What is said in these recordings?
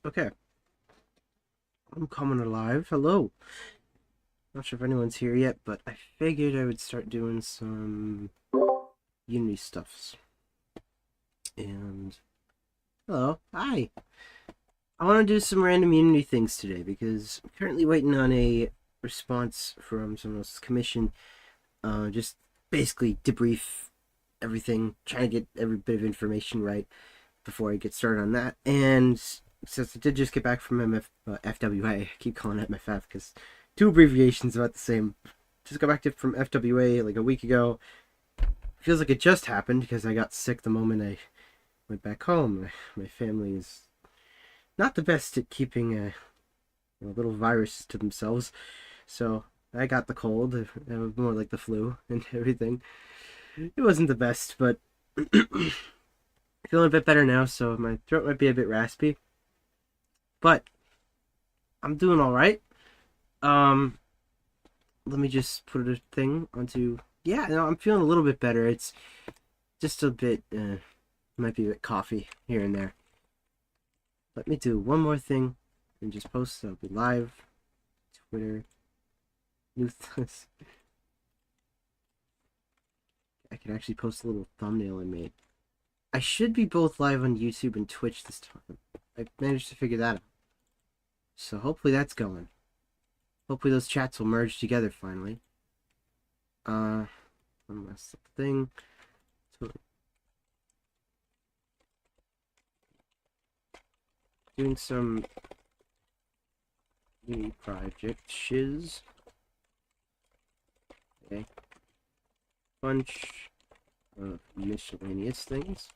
Okay, I'm coming alive. Hello. Not sure if anyone's here yet, but I figured I would start doing some Unity stuffs. And hello, hi. I want to do some random Unity things today because I'm currently waiting on a response from someone else's commission. Just basically debrief everything, trying to get every bit of information right before I get started on that. And since I did just get back from FWA, I keep calling it MFF because two abbreviations about the same. Just got back from FWA like a week ago. Feels like it just happened because I got sick the moment I went back home. My family is not the best at keeping little viruses to themselves, so I got the cold. It was more like the flu and everything. It wasn't the best, but feeling a bit better now, so my throat might be a bit raspy, but I'm doing all right. Um, Let me just put a thing onto. Yeah, no, I'm feeling a little bit better. It's just a bit, might be a bit coffee here and there. Let me do one more thing and just post. I'll be live, Twitter, Nuthless. I can actually post a little thumbnail I made. I should be both live on YouTube and Twitch this time. I managed to figure that out. So hopefully that's going. Hopefully those chats will merge together finally. One last thing. So, doing some new project shiz. Okay. Bunch of miscellaneous things.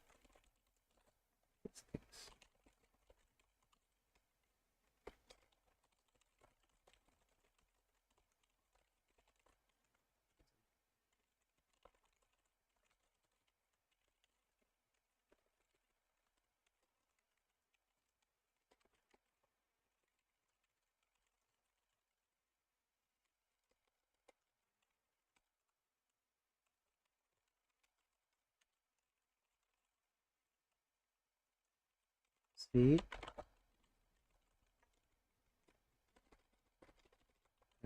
See?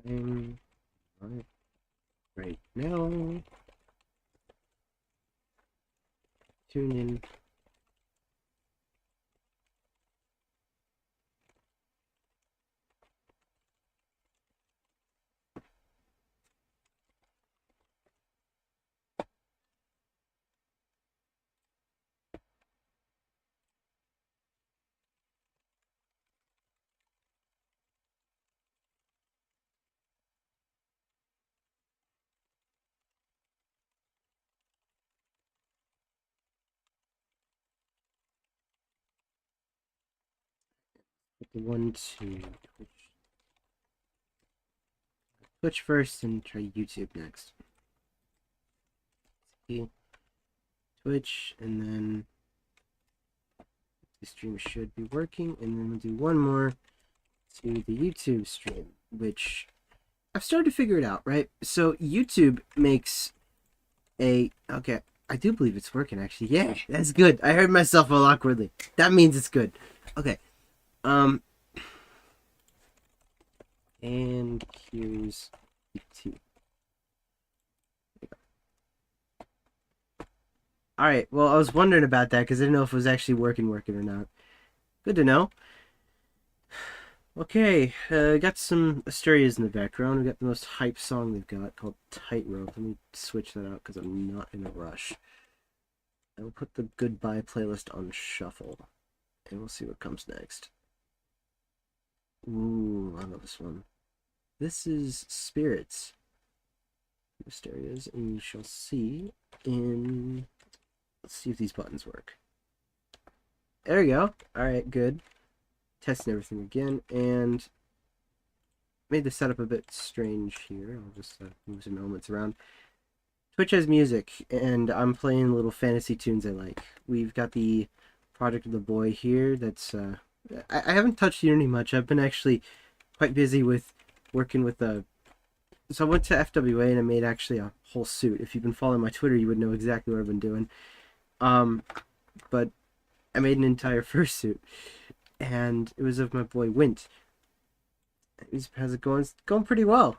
I'm right now. Tune in. Put the one to Twitch first and try YouTube next. See? Twitch, and then the stream should be working, and then we'll do one more to the YouTube stream, which I've started to figure it out, right? So YouTube makes okay, I do believe it's working actually. Yeah, that's good. I heard myself all awkwardly. That means it's good. Okay. And here's YouTube. Alright, well, I was wondering about that because I didn't know if it was actually working or not. Good to know. Okay, got some Asturias in the background. We got the most hype song they've got called Tightrope. Let me switch that out because I'm not in a rush. I will put the Goodbye playlist on shuffle, and we'll see what comes next. Ooh, I love this one. This is Spirits. Mysterious, and you shall see in... Let's see if these buttons work. There we go. Alright, good. Testing everything again, and made the setup a bit strange here. I'll just move some elements around. Twitch has music, and I'm playing little fantasy tunes I like. We've got the Project of the Boy here. That's I haven't touched Unity much. I've been actually quite busy with working with so I went to FWA and I made actually a whole suit. If you've been following my Twitter, you would know exactly what I've been doing. But I made an entire fursuit, and it was of my boy Wint. How's it going? It's going pretty well.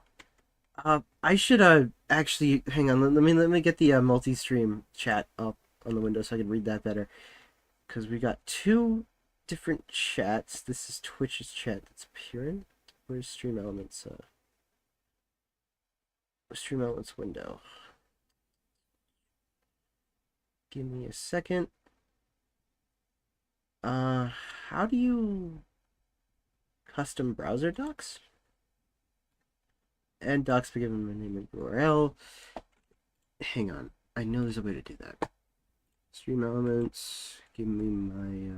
I should actually hang on. Let me get the multi-stream chat up on the window so I can read that better. Because we got two different chats. This is Twitch's chat that's appearing. Where's Stream Elements? Stream Elements window. Give me a second. How do you custom browser docs? And docs by giving my name and URL. Hang on. I know there's a way to do that. Stream Elements. Give me my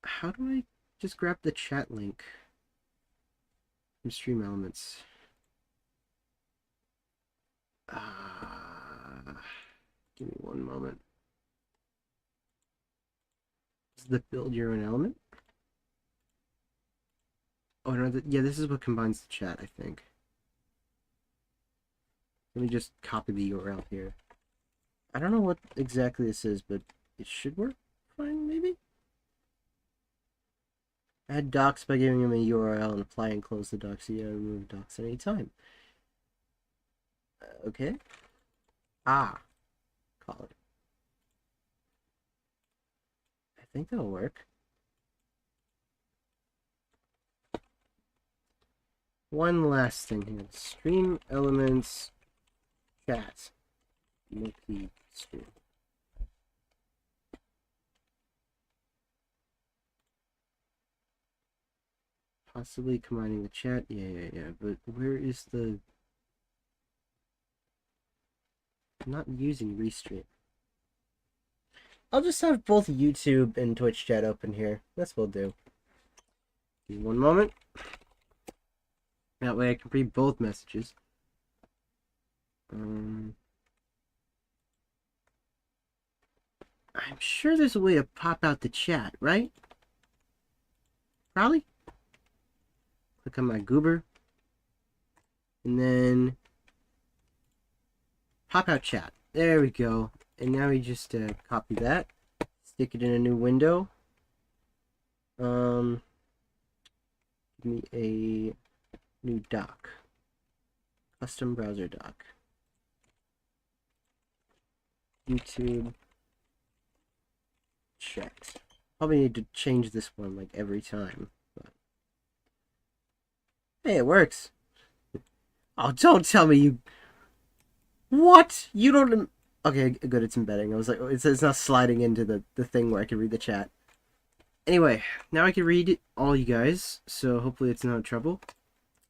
how do I just grab the chat link from Stream Elements? Give me one moment. Is the build your own element? Oh no, yeah, this is what combines the chat, I think. Let me just copy the URL here. I don't know what exactly this is, but it should work fine, maybe? Add docs by giving him a URL and apply and close the docs. So you gotta remove docs at any time. Okay. Call it. I think that'll work. One last thing here. Stream Elements chat. Multi-stream. Possibly combining the chat. Yeah. But where is the... I'm not using Restream. I'll just have both YouTube and Twitch chat open here. That's what we'll do. Give me one moment. That way I can read both messages. I'm sure there's a way to pop out the chat, right? Probably. Click on my goober. And then pop out chat. There we go. And now we just copy that. Stick it in a new window. Give me a new doc. Custom browser doc. YouTube chat. Probably need to change this one like every time. But... Hey, it works. Oh, don't tell me you... What? You don't... Okay, good, it's embedding. I was like, it's not sliding into the thing where I can read the chat. Anyway, now I can read all you guys, so hopefully it's not trouble.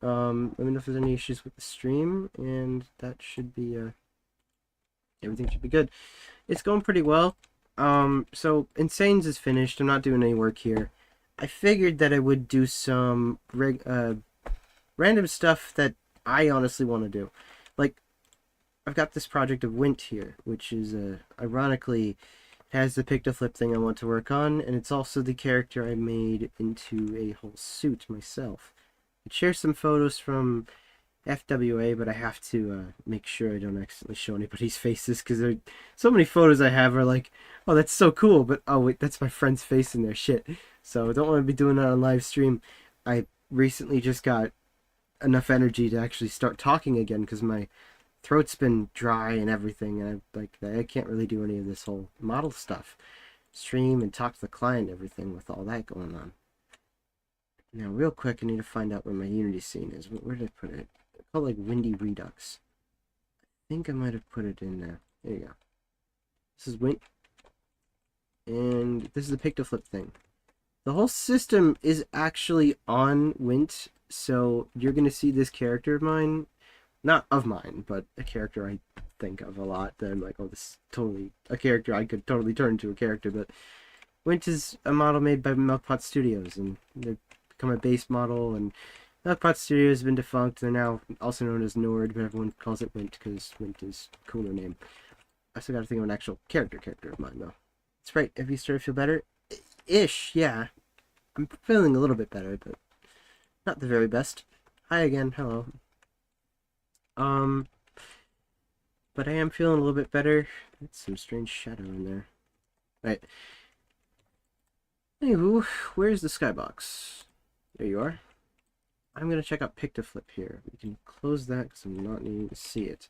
Let me know if there's any issues with the stream, and that should be, everything should be good. It's going pretty well. So Insanes is finished. I'm not doing any work here. I figured that I would do some random stuff that I honestly want to do. Like, I've got this project of Wint here, which is, ironically, has the Pictoflip thing I want to work on, and it's also the character I made into a whole suit myself. I'd share some photos from FWA, but I have to make sure I don't accidentally show anybody's faces, because so many photos I have are like, oh, that's so cool, but oh wait, that's my friend's face in there, shit. So I don't want to be doing that on live stream. I recently just got enough energy to actually start talking again, because my throat's been dry and everything, and I can't really do any of this whole model stuff. Stream and talk to the client and everything with all that going on. Now, real quick, I need to find out where my Unity scene is. Where did I put it? It's called, like, Windy Redux. I think I might have put it in there. There you go. This is Wint. And this is the Pictoflip thing. The whole system is actually on Wint, so you're going to see this character of mine. Not of mine, but a character I think of a lot. That I'm like, oh, this is totally a character I could totally turn into a character. But Wint is a model made by Milkpot Studios, and they've become a base model. And Milkpot Studios has been defunct. They're now also known as Nord, but everyone calls it Wint because Wint is a cooler name. I still got to think of an actual character of mine, though. That's right. Have you started to feel better? Ish, yeah. I'm feeling a little bit better, but not the very best. Hi again. Hello. But I am feeling a little bit better. That's some strange shadow in there. Right. Anywho, where's the skybox? There you are. I'm gonna check out Pick to Flip here. We can close that because I'm not needing to see it.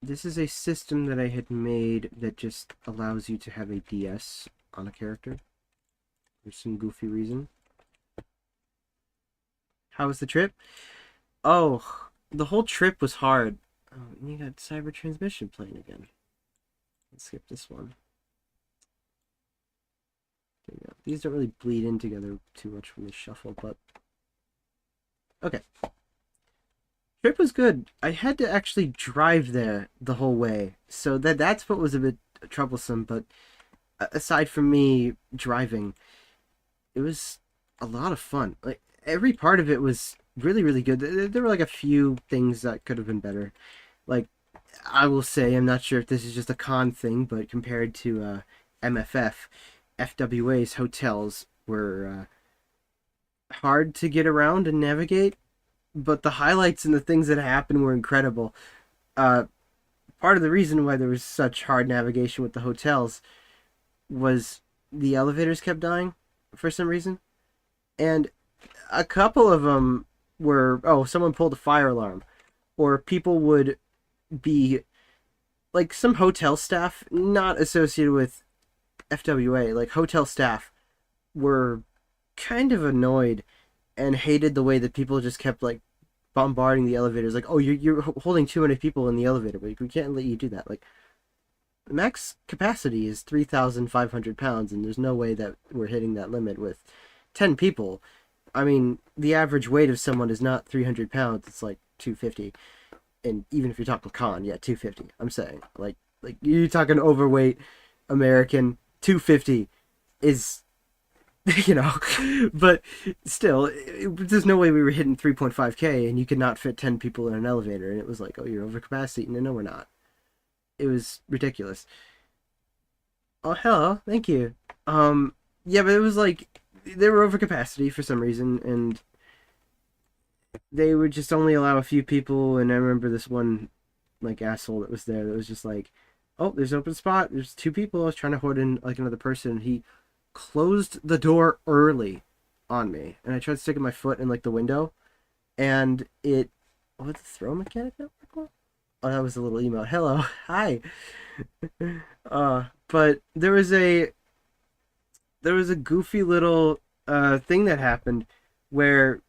This is a system that I had made that just allows you to have a DS on a character for some goofy reason. How was the trip? Oh, the whole trip was hard. Oh, and you got Cyber Transmission playing again. Let's skip this one. There you go. These don't really bleed in together too much when they shuffle, but okay. Trip was good. I had to actually drive there the whole way, so that's what was a bit troublesome. But aside from me driving, it was a lot of fun. Like every part of it was really, really good. There were like a few things that could have been better. Like I will say, I'm not sure if this is just a con thing, but compared to MFF, FWA's hotels were hard to get around and navigate, but the highlights and the things that happened were incredible. Uh, Part of the reason why there was such hard navigation with the hotels was the elevators kept dying for some reason, and a couple of them were, oh, someone pulled a fire alarm, or people would be like some hotel staff not associated with FWA, like hotel staff were kind of annoyed and hated the way that people just kept like bombarding the elevators. Like, oh, you're holding too many people in the elevator. Like, we can't let you do that. Like, the max capacity is 3,500 pounds, and there's no way that we're hitting that limit with 10 people. I mean, the average weight of someone is not 300 pounds. It's like 250. And even if you're talking con, yeah, 250. I'm saying, like you're talking overweight American, 250 is, you know, but still, there's no way we were hitting 3.5K and you could not fit 10 people in an elevator. And it was like, oh, you're over capacity. No, we're not. It was ridiculous. Oh, hello. Thank you. Yeah, but it was like, they were over capacity for some reason, and they would just only allow a few people. And I remember this one, like, asshole that was there that was just like, oh, there's an open spot. There's two people. I was trying to hoard in, like, another person. He closed the door early on me, and I tried sticking my foot in like the window, and it. Oh, did the throw mechanic not work well? Oh, that was a little email. Hello, hi. But there was a goofy little thing that happened where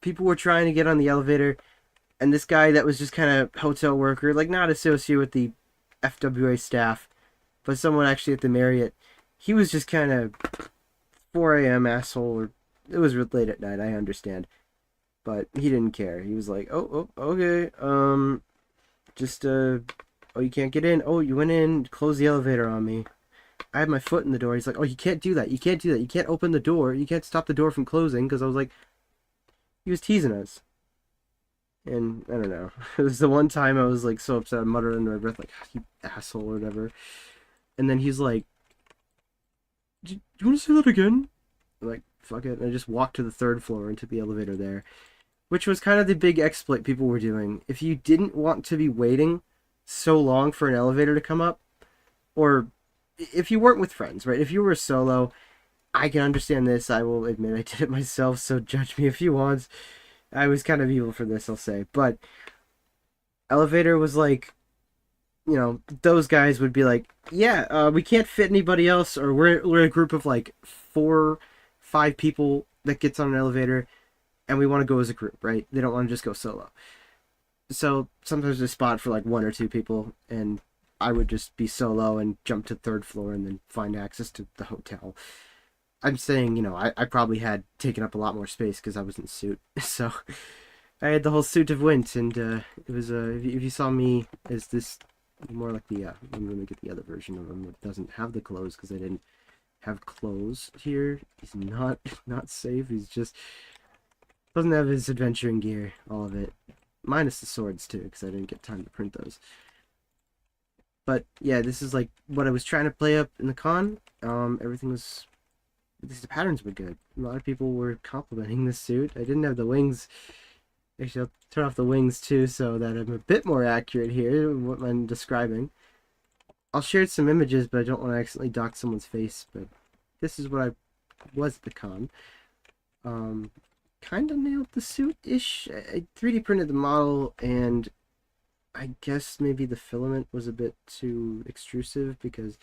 people were trying to get on the elevator, and this guy that was just kind of hotel worker, like not associated with the FWA staff, but someone actually at the Marriott. He was just kind of 4 a.m. asshole. Or it was late at night. I understand, but he didn't care. He was like, "Oh, okay. Just oh, you can't get in. Oh, you went in. Close the elevator on me. I had my foot in the door." He's like, "Oh, you can't do that. You can't do that. You can't open the door. You can't stop the door from closing." Because I was like, he was teasing us. And I don't know. It was the one time I was like so upset. I muttered under my breath, like, "You asshole," or whatever. And then he's like, "Do you want to say that again?" I'm like, fuck it. And I just walked to the third floor into the elevator there, which was kind of the big exploit people were doing. If you didn't want to be waiting so long for an elevator to come up, or if you weren't with friends, right? If you were solo, I can understand this. I will admit I did it myself, so judge me if you want. I was kind of evil for this, I'll say. But elevator was like, those guys would be like, yeah, we can't fit anybody else, or we're a group of like 4, 5 people that gets on an elevator, and we want to go as a group, right? They don't want to just go solo. So sometimes there's a spot for like 1 or 2 people, and I would just be solo and jump to the third floor and then find access to the hotel. I'm saying, I probably had taken up a lot more space because I was in suit. So I had the whole suit of Wint, and it was, if you saw me as this, more like the, I'm going to get the other version of him that doesn't have the clothes because I didn't have clothes here. He's not safe. He's just, doesn't have his adventuring gear, all of it. Minus the swords, too, because I didn't get time to print those. But, yeah, this is, like, what I was trying to play up in the con. Everything was, at least the patterns were good. A lot of people were complimenting this suit. I didn't have the wings. Actually, I'll turn off the wings, too, so that I'm a bit more accurate here in what I'm describing. I'll share some images, but I don't want to accidentally dock someone's face. But this is what I was at the con. Kind of nailed the suit-ish. I 3D printed the model, and I guess maybe the filament was a bit too extrusive, because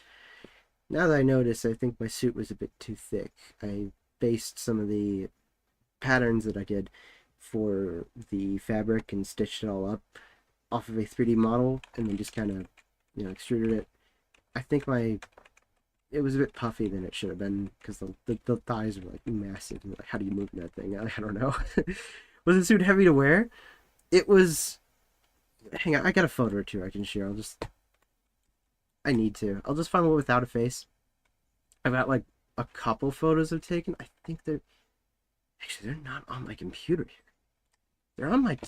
now that I notice, I think my suit was a bit too thick. I based some of the patterns that I did for the fabric and stitched it all up off of a 3D model, and then just kind of, extruded it. I think it was a bit puffy than it should have been, because the thighs were like massive. Like, how do you move that thing? I don't know. Was the suit heavy to wear? It was. Hang on, I got a photo or two I can share. I need to. I'll just find one without a face. I've got like a couple photos I've taken. I think they're not on my computer here. They're on my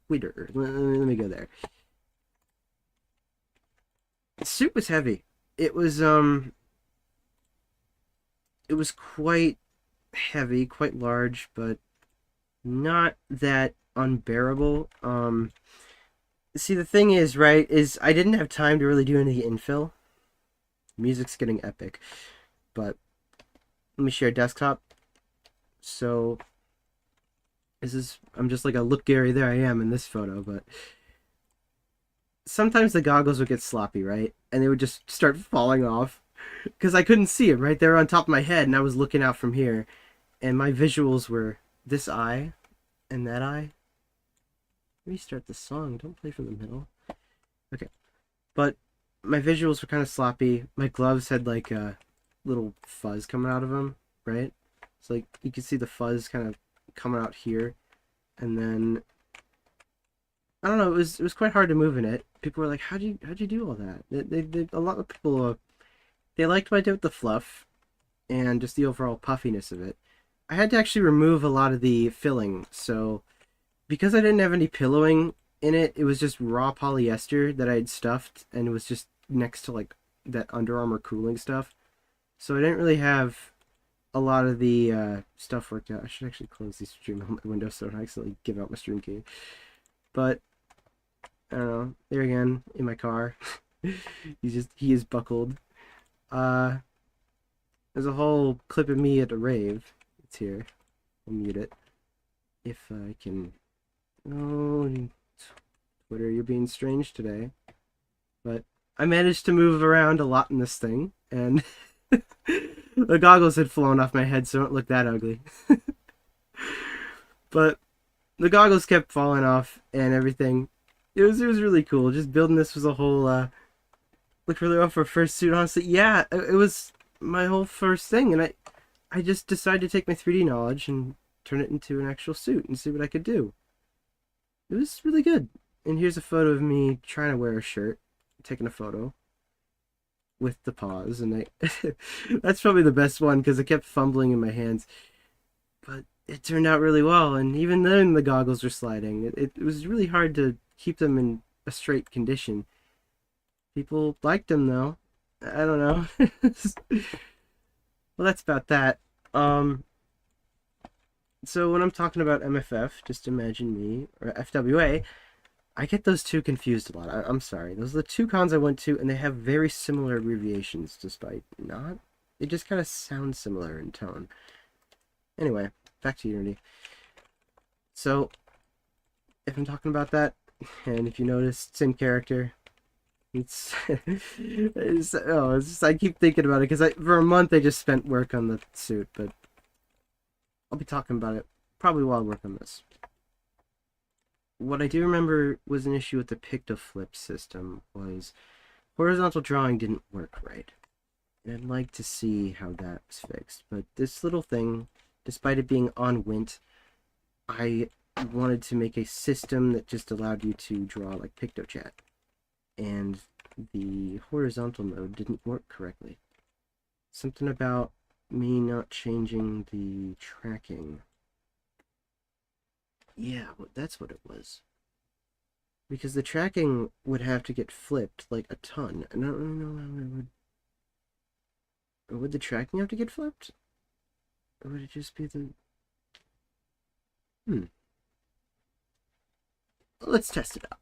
Twitter. Let me go there. The suit was heavy. It was quite heavy, quite large, but not that unbearable. See, the thing is, right, is I didn't have time to really do any infill. Music's getting epic. But let me share desktop. So I'm just like a look Gary, there I am in this photo, but sometimes the goggles would get sloppy, right? And they would just start falling off because I couldn't see them, right? They were on top of my head and I was looking out from here, and my visuals were this eye and that eye. Restart the song, don't play from the middle. Okay. But my visuals were kind of sloppy. My gloves had like a little fuzz coming out of them, right? It's like you could see the fuzz kind of coming out here, and then I don't know. It was quite hard to move in it. People were like, "How'd you do all that?" A lot of people they liked what I did with the fluff and just the overall puffiness of it. I had to actually remove a lot of the filling, so because I didn't have any pillowing in it, it was just raw polyester that I had stuffed, and it was just next to like that Under Armour cooling stuff. So I didn't really have a lot of the stuff worked out. I should actually close the stream window so I don't accidentally give out my stream key. But I don't know. There again, in my car. He is buckled. There's a whole clip of me at a rave. It's here. I'll mute it. If I can. Oh, Twitter, you're being strange today. But I managed to move around a lot in this thing, and the goggles had flown off my head, so it don't look that ugly. But the goggles kept falling off and everything. It was really cool. Just building this was a whole looked really well for a first suit, honestly. Yeah, it was my whole first thing, and I just decided to take my 3D knowledge and turn it into an actual suit and see what I could do. It was really good. And here's a photo of me trying to wear a shirt, taking a photo with the paws, and that's probably the best one because I kept fumbling in my hands. But it turned out really well, and even then the goggles were sliding. It was really hard to keep them in a straight condition. People liked them though. I don't know. Well, that's about that. So when I'm talking about MFF, just imagine me, or FWA, I get those two confused a lot. I'm sorry. Those are the two cons I went to, and they have very similar abbreviations, despite not. They just kind of sound similar in tone. Anyway, back to Unity. So, if I'm talking about that, and if you notice, same character, it's just, I keep thinking about it, because for a month I just spent work on the suit, but I'll be talking about it probably while I work on this. What I do remember was an issue with the PictoFlip system was horizontal drawing didn't work right. And I'd like to see how that was fixed. But this little thing, despite it being on Wint, I wanted to make a system that just allowed you to draw like VRChat. And the horizontal mode didn't work correctly. Something about me not changing the tracking. Yeah, that's what it was. Because the tracking would have to get flipped like a ton. And I don't know how it would. Or would the tracking have to get flipped? Or would it just be the. Let's test it out.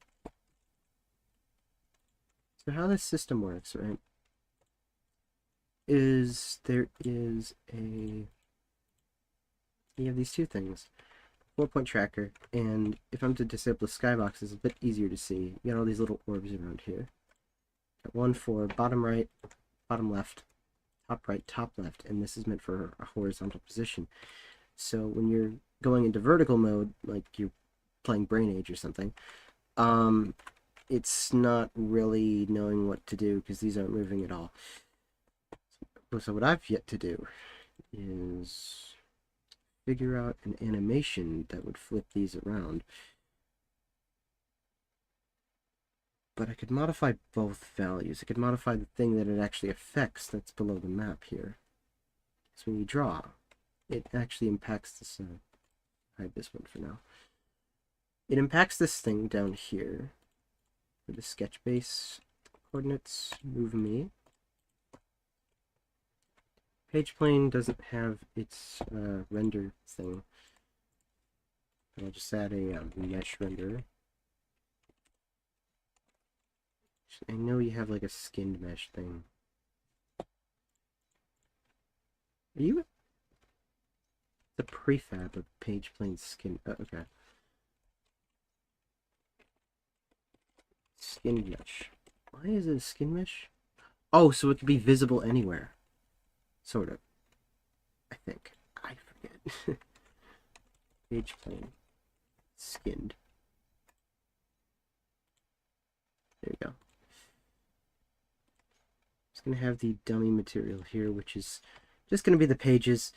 So how this system works, right, is you have these two things. 4-point tracker, and if I'm to disable the skybox, it's a bit easier to see. You got all these little orbs around here. Got one for bottom right, bottom left, top right, top left, and this is meant for a horizontal position. So when you're going into vertical mode, like you're playing Brain Age or something, it's not really knowing what to do because these aren't moving at all. So what I've yet to do is figure out an animation that would flip these around. But I could modify both values. I could modify the thing that it actually affects that's below the map here. So when you draw, it actually impacts this. Hide this one for now. It impacts this thing down here for the sketch base coordinates. Move me. Page plane doesn't have its render thing. I'll just add a mesh render. I know you have like a skinned mesh thing. Are you the prefab of page plane skin? Okay. Skin mesh. Why is it a skin mesh? Oh, so it could be visible anywhere. Sort of. I think. I forget. Page plane. Skinned. There you go. It's going to have the dummy material here, which is just going to be the pages.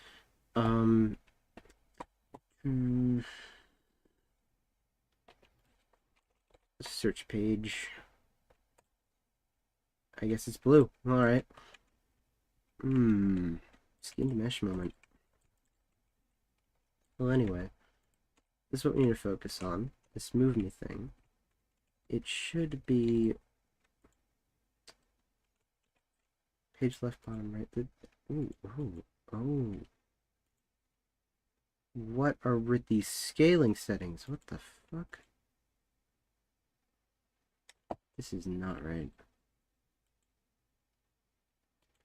Search page. I guess it's blue. Alright. Skinned mesh moment. Well, anyway. This is what we need to focus on. This move me thing. It should be page left, bottom right. Oh. What are with these scaling settings? What the fuck? This is not right.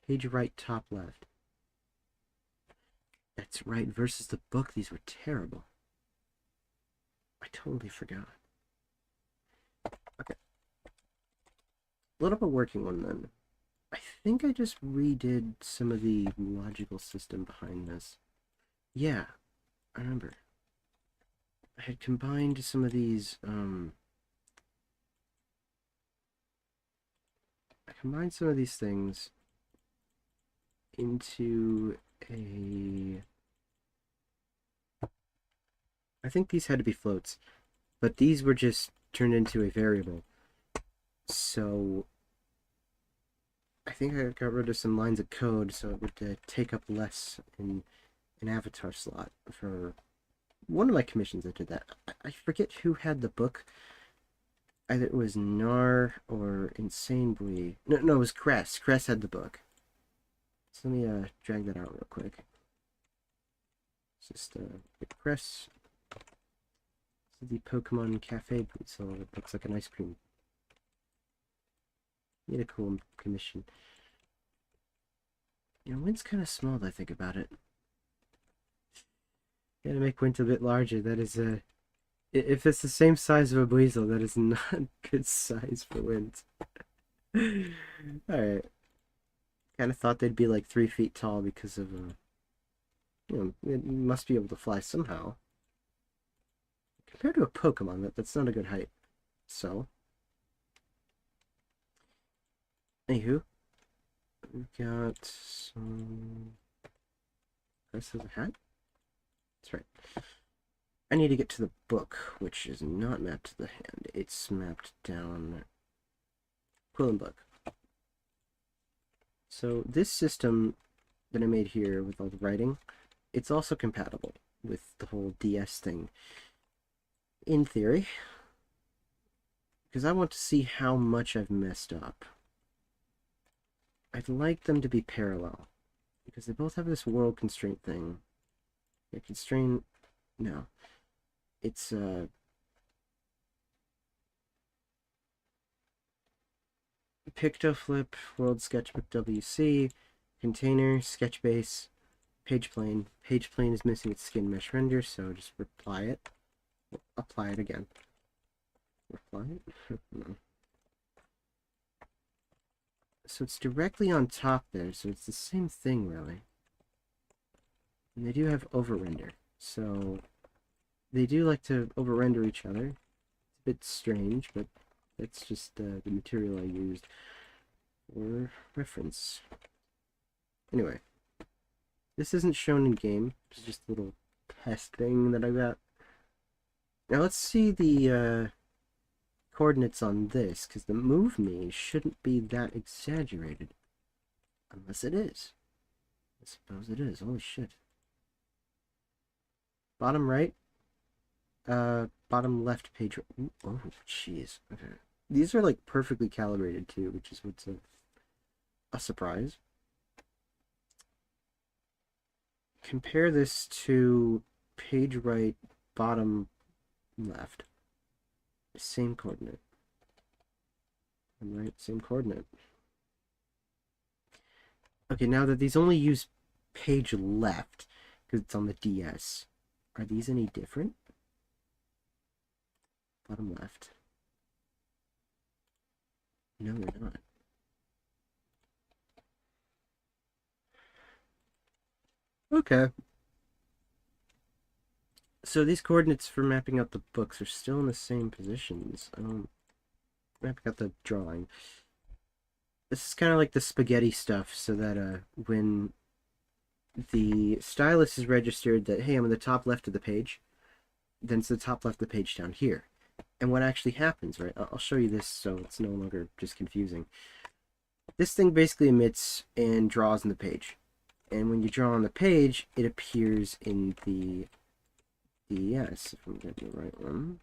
Page right, top left. That's right, versus the book, these were terrible. I totally forgot. Okay. Load up a working one then. I think I just redid some of the logical system behind this. Yeah, I remember. I had combined some of these, I combined some of these things into a... I think these had to be floats, but these were just turned into a variable. So I think I got rid of some lines of code so it would take up less in an avatar slot for one of my commissions. I did that. I forget who had the book. Either it was Nar or Insane Bui. No, it was Cress. Cress had the book. So let me drag that out real quick. It's just Cress. This is the Pokemon Cafe boot, so it looks like an ice cream. Need a cool commission. You know, Wind's kind of small, I think about it. Gotta make Wind a bit larger. That is if it's the same size of a Weasel, that is not good size for Wind. Alright. Kind of thought they'd be like 3 feet tall because of, you know, it must be able to fly somehow. Compared to a Pokemon, that's not a good height. So. Anywho. We've got some... Rest of the hat? That's right. I need to get to the book, which is not mapped to the hand. It's mapped down Quill and Book. So this system that I made here with all the writing, it's also compatible with the whole DS thing. In theory. Because I want to see how much I've messed up. I'd like them to be parallel. Because they both have this world constraint thing. Yeah, constraint... No. It's, Pictoflip, World Sketchbook WC, Container, Sketchbase, Page Plane. Page Plane is missing its skin mesh render, so just apply it again. Reply it? No. So it's directly on top there, so it's the same thing, really. And they do have over-render, so they do like to over-render each other. It's a bit strange, but that's just the material I used for reference. Anyway, this isn't shown in game. It's just a little test thing that I got. Now let's see the coordinates on this, because the move me shouldn't be that exaggerated. Unless it is. I suppose it is. Holy shit. Bottom right. Bottom left page. Ooh, oh, jeez. Okay. These are like perfectly calibrated too, which is what's a surprise. Compare this to page right, bottom left. Same coordinate. Right, same coordinate. Okay, now that these only use page left, because it's on the DS, are these any different? Bottom left. No, they're not. Okay. So these coordinates for mapping out the books are still in the same positions. Mapping out the drawing. This is kind of like the spaghetti stuff, so that when the stylus is registered that, hey, I'm in the top left of the page, then it's the top left of the page down here. And what actually happens, right? I'll show you this so it's no longer just confusing. This thing basically emits and draws on the page. And when you draw on the page, it appears in the DS, if I'm getting the right one.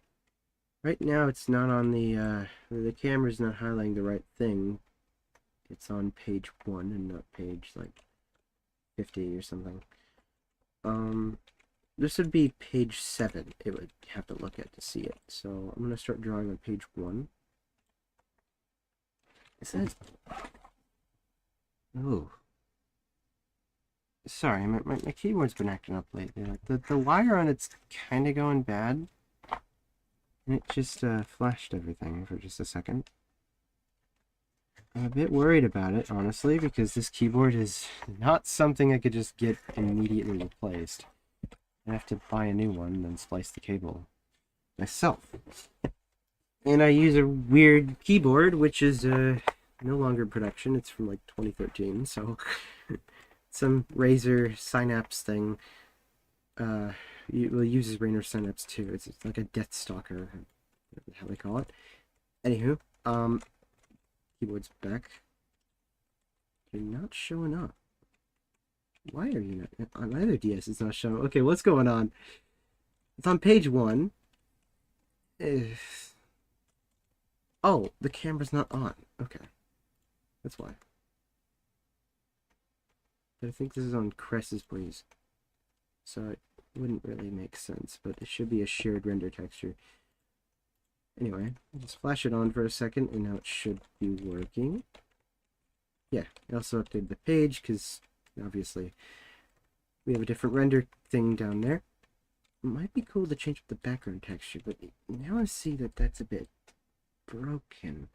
Right now, it's not on the camera's not highlighting the right thing. It's on page 1 and not page, like, 50 or something. This would be page 7 it would have to look at to see it. So I'm going to start drawing on page 1. It says... Oh. Sorry, my keyboard's been acting up lately. Like the wire on it's kind of going bad. And it just flashed everything for just a second. I'm a bit worried about it, honestly, because this keyboard is not something I could just get immediately replaced. I have to buy a new one and then splice the cable myself. And I use a weird keyboard, which is no longer in production. It's from like 2013, so some Razer Synapse thing. It uses Razer Synapse too. It's like a Death Stalker, how they call it. Anywho, keyboard's back. You're not showing up. Why are you not? On my other DS, it's not showing. Okay, what's going on? It's on page 1. Oh, the camera's not on. Okay. That's why. But I think this is on Cress's Breeze. So it wouldn't really make sense, but it should be a shared render texture. Anyway, I'll just flash it on for a second, and now it should be working. Yeah, I also updated the page, because obviously we have a different render thing down there. It might be cool to change up the background texture, but now I see that that's a bit broken.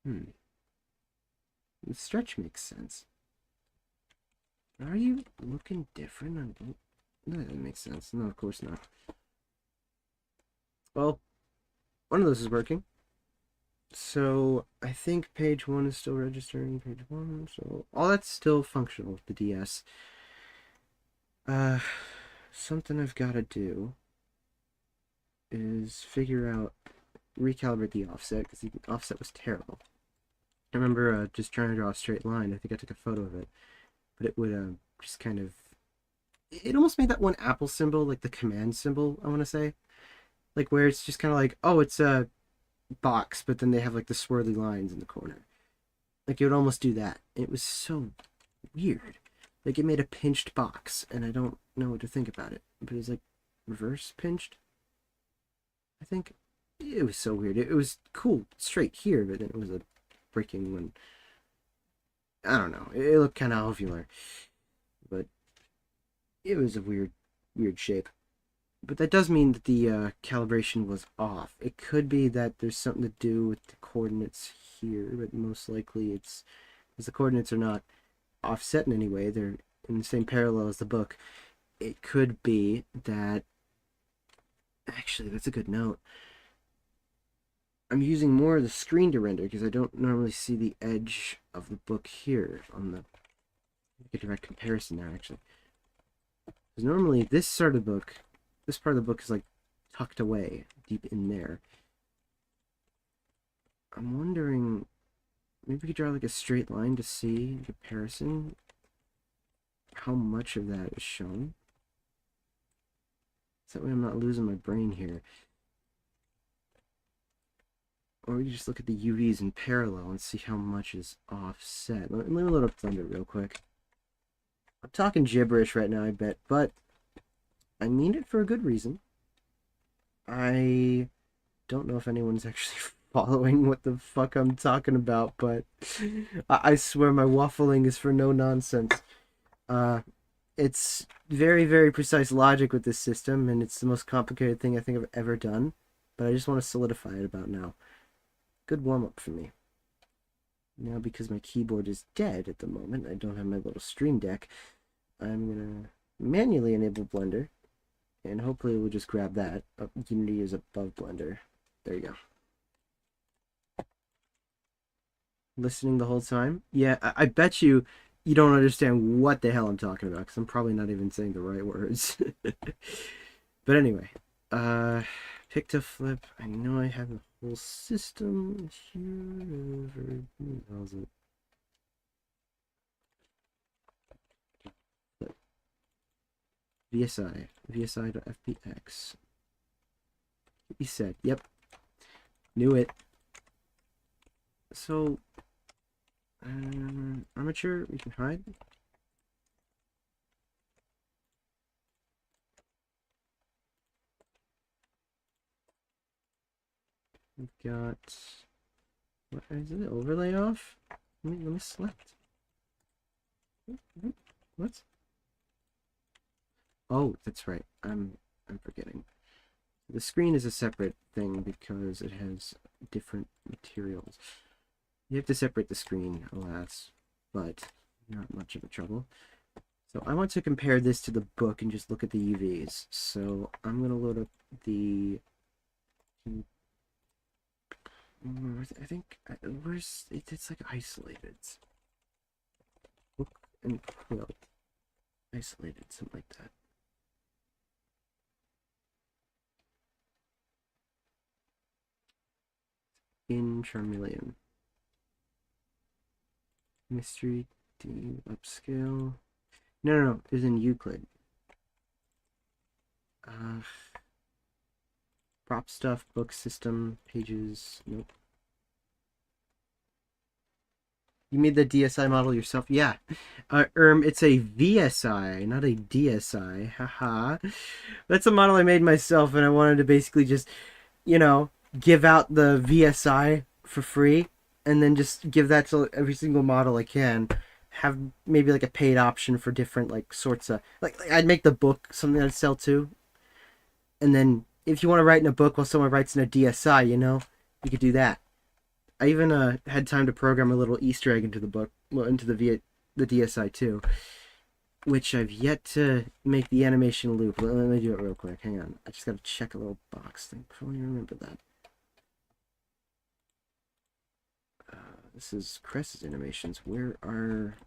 The stretch makes sense. Are you looking different? No, that doesn't make sense. No, of course not. Well, one of those is working. So, I think page 1 is still registering page 1, so all that's still functional with the DS. Something I've got to do is figure out, recalibrate the offset, because the offset was terrible. I remember just trying to draw a straight line. I think I took a photo of it, but it would just kind of... It almost made that one Apple symbol, like the command symbol, I want to say. Like, where it's just kind of like, oh, it's a box, but then they have like the swirly lines in the corner. Like, it would almost do that. It was so weird. Like, it made a pinched box, and I don't know what to think about it. But it was like reverse pinched, I think. It was so weird. It was cool straight here, but then it was a breaking when... I don't know. It looked kind of alveolar. But it was a weird shape. But that does mean that the calibration was off. It could be that there's something to do with the coordinates here, but most likely it's... because the coordinates are not offset in any way. They're in the same parallel as the book. It could be that... actually, that's a good note. I'm using more of the screen to render because I don't normally see the edge of the book here on the... get a direct comparison there, actually. Because normally this sort of book... this part of the book is like tucked away deep in there. I'm wondering, maybe we could draw like a straight line to see in comparison how much of that is shown. So that way I'm not losing my brain here. Or we can just look at the UVs in parallel and see how much is offset. Let me load up Blender real quick. I'm talking gibberish right now, I bet, but I mean it for a good reason. I don't know if anyone's actually following what the fuck I'm talking about, but I swear my waffling is for no nonsense. It's very, very precise logic with this system, and it's the most complicated thing I think I've ever done, but I just want to solidify it about now. Good warm-up for me. Now, because my keyboard is dead at the moment, I don't have my little Stream Deck, I'm going to manually enable Blender, and hopefully we'll just grab that. Oh, Unity is above Blender. There you go. Listening the whole time? Yeah, I bet you don't understand what the hell I'm talking about, because I'm probably not even saying the right words. But anyway, pick to flip. I know I have the whole system here. How's it? VSI.fpx. He said, yep. Knew it. So, armature, we can hide. We've got... what is it? Overlay off? Let me select. What? Oh, that's right. I'm forgetting. The screen is a separate thing because it has different materials. You have to separate the screen, alas, but not much of a trouble. So I want to compare this to the book and just look at the UVs. So I'm going to load up the... I think... where's... it's like isolated. Book and quilt. Isolated, something like that. In Charmeleon. Mystery D upscale. No, it's in Euclid. Prop stuff, book system, pages. Nope. You made the DSI model yourself? Yeah. It's a VSI, not a DSI. Haha. That's a model I made myself, and I wanted to basically just, you know, give out the VSI for free, and then just give that to every single model I can. Have maybe like a paid option for different like sorts of like I'd make the book something I'd sell too, and then if you want to write in a book while someone writes in a DSI, you know, you could do that. I even had time to program a little Easter egg into the book, well, into the DSI too, which I've yet to make the animation loop. Let me do it real quick. Hang on, I just gotta check a little box thing before I remember that. This is Cress's animations. Where are...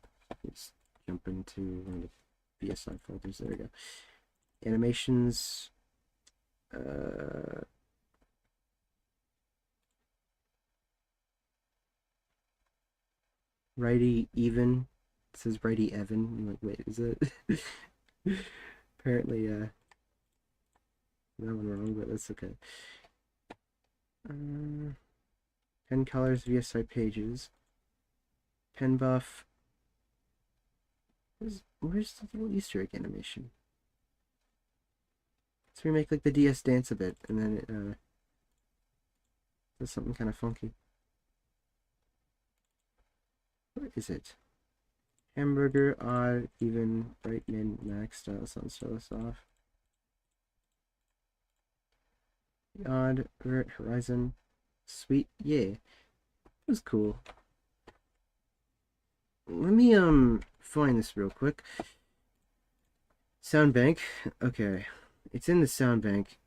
let's jump into one of the BSI folders. There we go. Animations. Righty even. It says righty Evan. I'm like, wait, is it? Apparently, that one wrong, but that's okay. Pen colors, VSI pages. Pen buff. Where's the little Easter egg animation? So we make like the DS dance a bit, and then it does something kind of funky. Where is it? Hamburger, odd, even, bright, min, max, stylus on, stylus off. Odd, vert, horizon. Sweet, yeah. It was cool. Let me, find this real quick. Sound bank. Okay. It's in the sound bank.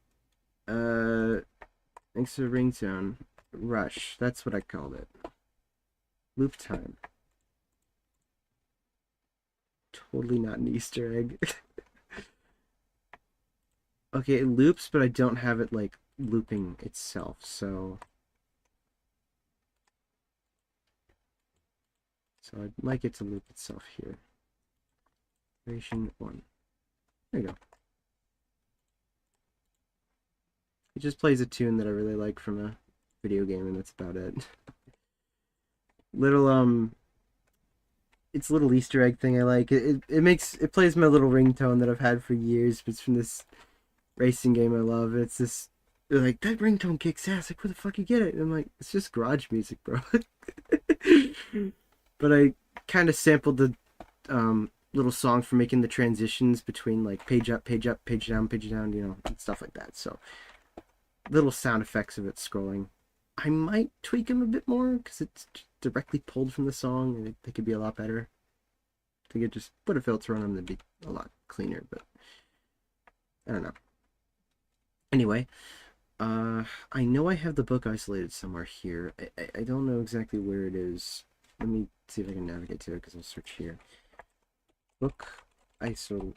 Thanks for the ringtone. Rush. That's what I called it. Loop time. Totally not an Easter egg. Okay, it loops, but I don't have it, like, looping itself, so... So I'd like it to loop itself here. Duration 1. There you go. It just plays a tune that I really like from a video game, and that's about it. Little, it's a little Easter egg thing I like. It plays my little ringtone that I've had for years. It's from this racing game I love. It's this, they're like, that ringtone kicks ass. Like, where the fuck you get it? And I'm like, it's just garage music, bro. But I kind of sampled the little song for making the transitions between like page up, page down, you know, and stuff like that. So little sound effects of it scrolling. I might tweak them a bit more because it's directly pulled from the song and they could be a lot better. I think it just put a filter on them, they'd be a lot cleaner, but I don't know. Anyway, I know I have the book isolated somewhere here. I don't know exactly where it is. Let me see if I can navigate to it because I'll search here. Book ISO.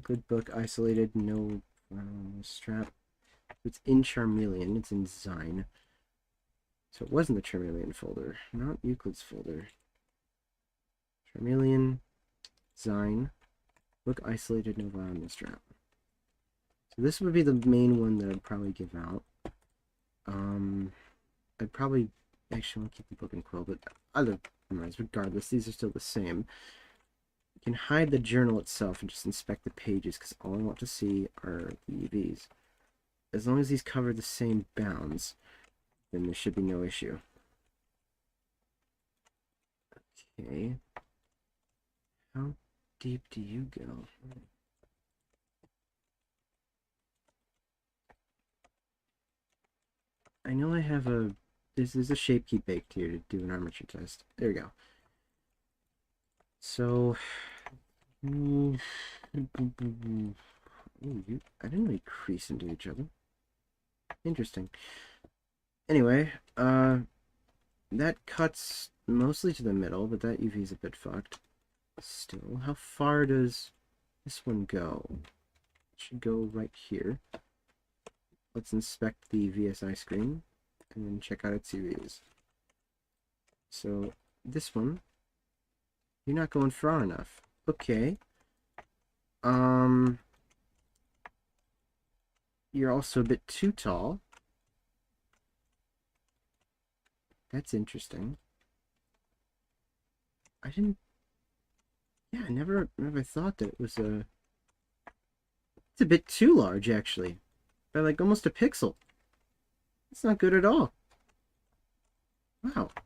Good book isolated. No strap. It's in Charmeleon. It's in Design. So it was in the Charmeleon folder, not Euclid's folder. Charmeleon, Design, book isolated, no file, no strap. So this would be the main one that I'd probably give out. I'd probably actually want to keep the book and quill, but otherwise, regardless, these are still the same. You can hide the journal itself and just inspect the pages, because all I want to see are the EVs. As long as these cover the same bounds, then there should be no issue. Okay. How deep do you go? I know I have a... This is a shape key baked here to do an armature test. There we go. So... Ooh, I didn't really crease into each other. Interesting. Anyway, that cuts mostly to the middle, but that UV is a bit fucked. Still, how far does this one go? It should go right here. Let's inspect the VSI screen and then check out its UVs. So, this one, you're not going far enough. Okay. You're also a bit too tall. That's interesting. I didn't... Yeah, I never thought that it was a... It's a bit too large, actually. By, like, almost a pixel. It's not good at all. Wow. I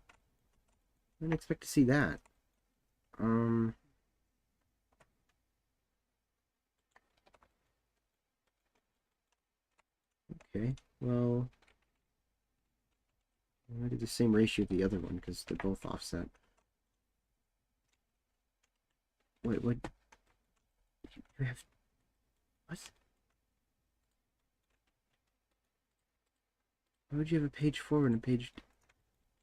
didn't expect to see that. Okay, well... I did the same ratio to the other one, because they're both offset. Wait, what? You have... What? Why would you have a page forward and a page...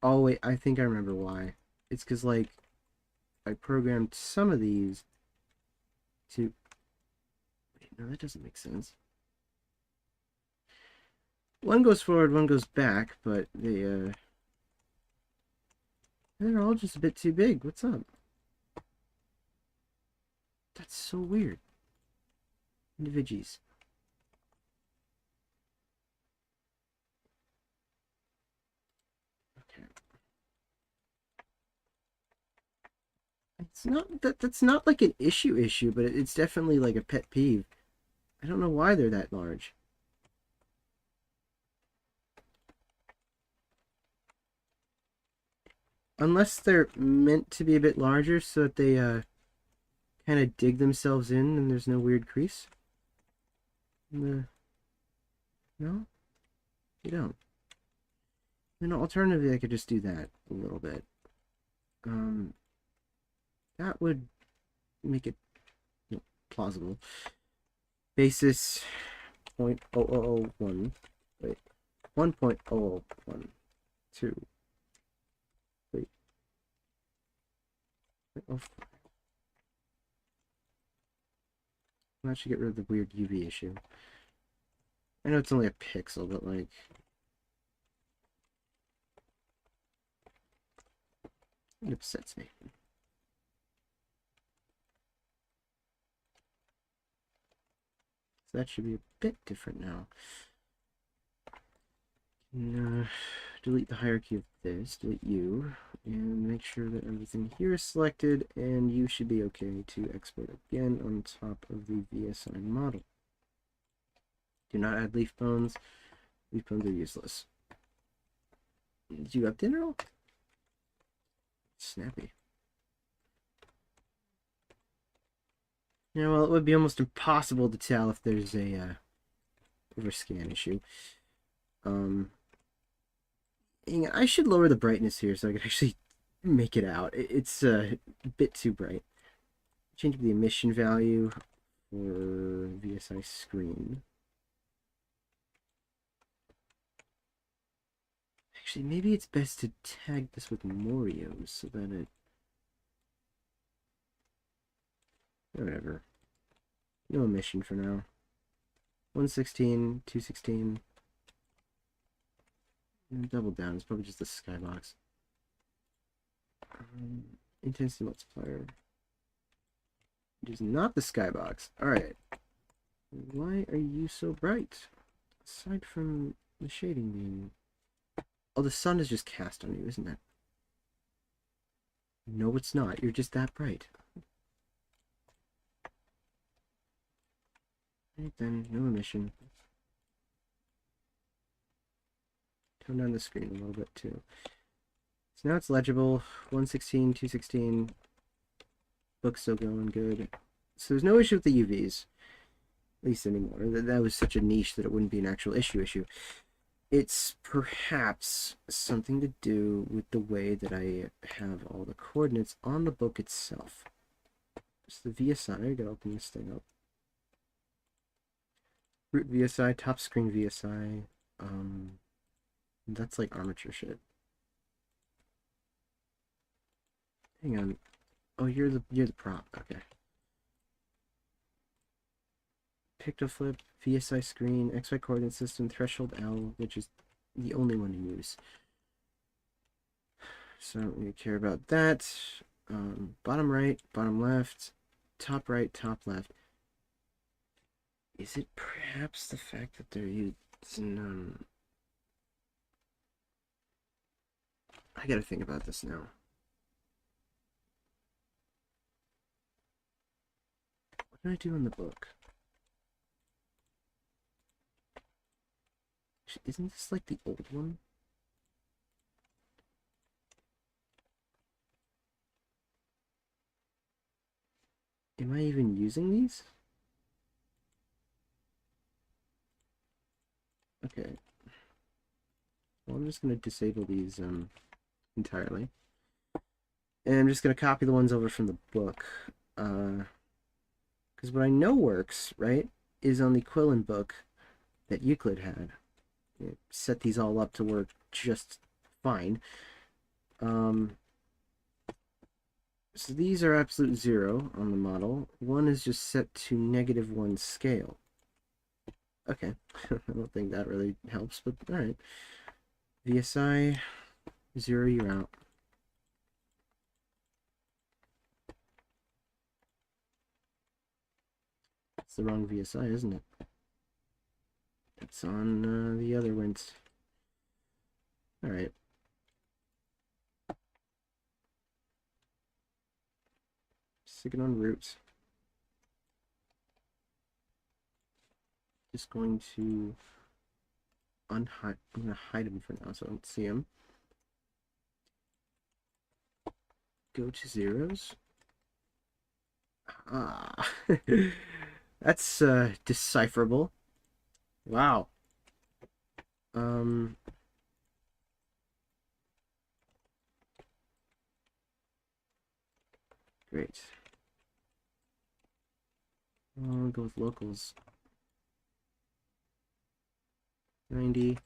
Oh, wait, I think I remember why. It's because, like, I programmed some of these to... Wait, no, that doesn't make sense. One goes forward, one goes back, but they, they're all just a bit too big. What's up? That's so weird. Individuals. Okay. It's not that's not like an issue, but it's definitely like a pet peeve. I don't know why they're that large. Unless they're meant to be a bit larger so that they kind of dig themselves in and there's no weird crease. No? You don't. Then alternatively, I could just do that a little bit. That would make it plausible. Basis 0.0001. Wait. 1.0012. Wait. Oh, that should get rid of the weird UV issue. I know it's only a pixel, but like... it upsets me. So that should be a bit different now. Delete the hierarchy of this, delete you, and make sure that everything here is selected, and you should be okay to export again on top of the VSI model. Do not add leaf bones. Leaf bones are useless. Did you update it all? Snappy. Yeah, well, it would be almost impossible to tell if there's a overscan issue. I should lower the brightness here so I can actually make it out. It's a bit too bright. Change the emission value for VSI screen. Actually, maybe it's best to tag this with Morios so that it... whatever. No emission for now. 116, 216. Double down. It's probably just the skybox. Intensity multiplier. It is not the skybox. Alright. Why are you so bright? Aside from the shading being... oh, the sun is just cast on you, isn't it? No, it's not. You're just that bright. Right then, no emission. Tone down the screen a little bit too. So now it's legible. 116, 216. Book's still going good. So there's no issue with the UVs. At least anymore. That was such a niche that it wouldn't be an actual issue. It's perhaps something to do with the way that I have all the coordinates on the book itself. So the VSI, I gotta open this thing up. Root VSI, top screen VSI. That's like armature shit. Hang on. Oh, you're the prop. Okay. Pictoflip, VSI screen, XY coordinate system, threshold L, which is the only one to use. So I don't really care about that. Bottom right, bottom left, top right, top left. Is it perhaps the fact that they're using... I gotta think about this now. What did I do in the book? Isn't this like the old one? Am I even using these? Okay. Well, I'm just going to disable these entirely. And I'm just going to copy the ones over from the book. Because what I know works, right, is on the Quillen book that Euclid had. It set these all up to work just fine. So these are absolute 0 on the model. One is just set to -1 scale. Okay, I don't think that really helps, but alright. VSI, 0, you're out. It's the wrong VSI, isn't it? It's on the other ones. Alright. Stick it on root. Just going to unhide. I'm going to hide him for now so I don't see him. go to zeros. Ah, that's decipherable. Wow. Great. I'll go with locals. 90.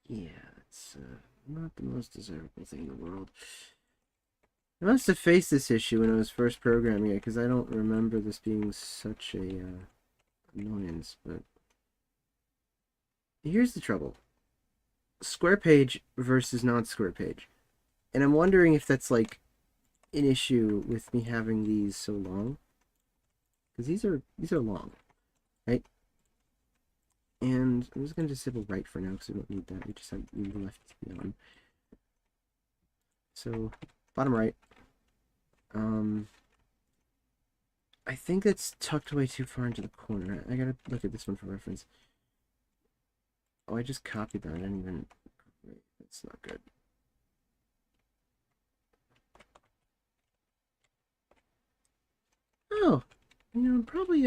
Yeah, it's not the most desirable thing in the world. I must have faced this issue when I was first programming it, because I don't remember this being such a annoyance, but here's the trouble. Square page versus non-square page. And I'm wondering if that's like an issue with me having these so long. Because these are long, right? And I'm just going to disable right for now because we don't need that. We just have left to be on. So, bottom right. I think that's tucked away too far into the corner. I gotta look at this one for reference. Oh, I just copied that. I didn't even... Wait, that's not good. Oh, you know, I'm probably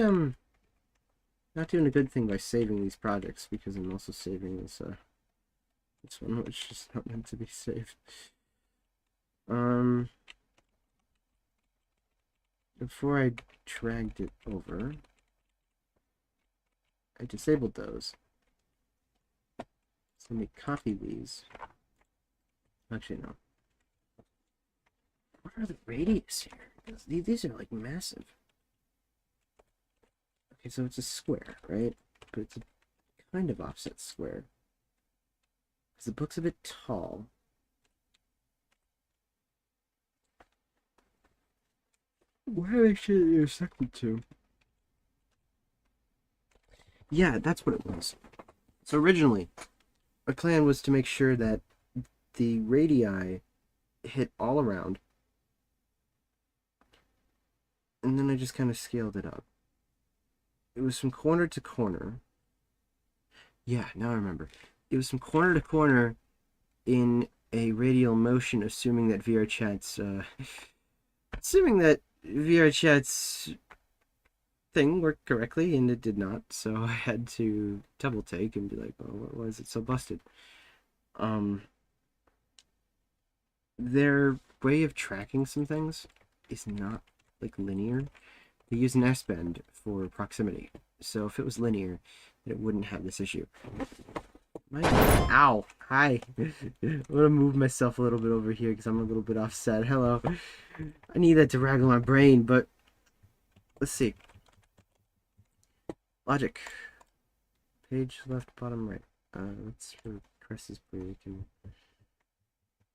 not doing a good thing by saving these projects, because I'm also saving this one, which is not meant to be saved. Before I dragged it over, I disabled those. So let me copy these. Actually, no. What are the radius here? These are like massive. Okay, so it's a square, right? But it's a kind of offset square. Because the book's a bit tall. Why did I say you're second to? Yeah, that's what it was. So originally, my plan was to make sure that the radii hit all around. And then I just kind of scaled it up. It was from corner to corner. Yeah, now I remember. It was from corner to corner in a radial motion, assuming that VRChat's thing worked correctly, and it did not. So I had to double take and be like, "Oh, what was it so busted?" Their way of tracking some things is not like linear. They use an S-bend for proximity. So if it was linear, it wouldn't have this issue. Ow! Hi! I'm gonna move myself a little bit over here because I'm a little bit offset. Hello. I need that to waggle my brain, but let's see. Logic. Page left, bottom right. Let's press this break and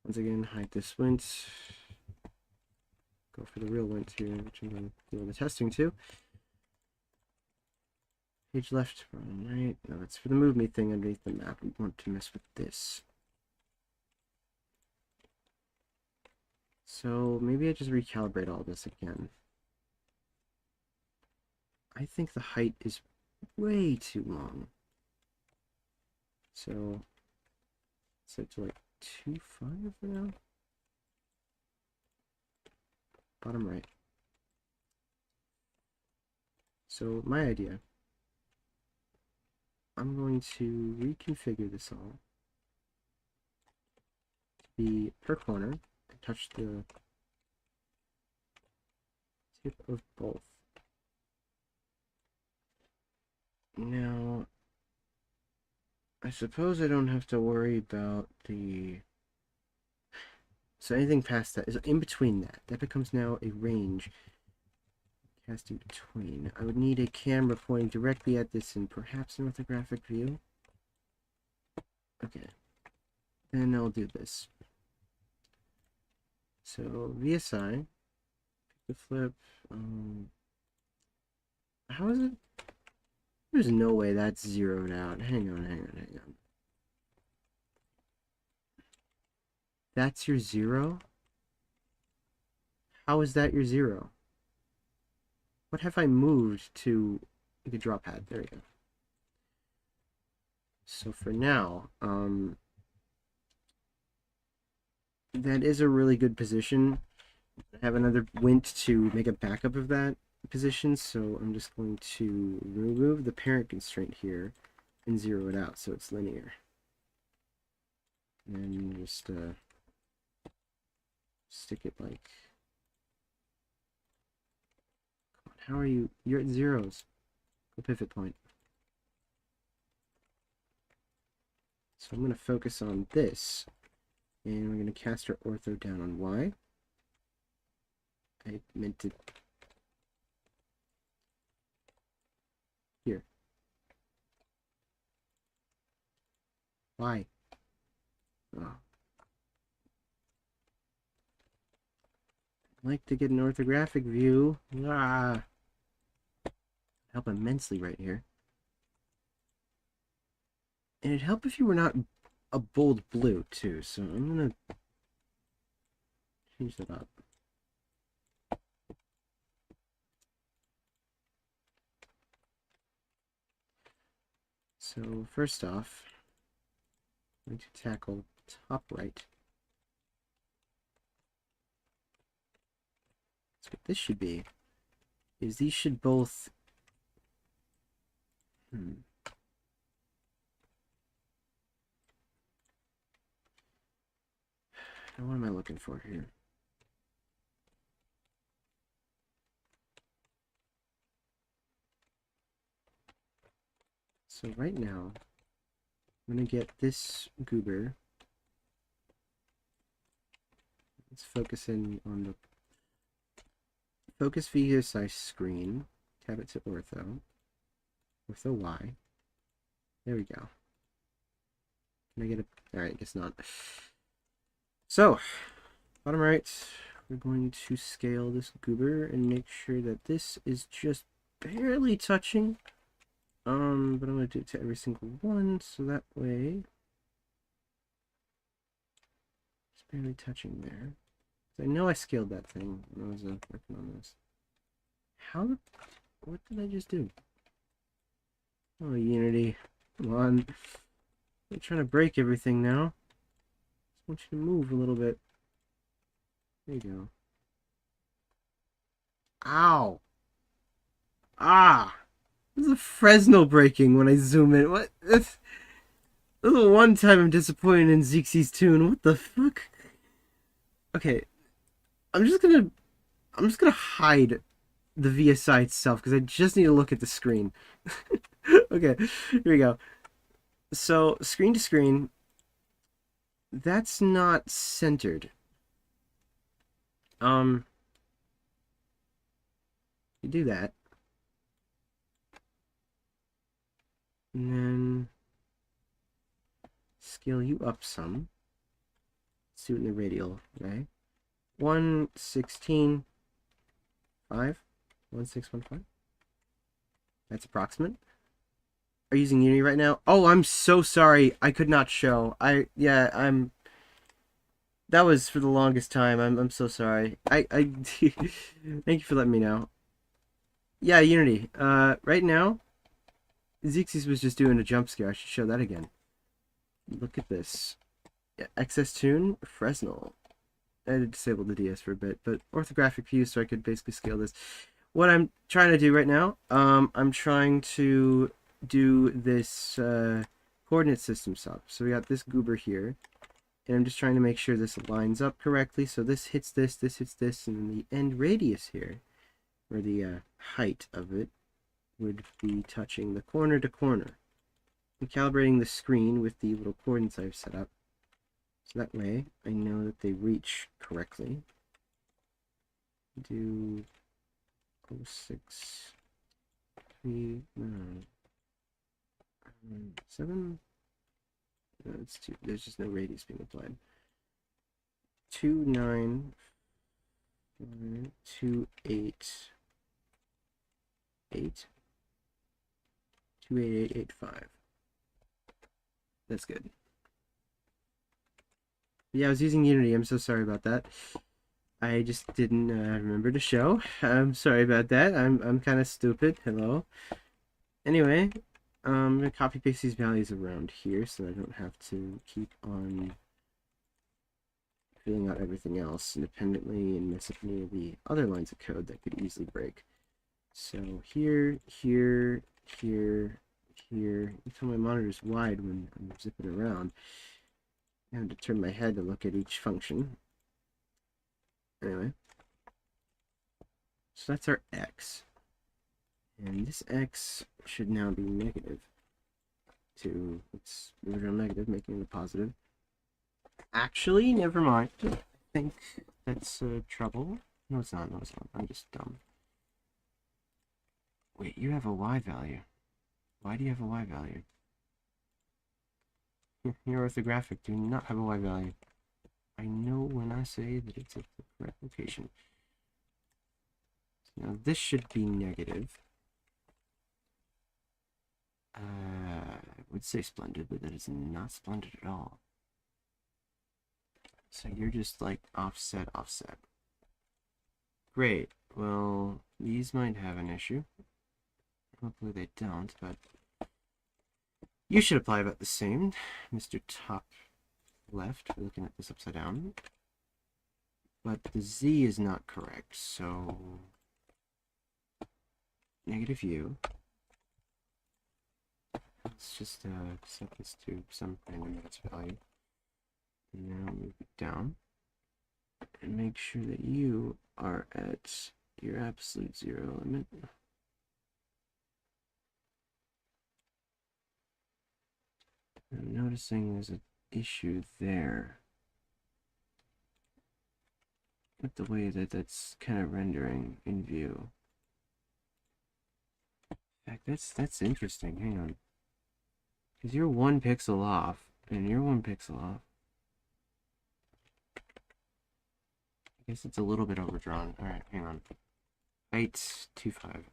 once again hide this wint. Go for the real wint here, which I'm going to do the testing too. Page left, bottom right. No, that's for the move me thing underneath the map. We want to mess with this. So maybe I just recalibrate all this again. I think the height is way too long. So set to like 2.5 for now. Bottom right. So my idea, I'm going to reconfigure this all to be per corner and touch the tip of both. Now, I suppose I don't have to worry about the... So anything past that is in between that. That becomes now a range. Cast in between. I would need a camera pointing directly at this and perhaps an orthographic view. Okay. Then I'll do this. So, VSI. Pick the flip. How is it? There's no way that's zeroed out. Hang on. That's your 0? How is that your 0? What have I moved to the draw pad? There we go. So for now, that is a really good position. I have another wint to make a backup of that position, so I'm just going to remove the parent constraint here and zero it out so it's linear. And just stick it like... How are you? You're at zeros. Go pivot point. So I'm going to focus on this, and we're going to cast our ortho down on Y. I meant to... Here. Y. Oh. I'd like to get an orthographic view. Ah. Help immensely right here. And it'd help if you were not a bold blue, too. So I'm going to change that up. So first off, I'm going to tackle top right. So what this should be is these should both... Now what am I looking for here? So right now, I'm going to get this goober. Let's focus in on the focus video size screen. Tab it to ortho. Ortho Y. There we go. Can I get a... Alright, I guess not. So, bottom right, we're going to scale this goober and make sure that this is just barely touching. But I'm going to do it to every single one, so that way it's barely touching there. I know I scaled that thing when I was working on this. What did I just do? Oh, Unity, come on. I'm trying to break everything now. I want you to move a little bit. There you go. Ow! Ah! This is a Fresnel breaking when I zoom in. What? This is the one time I'm disappointed in Zeke's tune. What the fuck? Okay. I'm just gonna hide the VSI itself because I just need to look at the screen. Okay, here we go. So, screen to screen, that's not centered. You do that. And then scale you up some. Let's do it in the radial way. 116.5. 1615. That's approximate. Are you using Unity right now? Oh, I'm so sorry. I could not show. I'm that was for the longest time. I'm so sorry. I thank you for letting me know. Yeah, Unity. Right now, Zixis was just doing a jump scare. I should show that again. Look at this. Yeah, excess tune, Fresnel. I had to disable the DS for a bit, but orthographic view, so I could basically scale this. What I'm trying to do right now, I'm trying to do this coordinate system sub. So we got this goober here, and I'm just trying to make sure this lines up correctly. So this hits this hits this, and then the end radius here, or the height of it, would be touching the corner to corner. I'm calibrating the screen with the little coordinates I've set up. So that way, I know that they reach correctly. Do 06, 3, 9, 7. No, it's 2. There's just no radius being applied. 2, 9, 2, 8, 8, 2, 8, 8, 8, 5. That's good. Yeah, I was using Unity. I'm so sorry about that. I just didn't remember to show. I'm sorry about that. I'm kind of stupid. Hello. Anyway, I'm going to copy paste these values around here so I don't have to keep on filling out everything else independently and mess up any of the other lines of code that could easily break. So here, here, here, here. Until my monitor's wide when I'm zipping around. I have to turn my head to look at each function. Anyway. So that's our x. And this x should now be negative. It's original negative, making it a positive. Actually, never mind. I think that's trouble. No, it's not. No, it's not. I'm just dumb. Wait, you have a y value. Why do you have a y value? Your orthographic do not have a y value. I know when I say that it's at the correct location. Now this should be negative. I would say splendid, but that is not splendid at all. So you're just like offset, offset. Great. Well, these might have an issue. Hopefully they don't, but you should apply about the same, Mr. Top Left. We're looking at this upside down. But the z is not correct, so negative u. Let's just set this to some random units value. And now move it down. And make sure that you are at your absolute zero limit. I'm noticing there's an issue there with the way that that's kind of rendering in view. In fact, that's interesting. Hang on. Because you're 1 pixel off, and you're 1 pixel off. I guess it's a little bit overdrawn. Alright, hang on. Height 2.5.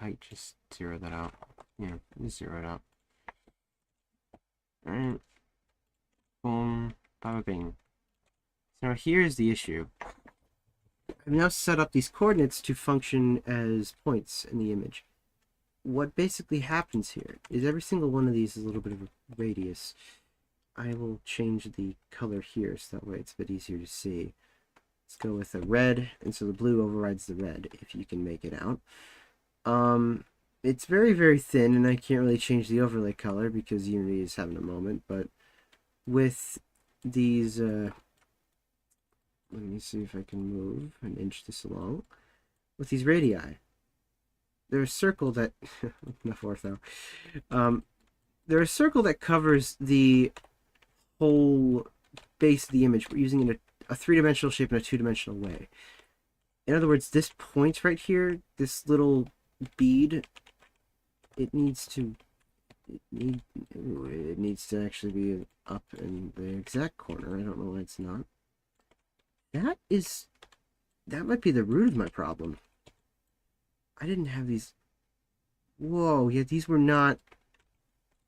Height, just zero that out. Yeah, just zero it out. Alright. Boom. Bada bing. So now here's the issue. I've now set up these coordinates to function as points in the image. What basically happens here is every single one of these is a little bit of a radius. I will change the color here so that way it's a bit easier to see. Let's go with a red, and so the blue overrides the red, if you can make it out. It's very, very thin, and I can't really change the overlay color because Unity is having a moment, but with these, let me see if I can move and inch this along. With these radii, there's a circle that, enough ortho, there's a circle that covers the whole base of the image. We're using it in a three-dimensional shape in a two-dimensional way. In other words, this point right here, this little bead, it needs to actually be up in the exact corner. I don't know why it's not. That might be the root of my problem. I didn't have these. Whoa, yeah, these were not.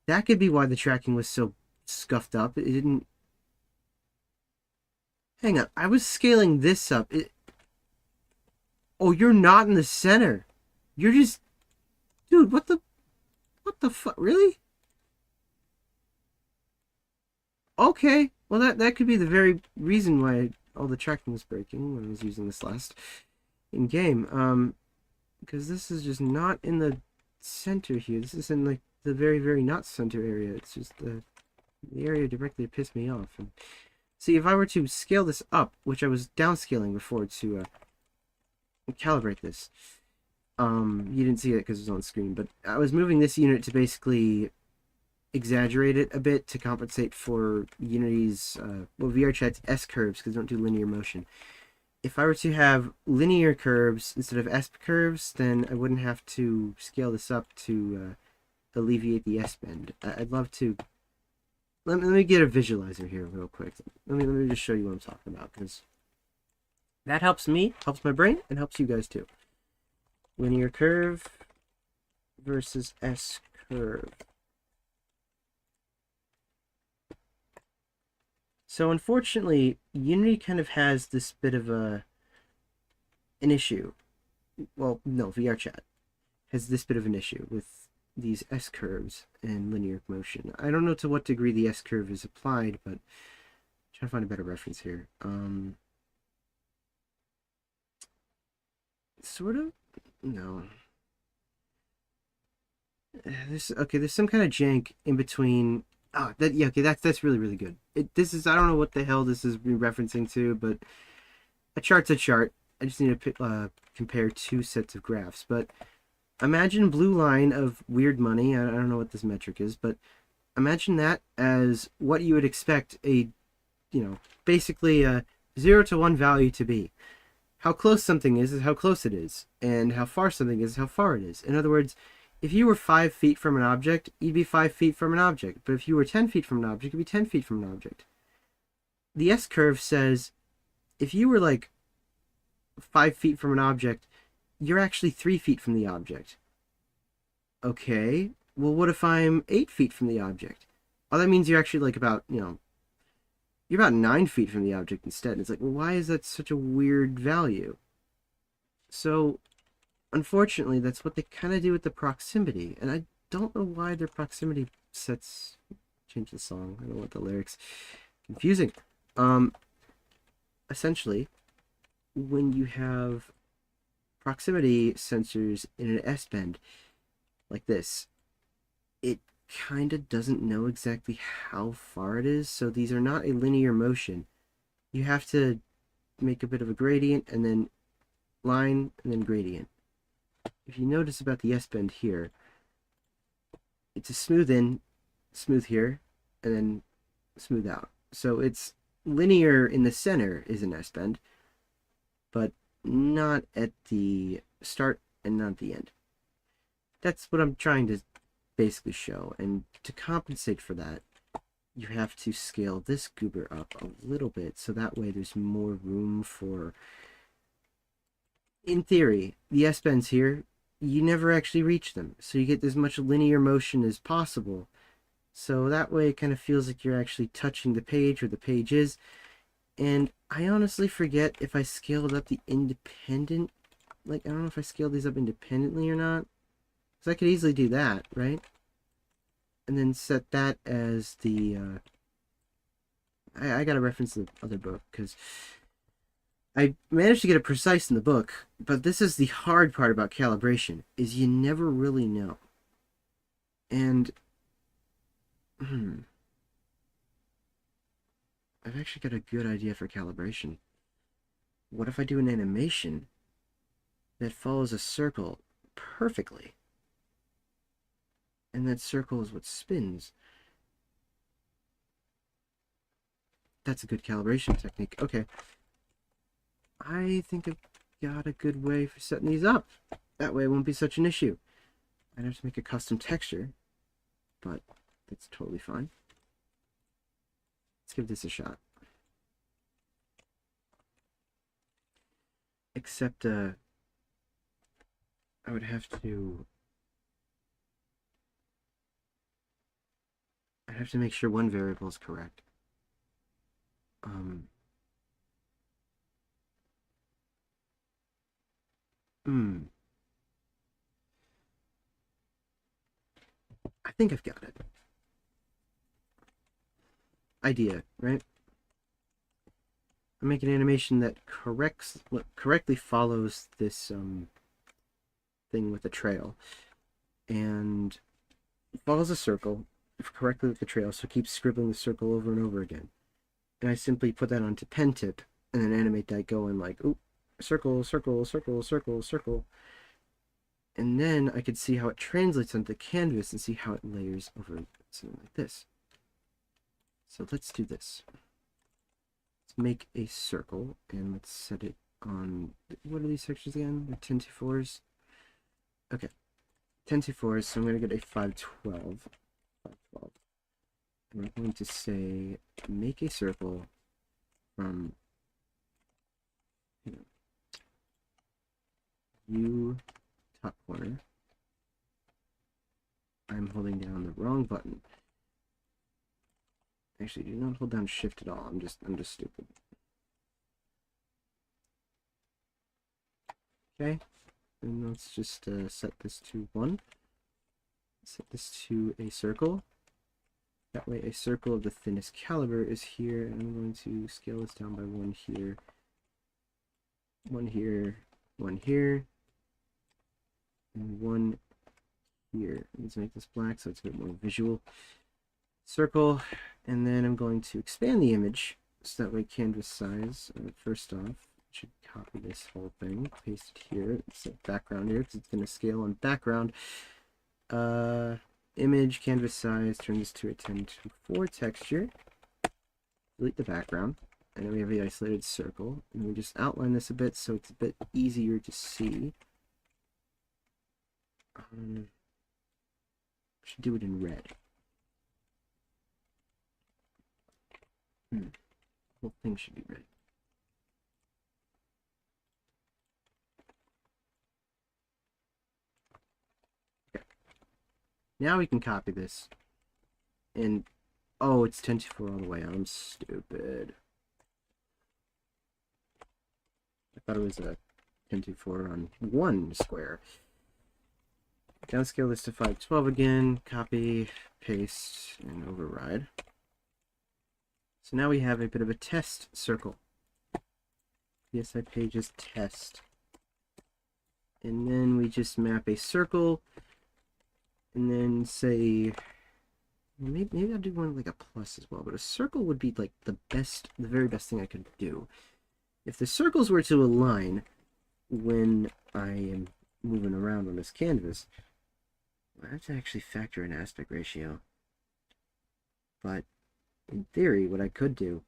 That could be why the tracking was so scuffed up. It didn't. Hang on, I was scaling this up. Oh, you're not in the center. You're just, dude. What the fuck? Really? Okay. Well, that could be the very reason why all the tracking was breaking when I was using this last in game. Because this is just not in the center here. This is in like the very, very not center area. It's just the area directly that pissed me off. And see, if I were to scale this up, which I was downscaling before to calibrate this, you didn't see it because it was on screen, but I was moving this unit to basically exaggerate it a bit to compensate for Unity's, VRChat's S-curves, because they don't do linear motion. If I were to have linear curves instead of S curves, then I wouldn't have to scale this up to alleviate the S-bend. I'd love to. Let me get a visualizer here real quick. Let me just show you what I'm talking about, because that helps me, helps my brain, and helps you guys too. Linear curve versus S curve. So unfortunately, Unity kind of has this bit of an issue. Well, no, VRChat. has this bit of an issue with these S-curves and linear motion. I don't know to what degree the S-curve is applied, but I'm trying to find a better reference here. Sort of? No. There's some kind of jank in between. Okay, that's really, really good. This is, I don't know what the hell this is referencing to, but a chart's a chart. I just need to compare two sets of graphs. But imagine blue line of weird money. I don't know what this metric is, but imagine that as what you would expect basically a 0 to 1 value to be. How close something is how close it is, and how far something is how far it is. In other words, if you were 5 feet from an object, you'd be 5 feet from an object. But if you were 10 feet from an object, you'd be 10 feet from an object. The S-curve says if you were like 5 feet from an object, you're actually 3 feet from the object. Okay, well, what if I'm 8 feet from the object? Oh, that means you're actually like about, you're about 9 feet from the object instead. And it's like, well, why is that such a weird value? So, unfortunately, that's what they kind of do with the proximity. And I don't know why their proximity sets... Change the song. I don't want the lyrics. Confusing. Essentially, when you have proximity sensors in an S-bend like this, it kind of doesn't know exactly how far it is, so these are not a linear motion. You have to make a bit of a gradient, and then line, and then gradient. If you notice about the S-bend here, it's a smooth in, smooth here, and then smooth out. So it's linear in the center is an S-bend, but not at the start and not at the end. That's what I'm trying to basically show, and to compensate for that, you have to scale this goober up a little bit, so that way there's more room for... In theory, the S-bends here, you never actually reach them, so you get as much linear motion as possible. So that way it kind of feels like you're actually touching the page where the page is. And I honestly forget if I scaled up the independent... Like, I don't know if I scaled these up independently or not. Because I could easily do that, right? And then set that as the... I gotta reference the other book, because I managed to get it precise in the book, but this is the hard part about calibration, is you never really know. And... I've actually got a good idea for calibration. What if I do an animation that follows a circle perfectly? And that circle is what spins. That's a good calibration technique. Okay. I think I've got a good way for setting these up. That way it won't be such an issue. I'd have to make a custom texture, but that's totally fine. Let's give this a shot. Except, I would have to... I'd have to make sure one variable is correct. I think I've got it. Idea, right? I make an animation that correctly follows this thing with the trail, and follows a circle correctly with the trail, so it keeps scribbling the circle over and over again. And I simply put that onto pen tip, and then animate that going like, oop, circle, circle, circle, circle, circle. And then I could see how it translates onto the canvas and see how it layers over something like this. So let's do this. Let's make a circle, and let's set it on... What are these sections again? They're 1024s. Okay. 1024s, so I'm going to get a 512. 512. And we're going to say, make a circle from U top corner. I'm holding down the wrong button. Actually, do not hold down shift at all. I'm just stupid. Okay. And let's just set this to 1. Set this to a circle. That way a circle of the thinnest caliber is here, and I'm going to scale this down by 1 here, 1 here, 1 here, and 1 here. Let's make this black so it's a bit more visual. Circle, and then I'm going to expand the image so that way canvas size. First off, I should copy this whole thing, paste it here, set background here because it's going to scale on background. Image, canvas size, turn this to a 10:4 texture. Delete the background, and then we have the isolated circle, and we just outline this a bit so it's a bit easier to see. Should do it in red. The whole thing should be red. Okay. Now we can copy this. And, oh, it's 10:4 all the way. I'm stupid. I thought it was a 10:4 on 1 square. Downscale this to 512 again. Copy, paste, and override. So now we have a bit of a test circle. PSI pages test. And then we just map a circle. And then say, maybe I'll do one like a plus as well. But a circle would be like the very best thing I could do. If the circles were to align when I am moving around on this canvas, I have to actually factor in aspect ratio. But in theory, what I could do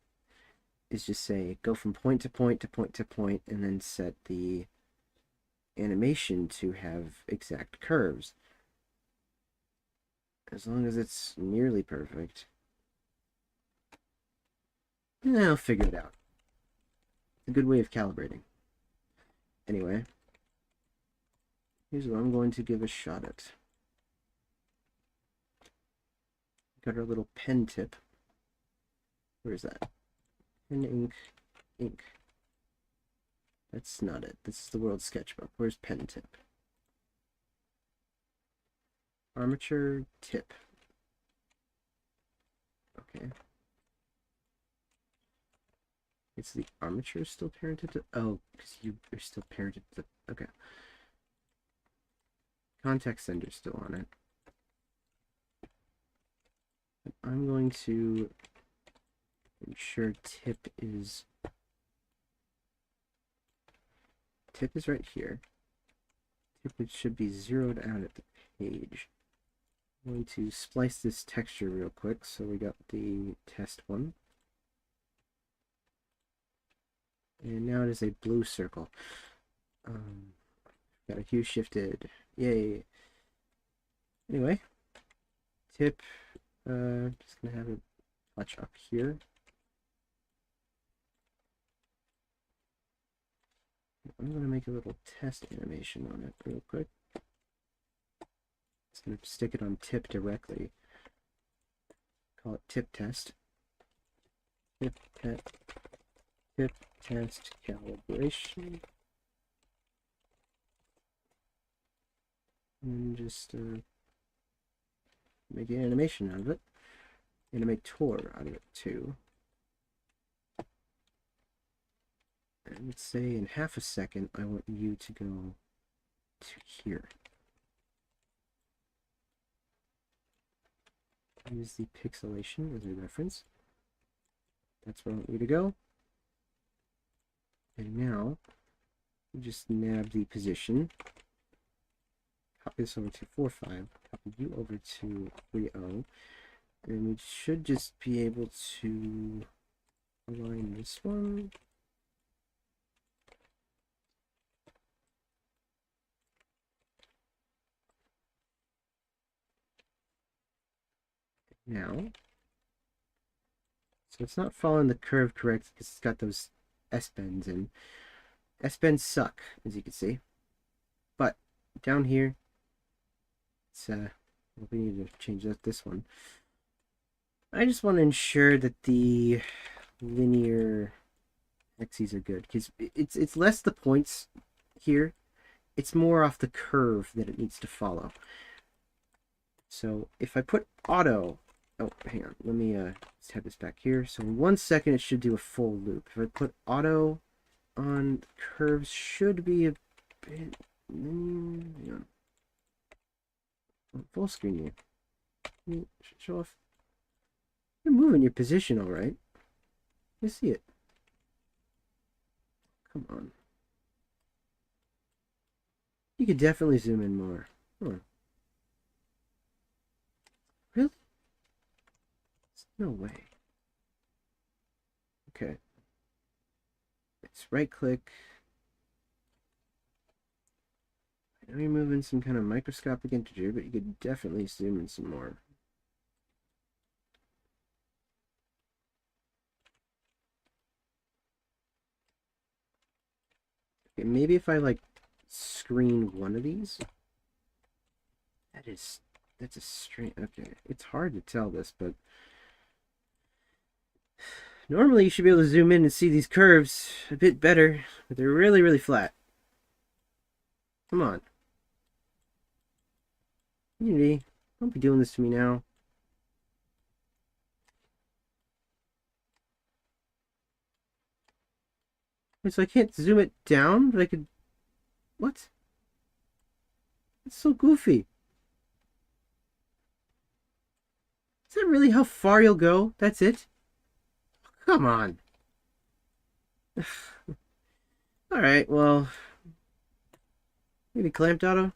is just say go from point to point to point to point and then set the animation to have exact curves. As long as it's nearly perfect. I'll figure it out. A good way of calibrating. Anyway, here's what I'm going to give a shot at. Got our little pen tip. Where's that? Pen, ink, ink. That's not it. This is the World Sketchbook. Where's pen tip? Armature tip. Okay. Is the armature still parented to... Oh, because you are still parented to... Okay. Contact sender still on it. I'm going to ensure tip is right here. Tip should be zeroed out at the page. I'm going to splice this texture real quick. So we got the test one. And now it is a blue circle. Got a hue shifted. Yay. Anyway, tip. Just gonna have it touch up here. I'm gonna make a little test animation on it real quick. Just gonna stick it on tip directly. Call it tip test. Tip test calibration. And just make an animation out of it. Animator out of it too. And let's say in half a second, I want you to go to here. Use the pixelation as a reference. That's where I want you to go. And now, we just nab the position. Copy this over to 4.5. Copy you over to 3.0. And we should just be able to align this one. Now, so it's not following the curve correct because it's got those S-bends in. S-bends suck, as you can see. But down here, it's we need to change this one. I just want to ensure that the linear axes are good because it's less the points here. it's more off the curve that it needs to follow. So if I put auto, oh, hang on, let me just have this back here. So in 1 second, it should do a full loop. If I put auto on curves, should be a bit, hang on. Full screen you. Show off. You're moving your position all right. You see it. Come on. You could definitely zoom in more. Huh. Really? No way. Okay. Let's right click. I know you're moving some kind of microscopic integer, but you could definitely zoom in some more. Okay, maybe if I like screen one of these. That's a strange. Okay, it's hard to tell this, but normally you should be able to zoom in and see these curves a bit better, but they're really, really flat. Come on. Unity, don't be doing this to me now. So I can't zoom it down, but I could... What? It's so goofy. Is that really how far you'll go? That's it? Come on. Alright, well... Maybe clamped auto?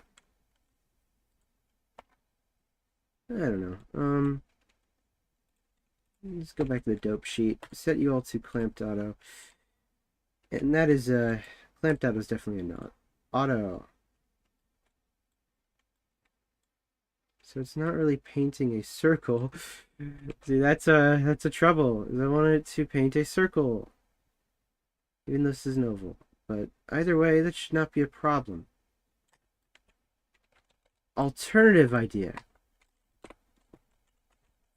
I don't know. Let's go back to the dope sheet. Set you all to clamped auto. And that is, clamped auto is definitely a not. Auto. So it's not really painting a circle. See, that's a trouble. I wanted it to paint a circle. Even though this is an oval. But either way, that should not be a problem. Alternative idea.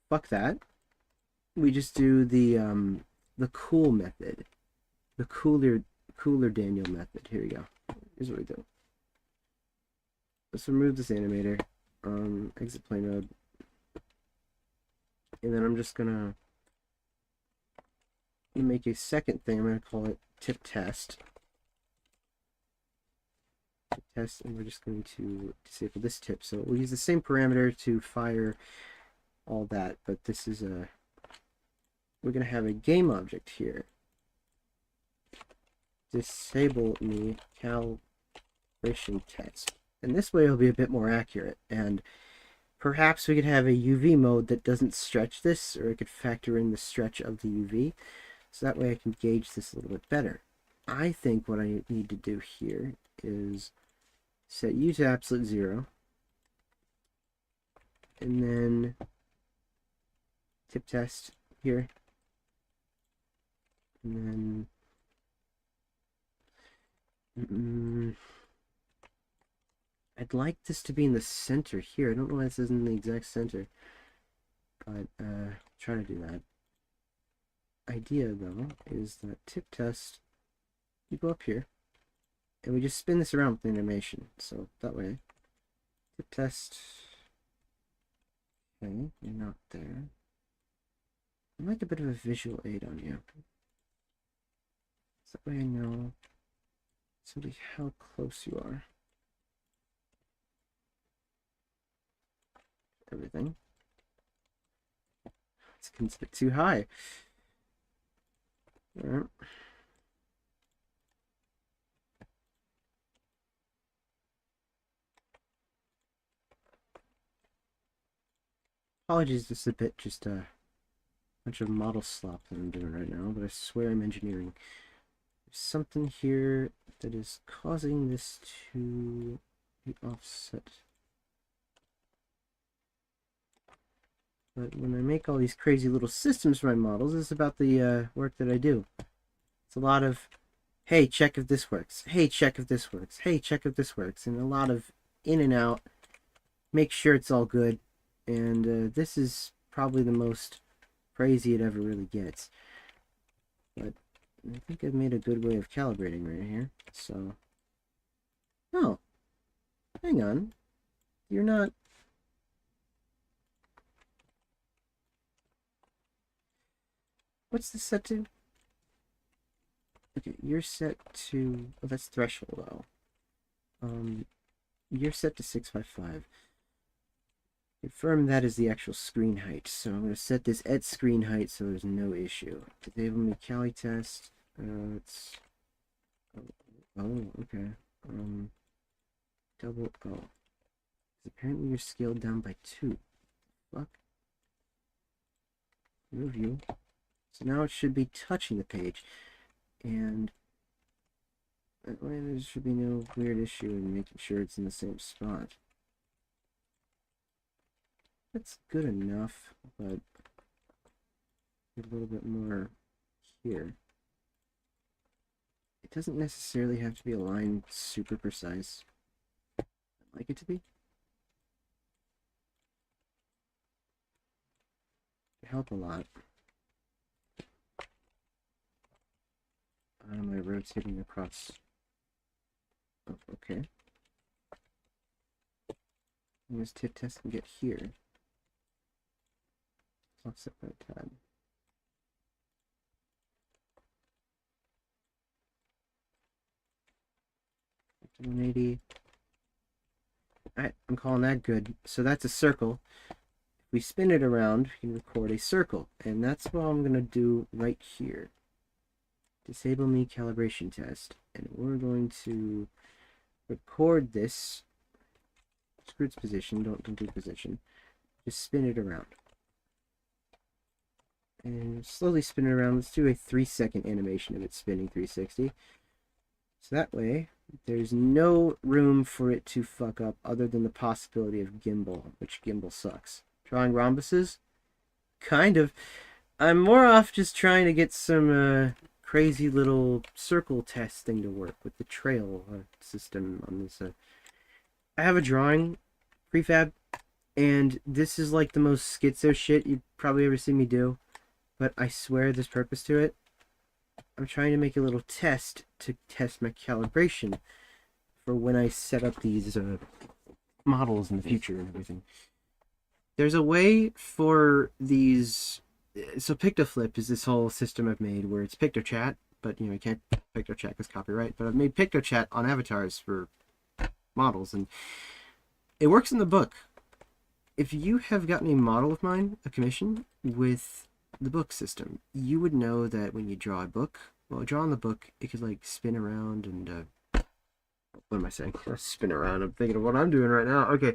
Fuck that. We just do the cool method. The cooler Daniel method. Here we go. Here's what we do. Let's remove this animator. Exit plane mode. And then I'm just gonna make a second thing. I'm gonna call it tip test. Tip test, and we're just going to disable this tip. So we'll use the same parameter to fire all that, but this is a... We're gonna have a game object here. Disable me calibration test. And this way it'll be a bit more accurate. And perhaps we could have a UV mode that doesn't stretch this, or it could factor in the stretch of the UV. So that way I can gauge this a little bit better. I think what I need to do here is set U to absolute 0. And then tip test here. And then... I'd like this to be in the center here. I don't know why this isn't in the exact center. But, try to do that. Idea, though, is that tip test, you go up here, and we just spin this around with the animation. So, that way, tip test, okay, you're not there. I'd like a bit of a visual aid on you. So that way I know simply how close you are. Everything. It's a bit too high. Alright. Apologies, just a bit, just a bunch of model slop that I'm doing right now, but I swear I'm engineering. There's something here that is causing this to be offset. But when I make all these crazy little systems for my models, it's about the work that I do. It's a lot of, hey, check if this works. Hey, check if this works. Hey, check if this works. And a lot of in and out. Make sure it's all good. And this is probably the most crazy it ever really gets. But I think I've made a good way of calibrating right here. So, oh, Hang on. You're not... What's this set to? Okay, you're set to... Oh, that's threshold, though. You're set to 655. Confirm that is the actual screen height. So I'm going to set this at screen height so there's no issue. Disable me Cali test. It's... Oh, okay. Double O. Apparently you're scaled down by 2. Fuck. Review. So now it should be touching the page. And that way there should be no weird issue in making sure it's in the same spot. That's good enough, but a little bit more here. It doesn't necessarily have to be aligned super precise. I'd like it to be. It'd help a lot. Am I rotating across? Oh, okay. Let's tip test and get here. Offset by tab. 180. Alright, I'm calling that good. So that's a circle. If we spin it around, we can record a circle. And that's what I'm going to do right here. Disable me calibration test. And we're going to record this. Screw its position. Don't do position. Just spin it around. And slowly spin it around. Let's do a 3-second animation of it spinning 360. So that way, there's no room for it to fuck up other than the possibility of gimbal, which gimbal sucks. Drawing rhombuses? Kind of. I'm more off just trying to get some crazy little circle test thing to work with the trail system on this. I have a drawing prefab, and this is like the most schizo shit you've probably ever seen me do. But I swear there's purpose to it. I'm trying to make a little test to test my calibration for when I set up these models in the future and everything. There's a way for these... So PictoFlip is this whole system I've made where it's VRChat, but you know, you can't VRChat because copyright, but I've made VRChat on avatars for models, and it works in the book. If you have gotten a model of mine, a commission, with the book system, you would know that when you draw a book, well, drawing the book, it could like spin around and what am I saying? Spin around. I'm thinking of what I'm doing right now. Okay,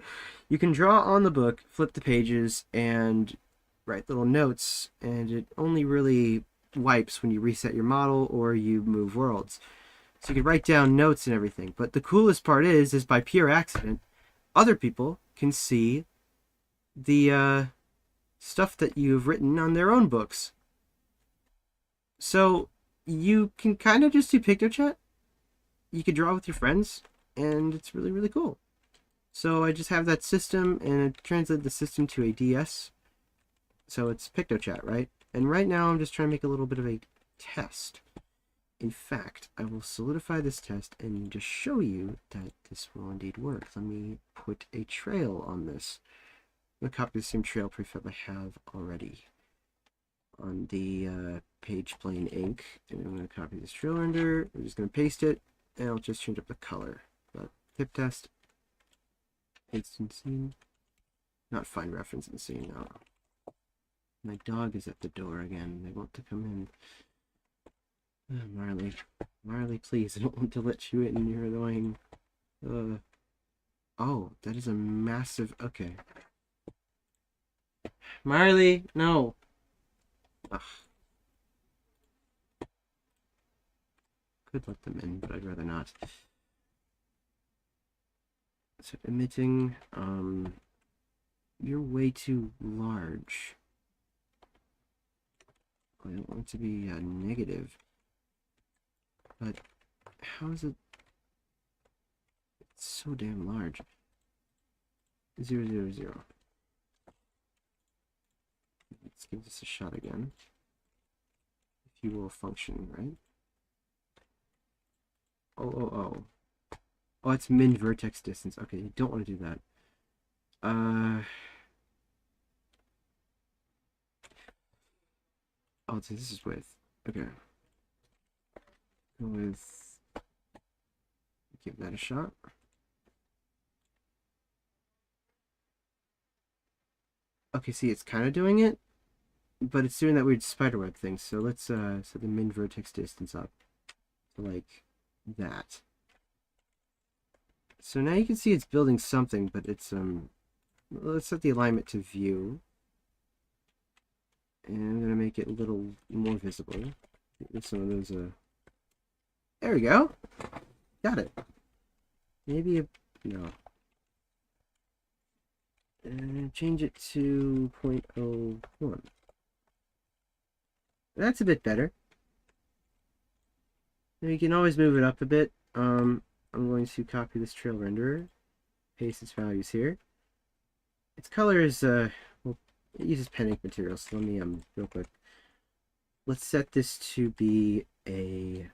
you can draw on the book, flip the pages, and write little notes, and it only really wipes when you reset your model or you move worlds. So you can write down notes and everything. But the coolest part is by pure accident, other people can see the stuff that you've written on their own books. So you can kind of just do VRChat. You could draw with your friends, and it's really, really cool. So I just have that system, and I translate the system to a DS. So it's VRChat, right? And right now I'm just trying to make a little bit of a test. In fact, I will solidify this test and just show you that this will indeed work. Let me put a trail on this. I'm going to copy the same trail prefab I have already on the page plane ink. And I'm going to copy this trail render. I'm just going to paste it, and I'll just change up the color. But tip test, paste in scene, not find reference in scene. No. My dog is at the door again. They want to come in. Marley. Marley, please. I don't want to let you in. You're annoying. Oh, that is a massive... Okay. Marley, no. Ugh. Could let them in, but I'd rather not. So emitting, you're way too large. I don't want it to be negative. But how is it? It's so damn large. 0, 0, 0. Let's give this a shot again. If you will function, right? Oh, oh, oh. Oh, it's min vertex distance. Okay, you don't want to do that. Oh, so this is width. Okay. Go with... Give that a shot. Okay, see, it's kind of doing it, but it's doing that weird spiderweb thing. So let's set the min vertex distance up to like that. So now you can see it's building something, but it's let's set the alignment to view. And I'm gonna make it a little more visible. Get some of those there we go. Got it. Maybe a no. And change it to 0.01. That's a bit better. Now you can always move it up a bit. I'm going to copy this trail renderer, paste its values here. Its color is well, it uses pen ink material, so let me real quick. Let's set this to be a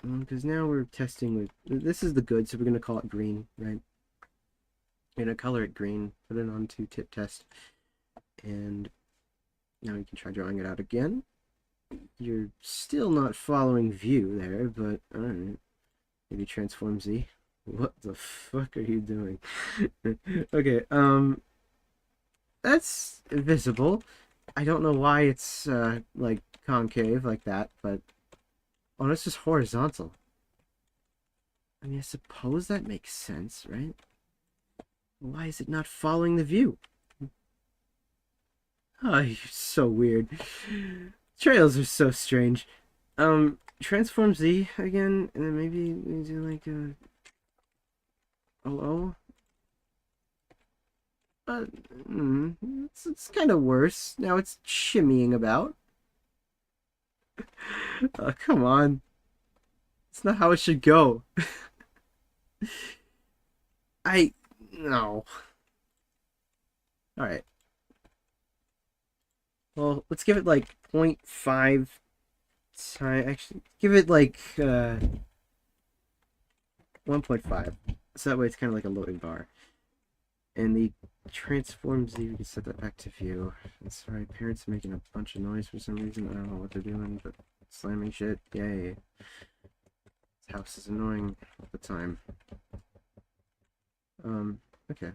because now we're testing with this is the good, so we're gonna call it green, right? We're gonna color it green, put it onto tip test, and now you can try drawing it out again. You're still not following view there, but alright. Maybe transform Z. What the fuck are you doing? Okay, that's visible. I don't know why it's like concave like that, but oh, it's just horizontal. I mean, I suppose that makes sense, right? Why is it not following the view? Oh, you're so weird. Trails are so strange. Transform Z again, and then maybe we do like a hello. It's kind of worse. Now it's shimmying about. Oh, come on. It's not how it should go. No. Alright. Well, let's give it like 0.5 time. Actually, give it like 1.5. So that way it's kind of like a loading bar. And the transform Z, we can set that back to view. And sorry, parents are making a bunch of noise for some reason. I don't know what they're doing, but slamming shit. Yay. This house is annoying all the time. Okay.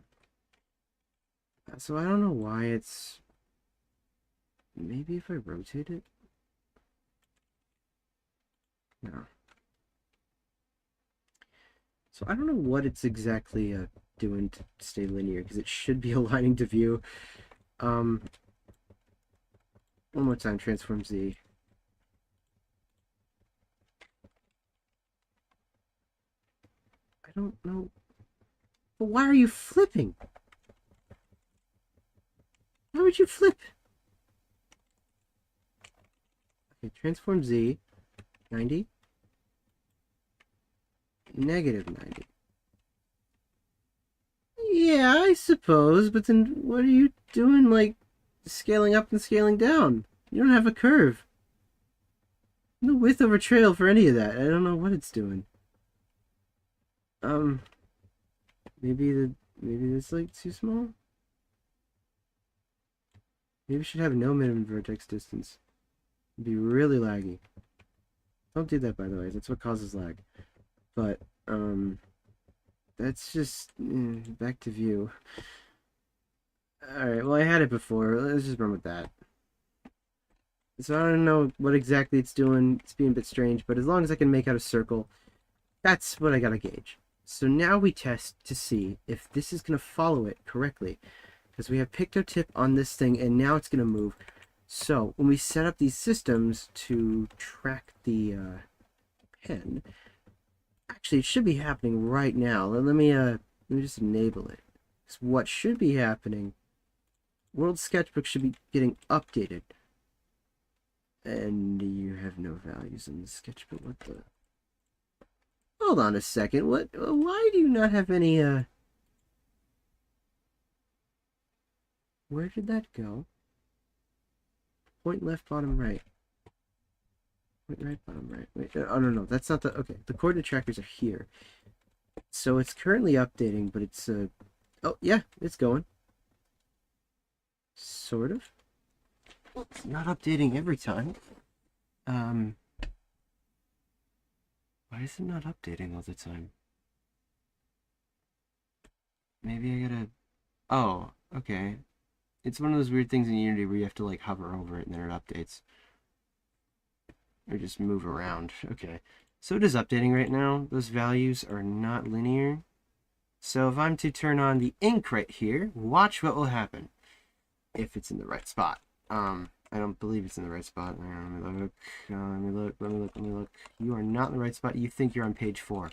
So I don't know why it's... Maybe if I rotate it? No. So I don't know what it's exactly doing to stay linear, because it should be aligning to view. One more time, transform Z. I don't know. But why are you flipping? Why would you flip? Okay, transform Z. 90. Negative 90. Yeah, I suppose, but then what are you doing, like, scaling up and scaling down? You don't have a curve. No width over trail for any of that. I don't know what it's doing. Maybe it's like too small? Maybe we should have no minimum vertex distance. It'd be really laggy. Don't do that, by the way. That's what causes lag. But, that's just back to view. Alright, well, I had it before. Let's just run with that. So I don't know what exactly it's doing. It's being a bit strange, but as long as I can make out a circle, that's what I gotta gauge. So now we test to see if this is gonna follow it correctly. Because we have pictotip on this thing, and now it's gonna move. So when we set up these systems to track the pen, actually it should be happening right now. Let me just enable it. So what should be happening? World Sketchbook should be getting updated. And you have no values in the sketchbook. What the? Hold on a second. What? Why do you not have any? Where did that go? Point left, bottom right. Wait, right, bottom right. Wait, oh no, that's not the. Okay, the coordinate trackers are here. So it's currently updating, but it's oh yeah, it's going. Sort of. It's not updating every time. Why is it not updating all the time? Maybe I gotta. Oh, okay. It's one of those weird things in Unity where you have to like hover over it and then it updates. Or just move around. Okay. So it is updating right now. Those values are not linear. So if I'm to turn on the ink right here, watch what will happen. If it's in the right spot. I don't believe it's in the right spot. Let me look. Let me look. You are not in the right spot. You think you're on page 4.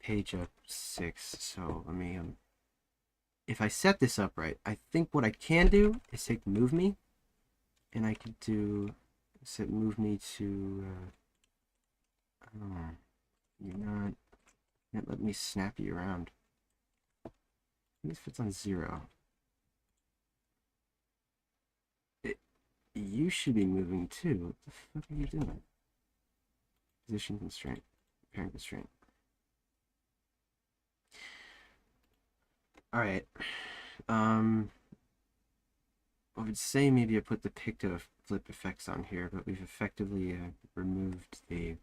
Page 6. So let me if I set this up right, I think what I can do is take move me, and I could do set move me to you're not let me snap you around. This fits on 0. You should be moving too. What the fuck are you doing? Position constraint. Parent constraint. Alright. I would say maybe I put the picto flip effects on here, but we've effectively removed the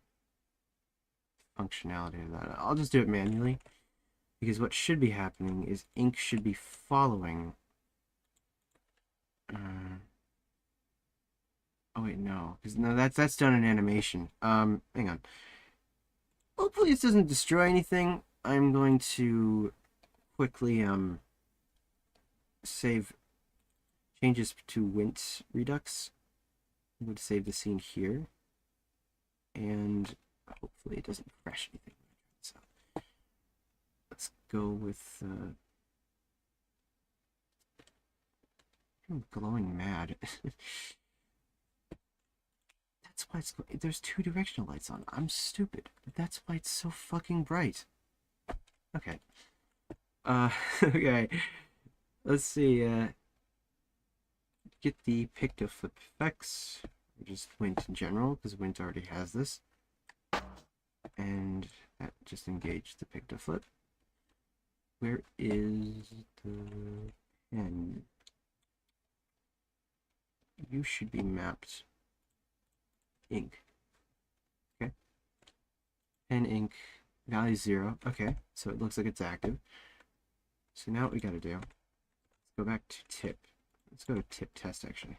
functionality of that. I'll just do it manually, because what should be happening is ink should be following. Oh wait, no, because no, that's done in animation. Hang on. Hopefully this doesn't destroy anything. I'm going to quickly save changes to Wint Redux. I'm going to save the scene here, and hopefully it doesn't crash anything. So let's go with I'm glowing mad. That's why it's there's 2 directional lights on. I'm stupid. That's why it's so fucking bright. Okay. Okay. Let's see. Get the picto flip effects. Just Wint in general, because Wint already has this. And that just engaged the picto flip. Where is the pen? You should be mapped ink. Okay. Pen ink value 0. Okay, so it looks like it's active. So now what we gotta do, let's go back to tip. Let's go to tip test actually.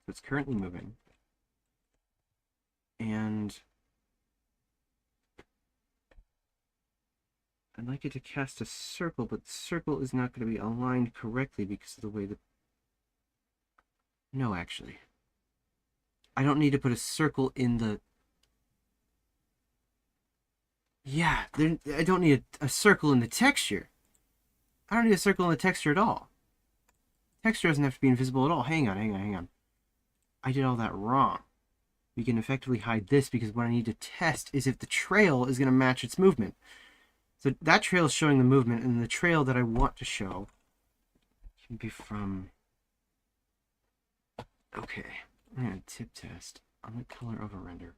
So it's currently moving. And I'd like it to cast a circle, but the circle is not going to be aligned correctly because of the way that... No, actually. I don't need to put a circle in the... Yeah, I don't need a circle in the texture. I don't need a circle in the texture at all. Texture doesn't have to be invisible at all. Hang on. I did all that wrong. We can effectively hide this because what I need to test is if the trail is going to match its movement. So that trail is showing the movement, and the trail that I want to show can be from... Okay, I'm going to tip test on the color over render.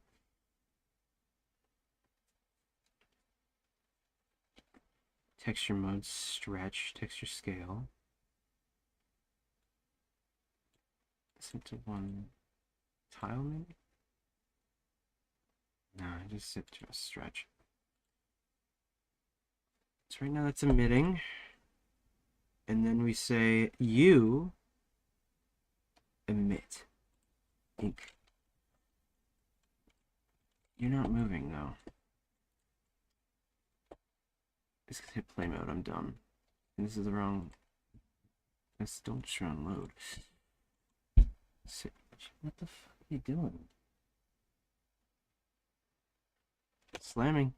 Texture mode, stretch, texture scale. Set to 1 tile maybe? No, I just set to a stretch. So right now that's emitting. And then we say you emit ink. You're not moving though. Just hit play mode, I'm dumb. And this is the wrong. This don't show on load. What the fuck are you doing? Slamming.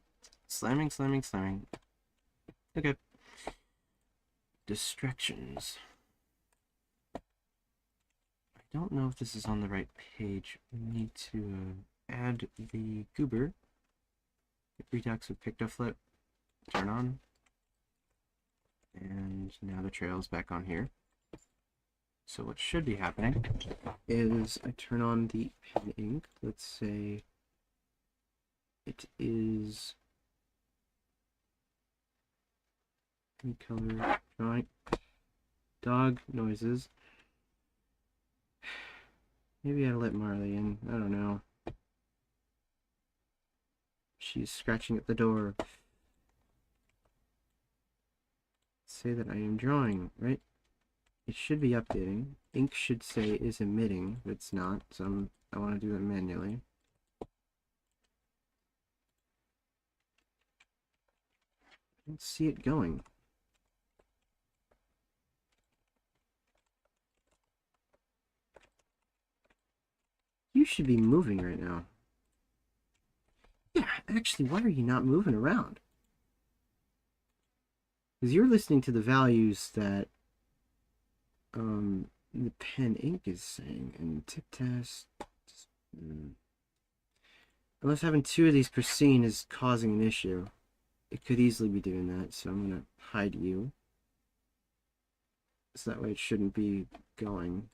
Okay. Distractions. I don't know if this is on the right page. We need to add the goober. Redux with picto flip. Turn on. And now the trail is back on here. So what should be happening is I turn on the pen ink. Let's say it is color drawing, dog noises. Maybe I'll let Marley in. I don't know. She's scratching at the door. Say that I am drawing, right? It should be updating. Ink should say is emitting, but it's not, so I want to do it manually. I don't see it going. You should be moving right now. Yeah, actually, why are you not moving around? Because you're listening to the values that the pen ink is saying, and tip test. Unless having two of these per scene is causing an issue. It could easily be doing that, so I'm going to hide you. So that way it shouldn't be going.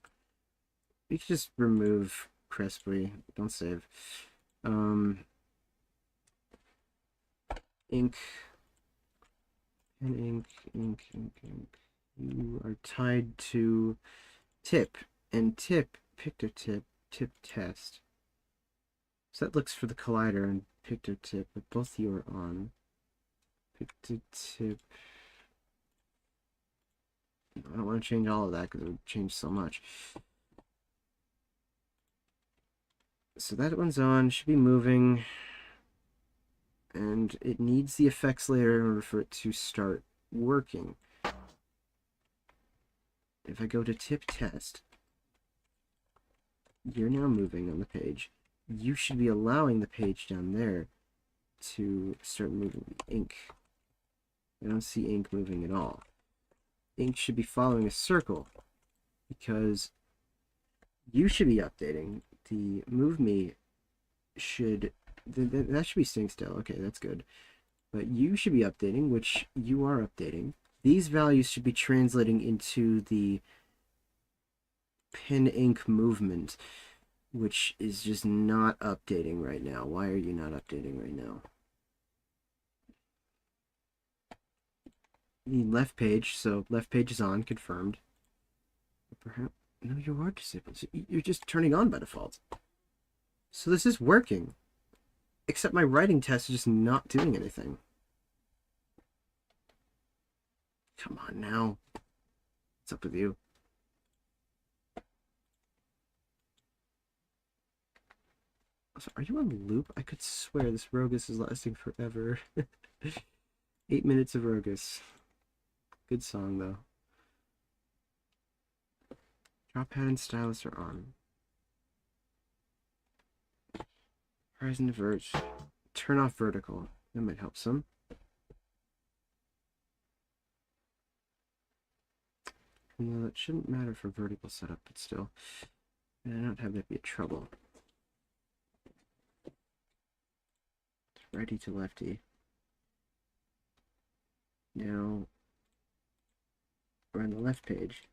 You can just remove crisply. Don't save. Ink. And ink. You are tied to tip. And tip, picture tip test. So that looks for the collider and picture tip, but both of you are on. Picture tip. I don't want to change all of that because it would change so much. So that one's on, should be moving. And it needs the effects layer in order for it to start working. If I go to tip test, you're now moving on the page. You should be allowing the page down there to start moving the ink. I don't see ink moving at all. Ink should be following a circle because you should be updating. The move me should, that should be staying still. Okay, that's good. But you should be updating, which you are updating. These values should be translating into the pen ink movement, which is just not updating right now. Why are you not updating right now? You need left page, so left page is on, confirmed. Perhaps, no, you are disabled. You're just turning on by default. So this is working. Except my writing test is just not doing anything. Come on now. What's up with you? So are you on loop? I could swear this Rogus is lasting forever. 8 minutes of Rogus. Good song, though. Drop pad and stylus are on. Horizon diverge. Turn off vertical. That might help some. No, that shouldn't matter for vertical setup, but still. I don't have that be a trouble. Righty to lefty. Now, we're on the left page.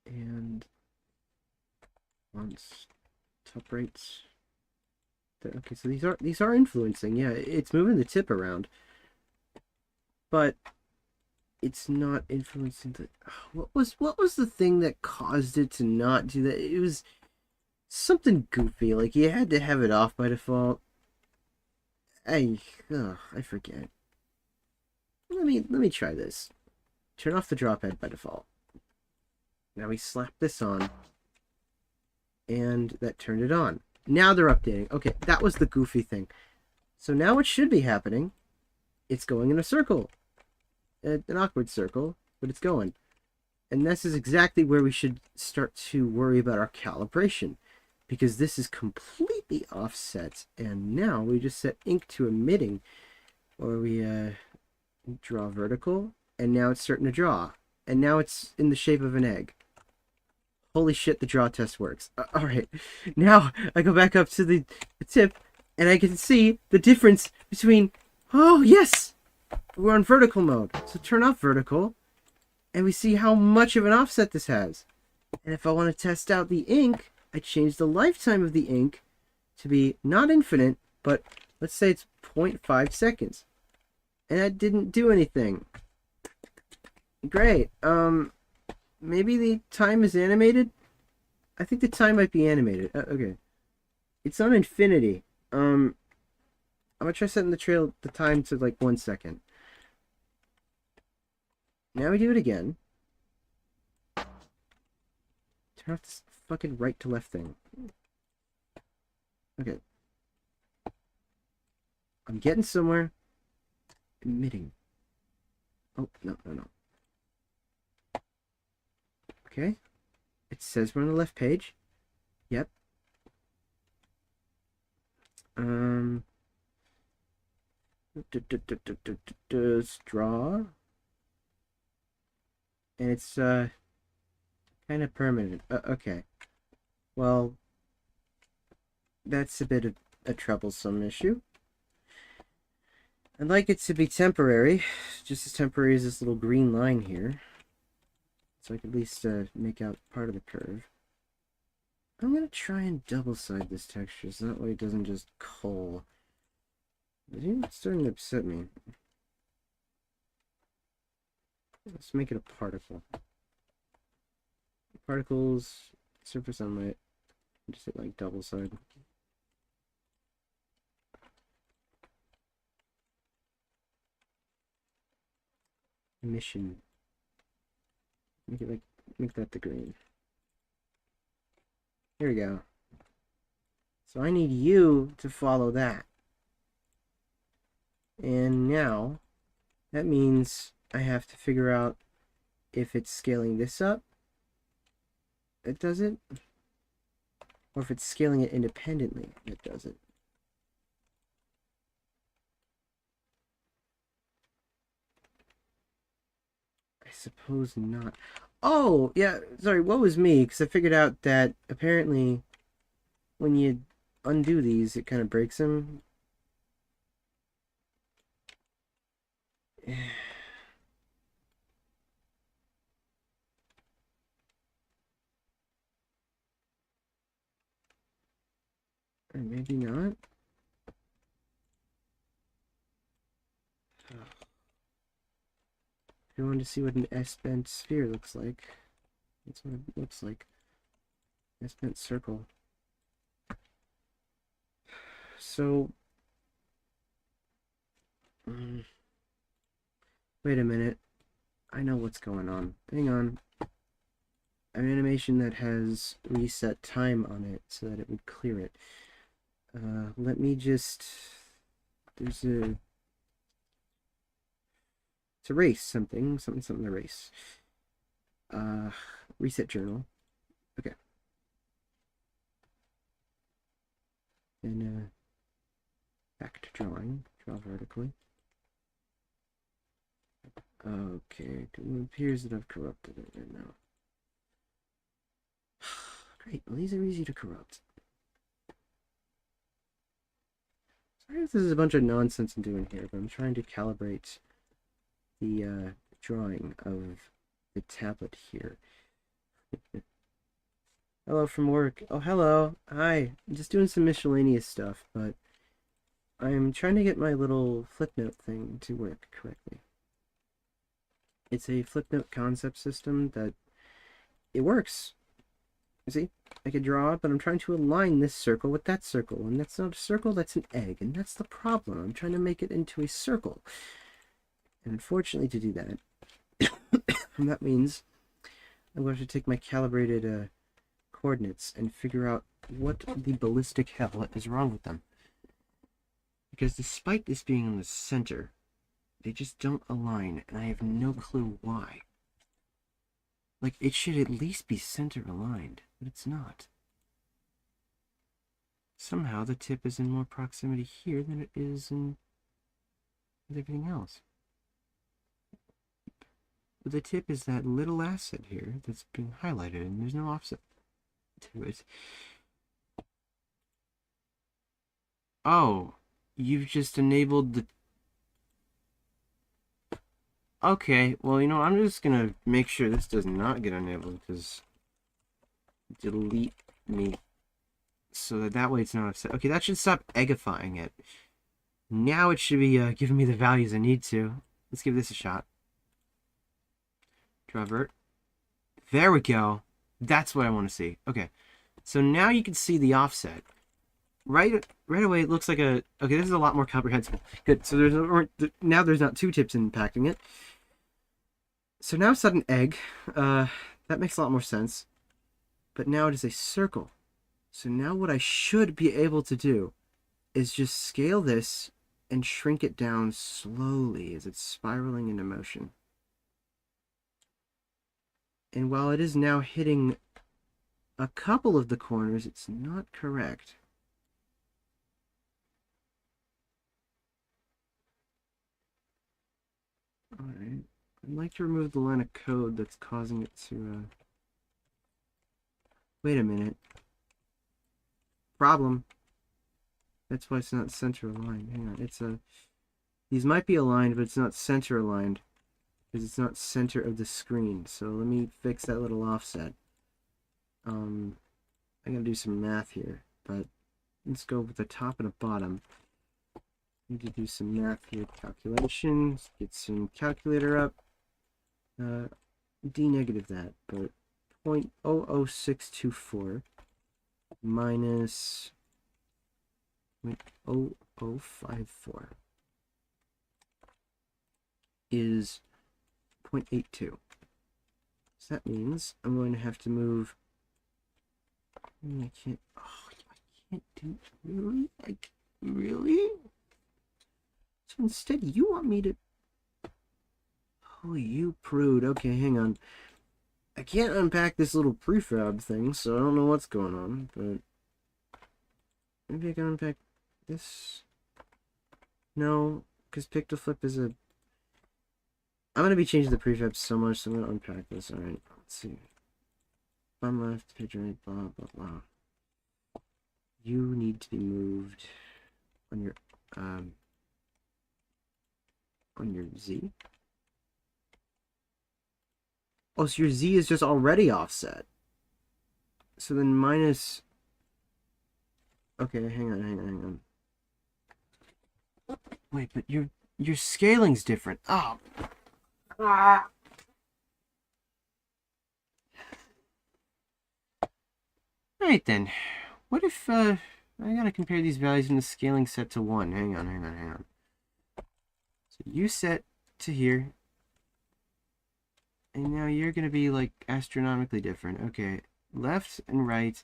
And once top rates. Okay, so these are influencing. Yeah, it's moving the tip around. But it's not influencing the what was the thing that caused it to not do that? It was something goofy, like you had to have it off by default. I forget. Let me try this. Turn off the drop head by default. Now we slap this on, and that turned it on. Now they're updating. Okay, that was the goofy thing. So now what should be happening, it's going in a circle. An awkward circle, but it's going. And this is exactly where we should start to worry about our calibration, because this is completely offset. And now we just set ink to emitting, or we draw vertical, and now it's starting to draw. And now it's in the shape of an egg. Holy shit, the draw test works. Alright, now I go back up to the tip, and I can see the difference between... Oh, yes! We're on vertical mode. So turn off vertical, And we see how much of an offset this has. And if I want to test out the ink, I change the lifetime of the ink to be not infinite, but let's say it's 0.5 seconds. And that didn't do anything. Great. Maybe the time is animated? I think the time might be animated. Okay. It's on infinity. I'm gonna try setting the time to like 1 second. Now we do it again. Turn off this fucking right to left thing. Okay. I'm getting somewhere. Emitting. Oh, no. Okay. It says we're on the left page. Yep. Straw. And it's, kind of permanent. Okay. Well, that's a bit of a troublesome issue. I'd like it to be temporary. Just as temporary as this little green line here. So I can at least make out part of the curve. I'm going to try and double-side this texture so that way it doesn't just cull. It's starting to upset me. Let's make it a particle. Particles, surface sunlight. Just hit like double-side. Emission. Make that the green. Here we go. So I need you to follow that. And now, that means I have to figure out if it's scaling this up. It does it. Or if it's scaling it independently, it does it. I suppose not. Oh, yeah, sorry, what was me? Because I figured out that apparently when you undo these, it kind of breaks them. Or maybe not. If you want to see what an S-bent sphere looks like, that's what it looks like. S-bent circle. So, wait a minute. I know what's going on. Hang on. An animation that has reset time on it so that it would clear it. Let me just... There's a... To erase something to erase. Reset journal. Okay. And back to drawing. Draw vertically. Okay, it appears that I've corrupted it right now. Great, well these are easy to corrupt. Sorry if this is a bunch of nonsense I'm doing here, but I'm trying to calibrate the drawing of the tablet here. Hello from work. Oh, hello. Hi. I'm just doing some miscellaneous stuff, but I'm trying to get my little Flipnote thing to work correctly. It's a Flipnote concept system that it works. You see, I could draw, but I'm trying to align this circle with that circle, and that's not a circle, that's an egg, and that's the problem. I'm trying to make it into a circle. And unfortunately, to do that, that means I'm going to take my calibrated coordinates and figure out what the ballistic hell is wrong with them. Because despite this being in the center, they just don't align, and I have no clue why. Like, it should at least be center aligned, but it's not. Somehow the tip is in more proximity here than it is in with everything else. But the tip is that little asset here that's been highlighted, and there's no offset to it. Oh, you've just enabled the... Okay, well, you know, I'm just gonna make sure this does not get enabled, because delete me, so that way it's not upset. Okay, that should stop eggifying it. Now it should be giving me the values I need to. Let's give this a shot. Travert. There we go. That's what I want to see. Okay, so now you can see the offset. Right away, it looks like a... Okay, this is a lot more comprehensible. Good, so now there's not two tips impacting it. So now it's not an egg. That makes a lot more sense. But now it is a circle. So now what I should be able to do is just scale this and shrink it down slowly as it's spiraling into motion. And while it is now hitting a couple of the corners, it's not correct. Alright. I'd like to remove the line of code that's causing it to, Wait a minute. Problem. That's why it's not center aligned. Hang on, it's a... These might be aligned, but it's not center aligned, because it's not center of the screen. So let me fix that little offset. I'm gonna do some math here, but let's go with the top and the bottom. Need to do some math here, calculations, get some calculator up. D-negative that, but 0.00624 minus 0.0054 is 0.82. So that means I'm going to have to move... I can't... Oh, I can't do... Really? Really? So instead you want me to... Oh, you prude. Okay, hang on. I can't unpack this little prefab thing, so I don't know what's going on, but... Maybe I can unpack this? No, because Pictoflip is a... I'm going to be changing the prefab so much, so I'm going to unpack this. Alright, let's see. Bottom left, picture right, blah, blah, blah. You need to be moved on your Z. Oh, so your Z is just already offset. So then minus... Okay, hang on. Wait, but your scaling's different. Oh. Ah. Alright then. What if I gotta compare these values in the scaling set to 1. Hang on. So you set to here. And now you're gonna be like astronomically different. Okay. Left and right.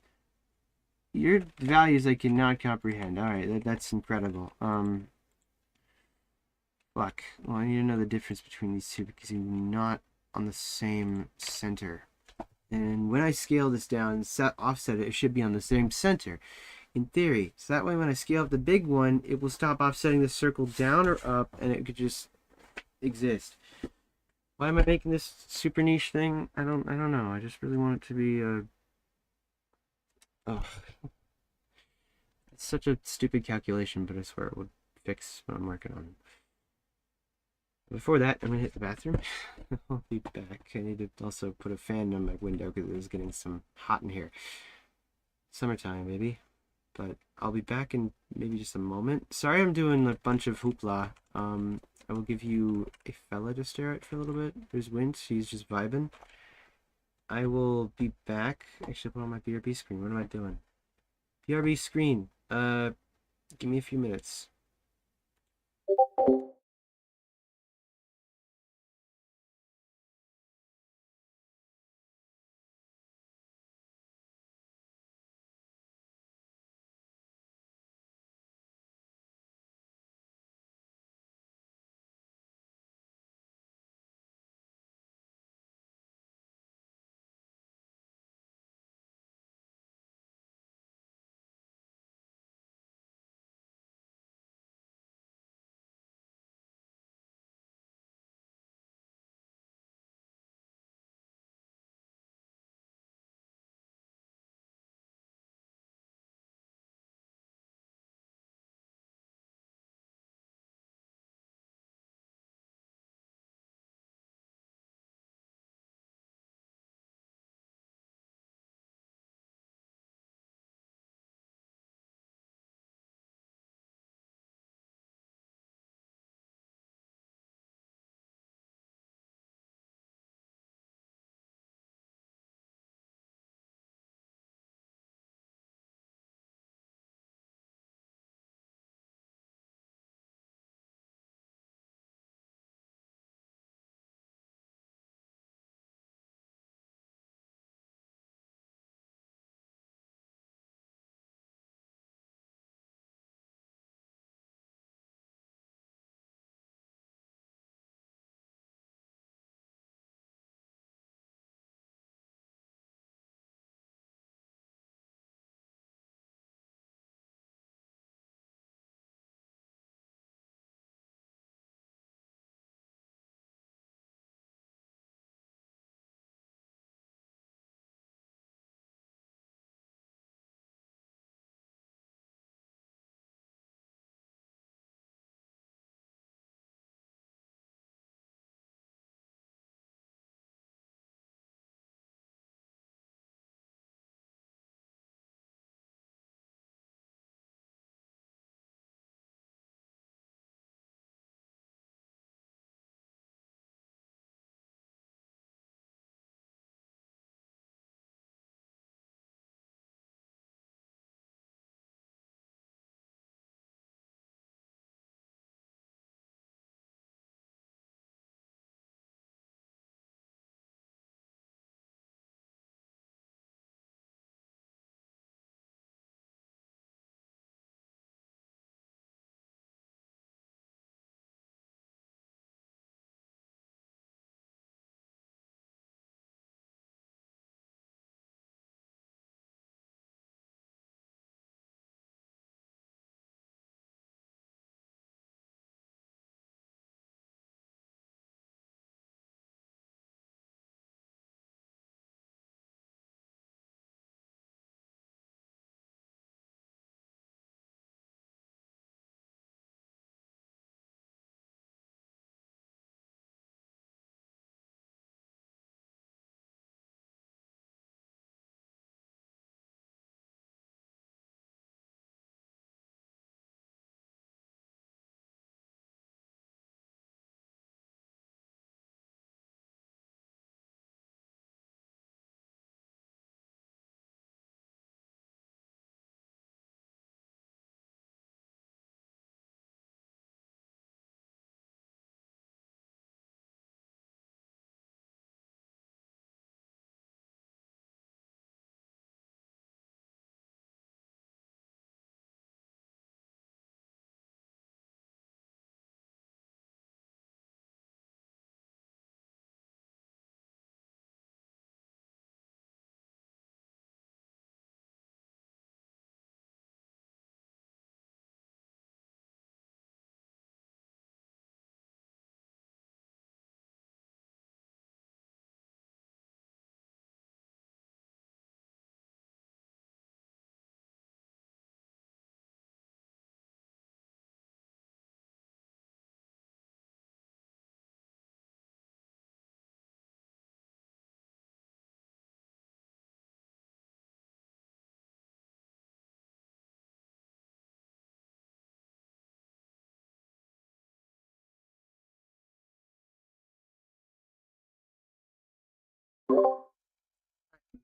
Your values I cannot comprehend. Alright, that's incredible. Fuck. Well, I need to know the difference between these two because you're not on the same center. And when I scale this down and offset it, it should be on the same center, in theory. So that way when I scale up the big one, it will stop offsetting the circle down or up, and it could just exist. Why am I making this super niche thing? I don't know. I just really want it to be oh. It's such a stupid calculation, but I swear it would fix what I'm working on. Before that, I'm gonna hit the bathroom. I'll be back. I need to also put a fan on my window because it was getting some hot in here. Summertime, maybe. But I'll be back in maybe just a moment. Sorry I'm doing a bunch of hoopla. I will give you a fella to stare at for a little bit. There's Wint. He's just vibing. I will be back. Actually, put on my BRB screen. What am I doing? BRB screen. Give me a few minutes.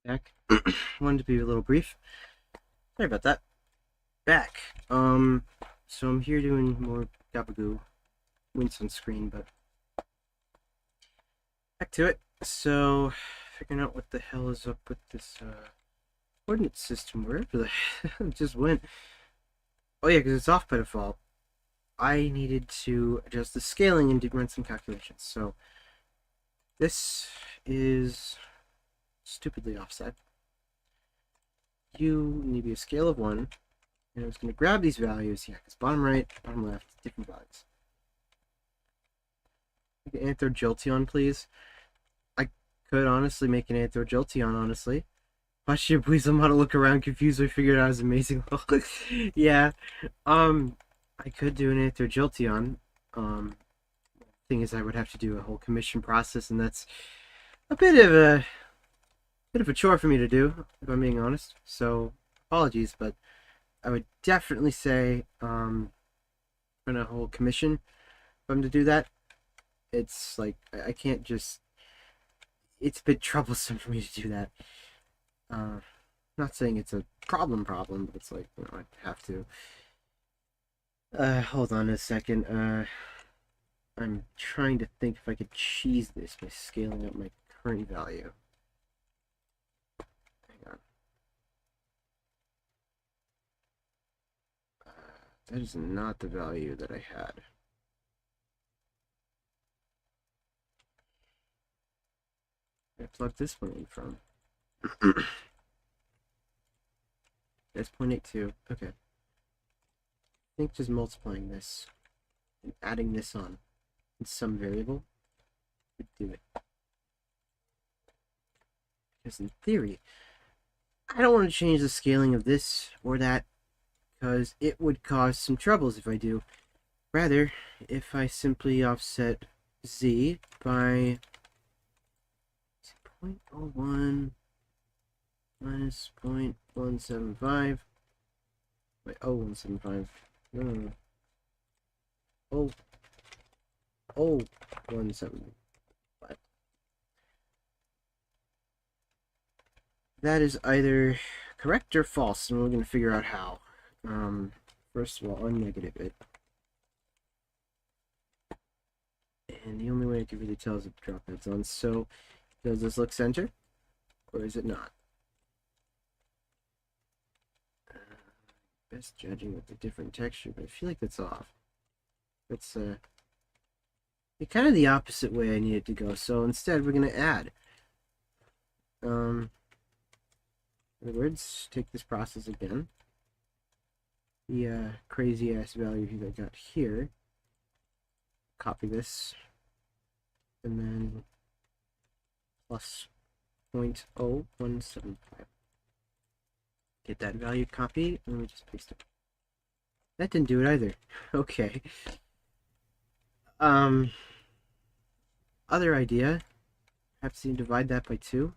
Back. Wanted to be a little brief. Sorry about that. Back. So I'm here doing more gabagoul. Wince on screen, but back to it. So, figuring out what the hell is up with this coordinate system, wherever the hell it just went. Oh yeah, because it's off by default. I needed to adjust the scaling and run some calculations. So, this is stupidly offset. You need to be a scale of 1, and I was going to grab these values, yeah, because bottom right, bottom left, different values. Make an anthro-jolteon, please. I could honestly make an anthro-jolteon, honestly. Watch you, please. I'm about to look around confused. I figured out it was amazing. Yeah. I could do an anthro-jolteon. Thing is, I would have to do a whole commission process, and that's a bit of a chore for me to do, if I'm being honest. So, apologies, but I would definitely say, run a whole commission if I'm to do that. It's like, I can't just, it's a bit troublesome for me to do that. Not saying it's a problem, but it's like, you know, I have to. Hold on a second. I'm trying to think if I could cheese this by scaling up my current value. Hang on. That is not the value that I had. I plugged this one in from. That's 0.82. Okay. I think just multiplying this and adding this on in some variable would do it. Because in theory, I don't want to change the scaling of this or that, because it would cause some troubles if I do. Rather, if I simply offset z by 0.01 minus 0.175 by 175. No. 175. That is either correct or false, and we're going to figure out how. First of all, unnegative it. And the only way I can really tell is if the drop head's on. So, does this look center? Or is it not? Best judging with a different texture, but I feel like that's off. That's kind of the opposite way I need it to go. So instead, we're gonna add. In other words, take this process again. The crazy ass value that I got here. Copy this, and then plus 0.0175. Get that value copied, and we just paste it. That didn't do it either. Okay. Other idea. Perhaps you divide that by 2.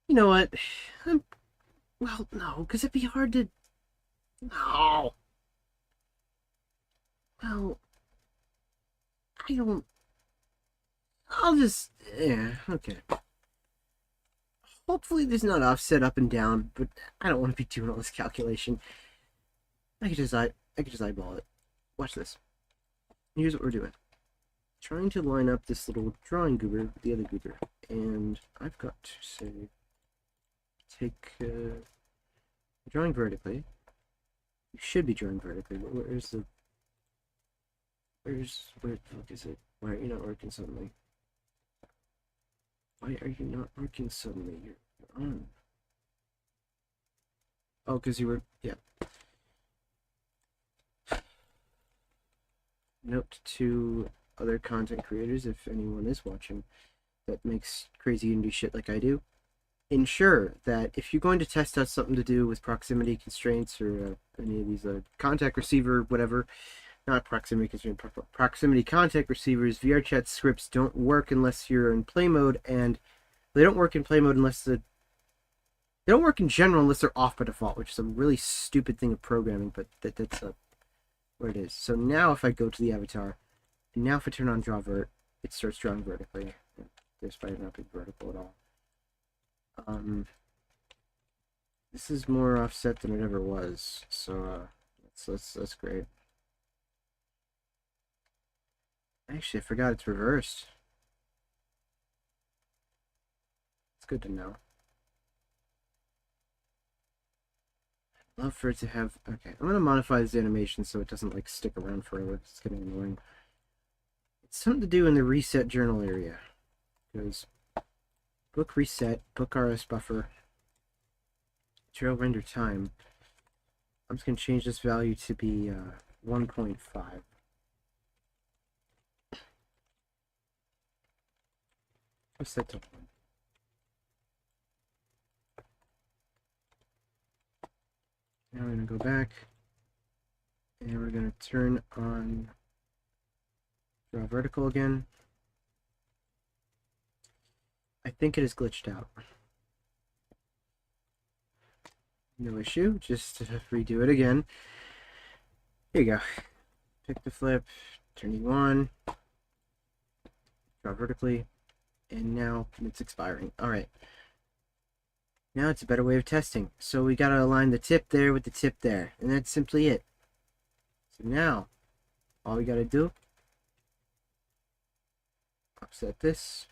You know what? Well, no, because it'd be hard to... No! Well... I don't... I'll just... Yeah, okay. Hopefully there's not offset up and down, but I don't want to be doing all this calculation. I could just eyeball it. Watch this. Here's what we're doing. Trying to line up this little drawing goober with the other goober. And I've got to say, take drawing vertically. You should be drawing vertically, but where the fuck is it? Why are you not working suddenly? Why are you not working suddenly? You're on. Oh, because you were, yeah. Note to other content creators, if anyone is watching, that makes crazy indie shit like I do. Ensure that if you're going to test out something to do with proximity constraints or any of these contact receiver, whatever, not proximity constraint, proximity contact receivers, VRChat scripts don't work unless you're in play mode, and they don't work in play mode unless they don't work in general unless they're off by default, which is a really stupid thing of programming, but that's where it is. So now if I go to the avatar, and now if I turn on draw vert, it starts drawing vertically. Despite not being vertical at all. This is more offset than it ever was, so that's great. Actually, I forgot it's reversed. It's good to know. I'd love for it to have... Okay, I'm going to modify this animation so it doesn't, like, stick around forever. It's getting annoying. It's something to do in the reset journal area. Because book reset, book RS buffer, trail render time. I'm just going to change this value to be 1.5. I'll set to 1. Now we're going to go back, and we're going to turn on draw vertical again. I think it is glitched out. No issue, just redo it again. Here you go. Pick the flip, turn you on, draw vertically, and now it's expiring. Alright. Now it's a better way of testing. So we gotta align the tip there with the tip there, and that's simply it. So now, all we gotta do, offset this.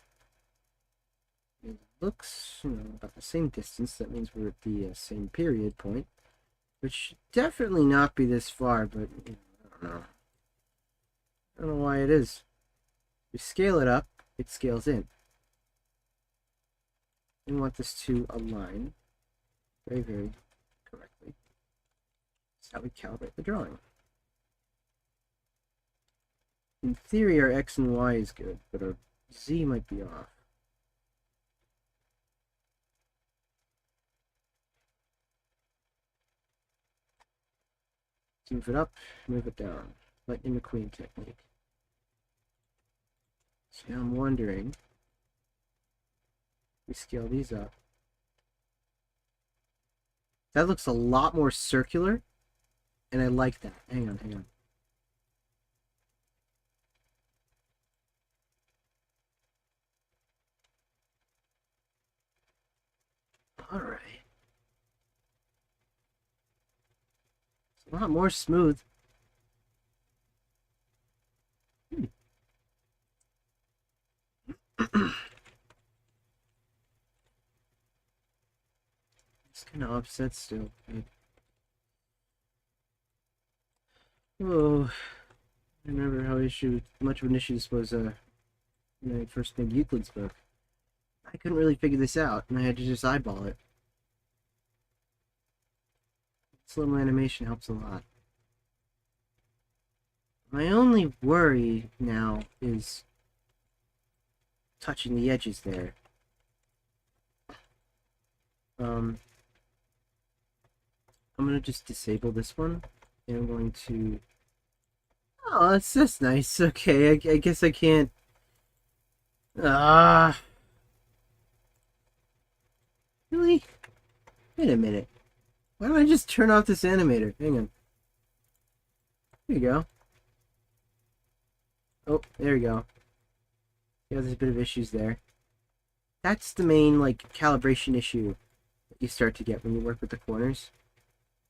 It looks, about the same distance. That means we're at the same period point, which should definitely not be this far, but I don't know. I don't know why it is. We scale it up, it scales in. We want this to align very, very correctly. That's how we calibrate the drawing. In theory, our X and Y is good, but our Z might be off. Move it up, move it down. Lightning McQueen technique. So now I'm wondering, we scale these up. That looks a lot more circular, and I like that. Hang on. Alright. It's a lot more smooth. It's kind of offset still. Oh, I remember how much of an issue this was when I first made Euclid's book. I couldn't really figure this out, and I had to just eyeball it. This little animation helps a lot. My only worry now is touching the edges there. I'm going to just disable this one, and I'm going to... Oh, that's nice. Okay, I guess I can't... Really? Wait a minute. Why don't I just turn off this animator? Hang on. There you go. Oh, there we go. Yeah, there's a bit of issues there. That's the main, calibration issue that you start to get when you work with the corners.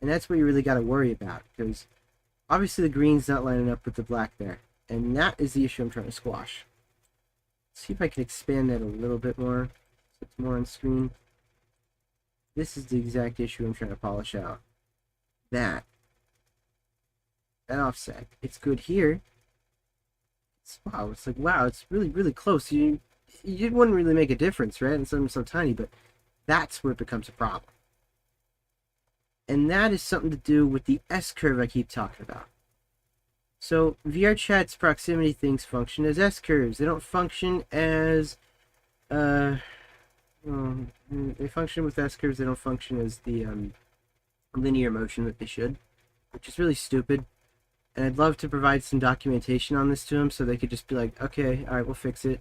And that's what you really got to worry about, because obviously the green's not lining up with the black there. And that is the issue I'm trying to squash. Let's see if I can expand that a little bit more, so it's more on screen. This is the exact issue I'm trying to polish out. That offset. It's good here. Wow, it's like, wow, it's really, really close. You wouldn't really make a difference, right? And something so tiny, but that's where it becomes a problem. And that is something to do with the S-curve I keep talking about. So, VRChat's proximity things function as S-curves. They don't function as, they function with S-curves. They don't function as the linear motion that they should, which is really stupid. And I'd love to provide some documentation on this to them so they could just be like, okay, alright, we'll fix it.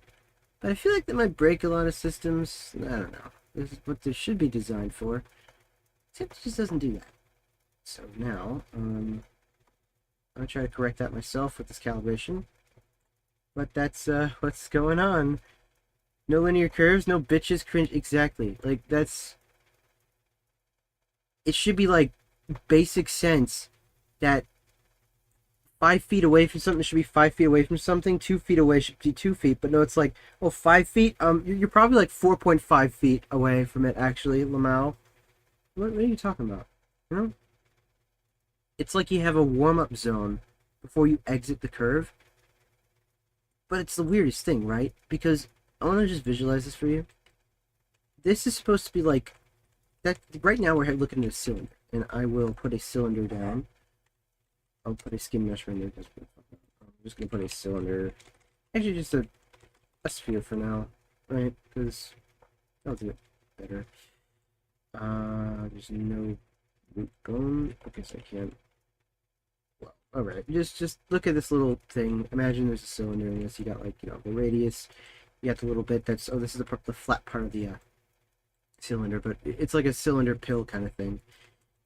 But I feel like that might break a lot of systems. I don't know. This is what this should be designed for. Except it just doesn't do that. So now, I'm going to try to correct that myself with this calibration. But that's what's going on. No linear curves, no bitches, cringe. Exactly. Like, that's... It should be, like, basic sense that 5 feet away from something should be 5 feet away from something. 2 feet away should be 2 feet. But no, it's like, oh, 5 feet? You're probably, like, 4.5 feet away from it, actually, Lamau. What are you talking about? You know? It's like you have a warm-up zone before you exit the curve. But it's the weirdest thing, right? Because I want to just visualize this for you. This is supposed to be like that. Right now we're looking at a cylinder, and I will put a cylinder down. I'll put a skin mesh right there. I'm just gonna put a cylinder. Actually, just a sphere for now, right? Because that'll do it better. There's no root bone. I guess I can't. Well, all right. Just look at this little thing. Imagine there's a cylinder in this. You got like the radius. You got the little bit that's this is the flat part of the cylinder, but it's like a cylinder pill kind of thing.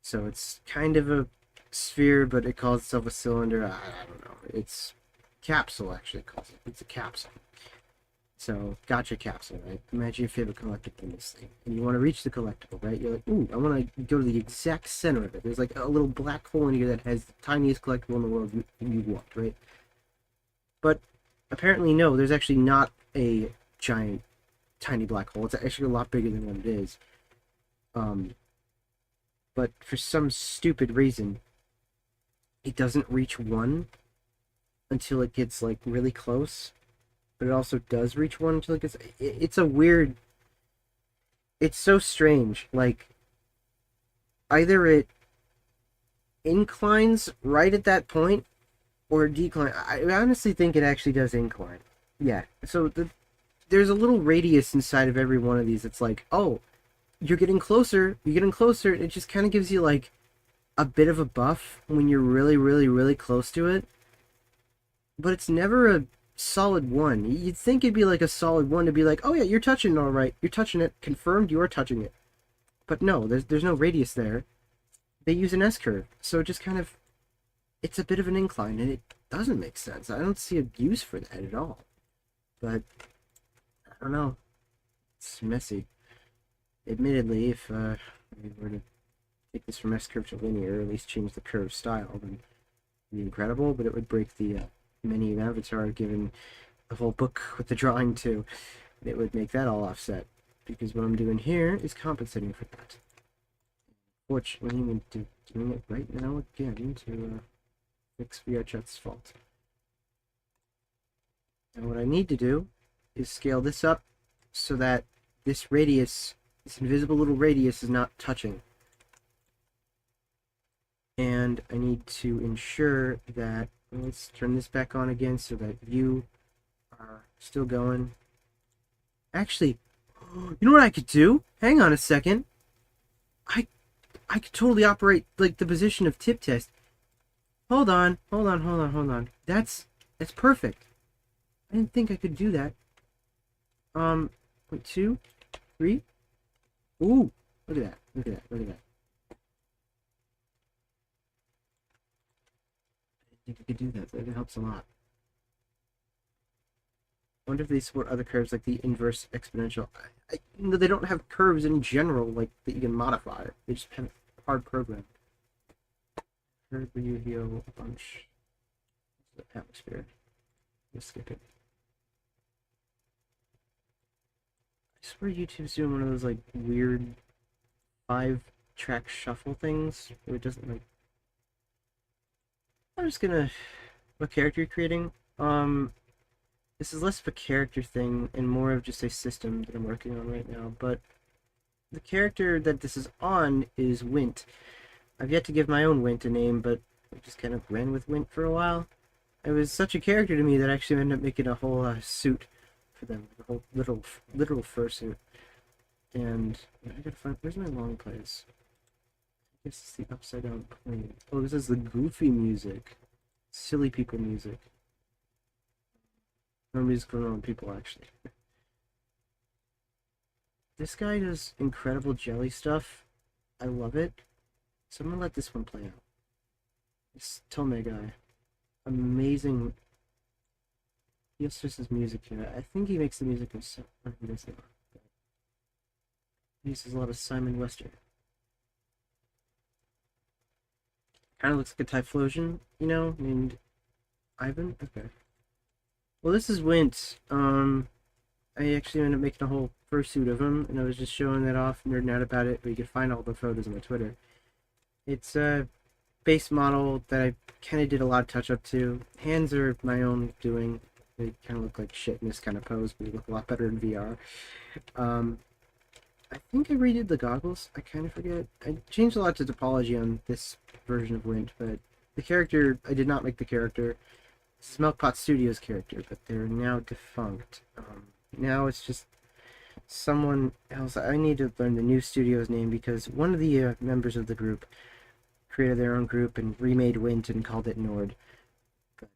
So it's kind of a sphere, but it calls itself a cylinder. I don't know. It's capsule actually it calls it. It's a capsule. So gotcha capsule, right? Imagine your favorite collectible in this thing, and you want to reach the collectible, right? You're like, ooh, I want to go to the exact center of it. There's like a little black hole in here that has the tiniest collectible in the world you want, right? But apparently, no. There's actually not a giant, tiny black hole. It's actually a lot bigger than what it is. But for some stupid reason, it doesn't reach 1 until it gets like really close. But it also does reach 1 until it gets... It's a weird... It's so strange. Like, either it inclines right at that point, or decline. I honestly think it actually does incline. Yeah. So there's a little radius inside of every one of these. It's like, oh, you're getting closer. You're getting closer. It just kind of gives you like a bit of a buff when you're really, really, really close to it. But it's never a solid 1. You'd think it'd be like a solid 1 to be like, oh yeah, you're touching it all right. You're touching it. Confirmed you are touching it. But no, there's no radius there. They use an S-curve. So it just kind of... It's a bit of an incline, and it doesn't make sense. I don't see a use for that at all. But, I don't know. It's messy. Admittedly, if we were to take this from S-curve to linear, or at least change the curve style, then it would be incredible, but it would break the menu of Avatar, given the whole book with the drawing too. It would make that all offset, because what I'm doing here is compensating for that. Fortunately, I'm doing it right now again to fix VRChat's fault. Now what I need to do is scale this up so that this radius, this invisible little radius, is not touching. And I need to ensure that, let's turn this back on again so that you are still going. Actually, you know what I could do? Hang on a second. I could totally operate like the position of tip test. Hold on. That's perfect. I didn't think I could do that. 2, 3. Ooh, look at that. Look at that. I didn't think I could do that. That helps a lot. I wonder if they support other curves like the inverse exponential. They don't have curves in general like that you can modify. They just have hard programmed. Curve where you heal a bunch. The atmosphere. Let's skip it. I swear YouTube's doing one of those like weird 5-track shuffle things where it doesn't like. I'm just gonna. What character you're creating? This is less of a character thing and more of just a system that I'm working on right now, but the character that this is on is Wint. I've yet to give my own Wint a name, but I just kind of ran with Wint for a while. It was such a character to me that I actually ended up making a whole suit for them, a whole literal fursuit. And I gotta find, where's my long plays? I guess it's the upside down plane. Oh, this is the goofy music. Silly people music. No music for normal people, actually. This guy does incredible jelly stuff. I love it. So I'm gonna let this one play out. This Tome guy. Amazing. He also does his music here. I think he makes the music himself. He doesn't. He uses a lot of Simon Wester. Kind of looks like a Typhlosion, you know, named Ivan. Okay. Well, this is Wint. I actually ended up making a whole fursuit of him, and I was just showing that off, nerding out about it. But you can find all the photos on my Twitter. It's a base model that I kind of did a lot of touch up to. Hands are my own doing. They kind of look like shit in this kind of pose, but they look a lot better in VR. I think I redid the goggles. I kind of forget. I changed a lot to topology on this version of Wint, but the character, I did not make the character. This is Milkpot Studios' character, but they're now defunct. Now it's just someone else. I need to learn the new studio's name because one of the members of the group created their own group and remade Wint and called it Nord. But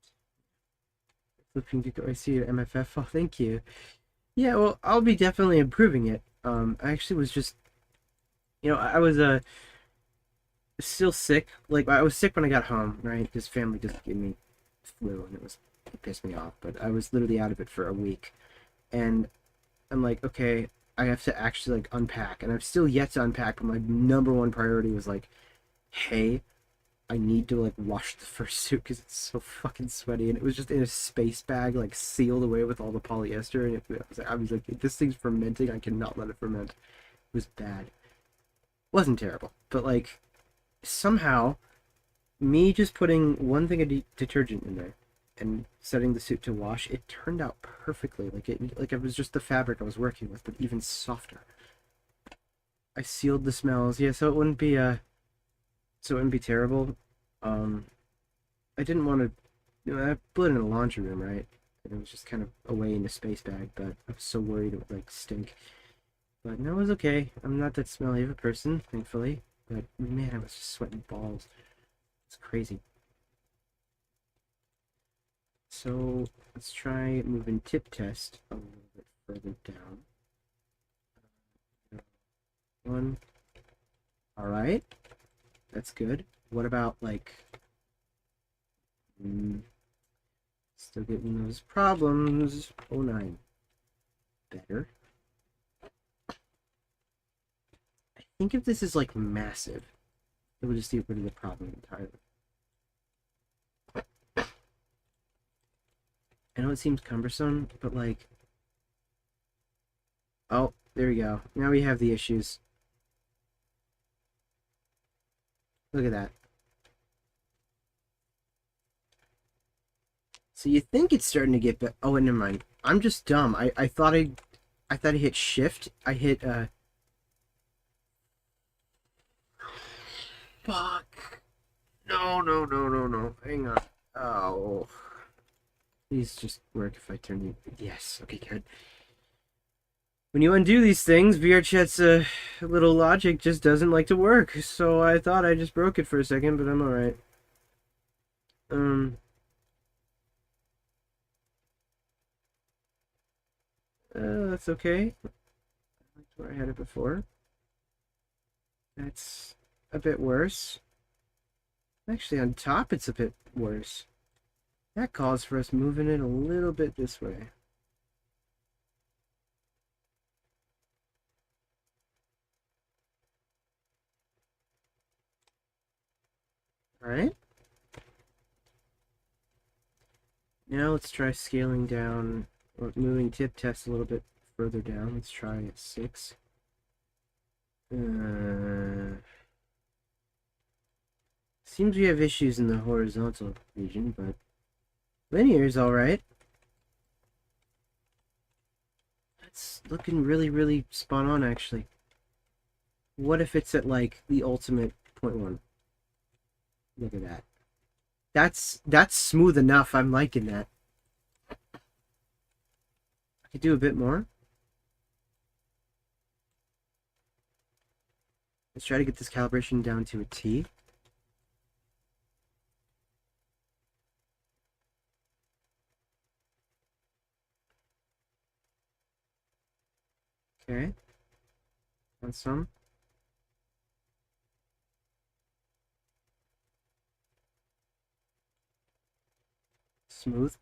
flipping to go, I see your MFF. Oh, thank you. Yeah, well, I'll be definitely improving it. I actually was just, I was still sick. Like I was sick when I got home, right? This family just gave me flu, and it pissed me off. But I was literally out of it for a week, and I'm like, okay, I have to actually like unpack, and I've still yet to unpack. But my number one priority was like, hey, I need to like wash the first suit because it's so fucking sweaty, and it was just in a space bag, like sealed away with all the polyester. And I was like, if this thing's fermenting, I cannot let it ferment. It was bad. Wasn't terrible, but like somehow me just putting one thing of detergent in there and setting the suit to wash, it turned out perfectly. Like it was just the fabric I was working with, but even softer. I sealed the smells, yeah, so it wouldn't be terrible. Um, I didn't want to, I put it in the laundry room, right? And it was just kind of away in a space bag, but I was so worried it would like stink. But no, it was okay. I'm not that smelly of a person, thankfully. But man, I was just sweating balls. It's crazy. So let's try moving tip test a little bit further down. One. Alright. That's good. What about like still getting those problems. Oh nine. Better. I think if this is like massive, it will just get rid of the problem entirely. I know it seems cumbersome, but like, oh, there we go. Now we have the issues. Look at that. So you think it's starting to get better. Oh, never mind. I'm just dumb. I thought I hit shift. I hit fuck. No, no, no, no, no. Hang on. Oh. Please just work if I turn you. Yes. Okay, good. When you undo these things, VRChat's little logic just doesn't like to work. So I thought I just broke it for a second, but I'm alright. That's okay. That's where I had it before. That's a bit worse. Actually, on top, it's a bit worse. That calls for us moving it a little bit this way. Alright. Now let's try scaling down, or moving tip test a little bit further down. Let's try at 6. Seems we have issues in the horizontal region, but linear is alright. That's looking really, really spot on, actually. What if it's at, like, the ultimate 0.1? Look at that. That's smooth enough. I'm liking that. I could do a bit more. Let's try to get this calibration down to a T. Okay. And some. Smooth.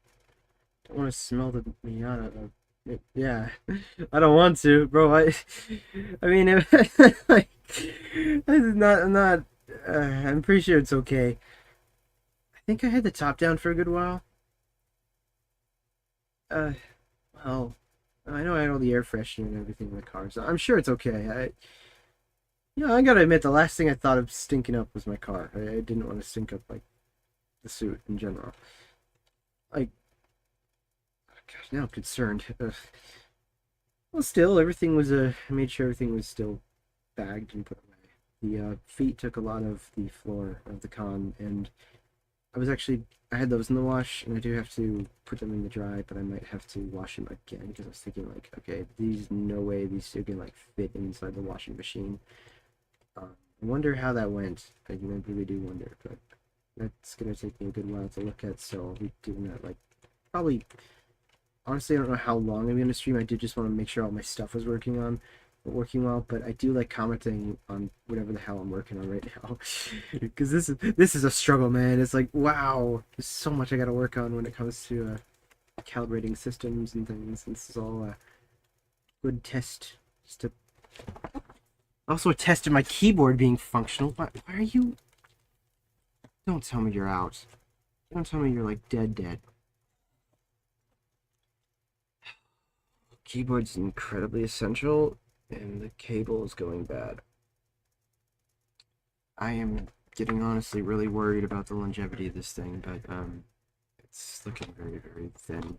don't want to smell the Miata. Yeah, I don't want to, bro. I mean, like, I'm not. I'm not. I'm pretty sure it's okay. I think I had the top down for a good while. Uh, well, I know I had all the air freshener and everything in the car, so I'm sure it's okay. I gotta admit, the last thing I thought of stinking up was my car. I didn't want to stink up like the suit in general. Like, gosh, now I'm concerned. Well, still, everything was I made sure everything was still bagged and put away. The feet took a lot of the floor of the con, and I had those in the wash, and I do have to put them in the dry, but I might have to wash them again because I was thinking like, okay, no way these two can like fit inside the washing machine. I wonder how that went. I really do wonder, but that's gonna take me a good while to look at, so I'll be doing that like probably. Honestly, I don't know how long I'm gonna stream. I did just want to make sure all my stuff was working well, but I do like commenting on whatever the hell I'm working on right now, because this is a struggle, man. It's like, wow, there's so much I gotta work on when it comes to calibrating systems and things. This is all a good test. Just to also a test of my keyboard being functional. Why are you? Don't tell me you're out. Don't tell me you're like dead. Keyboard's incredibly essential, and the cable is going bad. I am getting honestly really worried about the longevity of this thing, but it's looking very thin.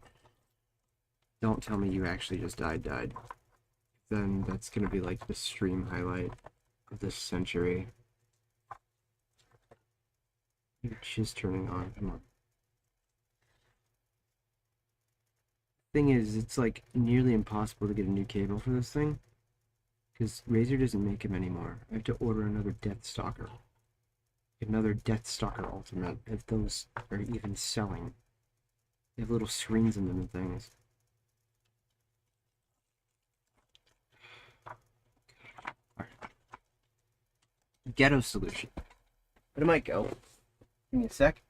Don't tell me you actually just died. Then that's gonna be like the stream highlight of this century. It's just turning on. Come on. Thing is, it's like nearly impossible to get a new cable for this thing because Razer doesn't make them anymore. I have to order another Deathstalker. Another Deathstalker Ultimate, if those are even selling. They have little screens in them and things. Ghetto solution. But it might go. Give me a sec.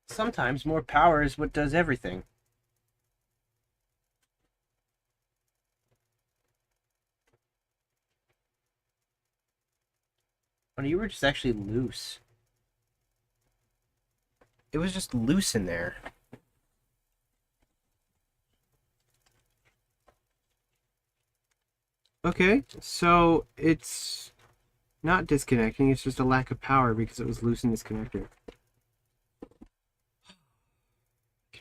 Sometimes more power is what does everything. Oh, you were just actually loose. It was just loose in there. Okay, so it's not disconnecting, it's just a lack of power because it was loose in this connector.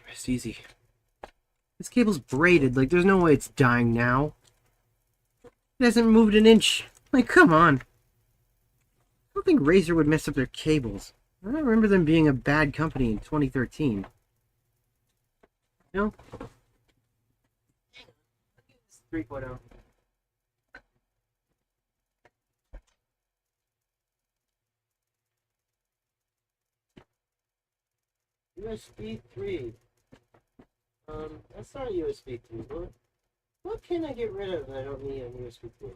Rest easy. This cable's braided, like there's no way it's dying now. It hasn't moved an inch. Like, come on. I don't think Razer would mess up their cables. I don't remember them being a bad company in 2013. No? 3.0. USB 3. That's not a USB 3, but what can I get rid of that I don't need on USB 3?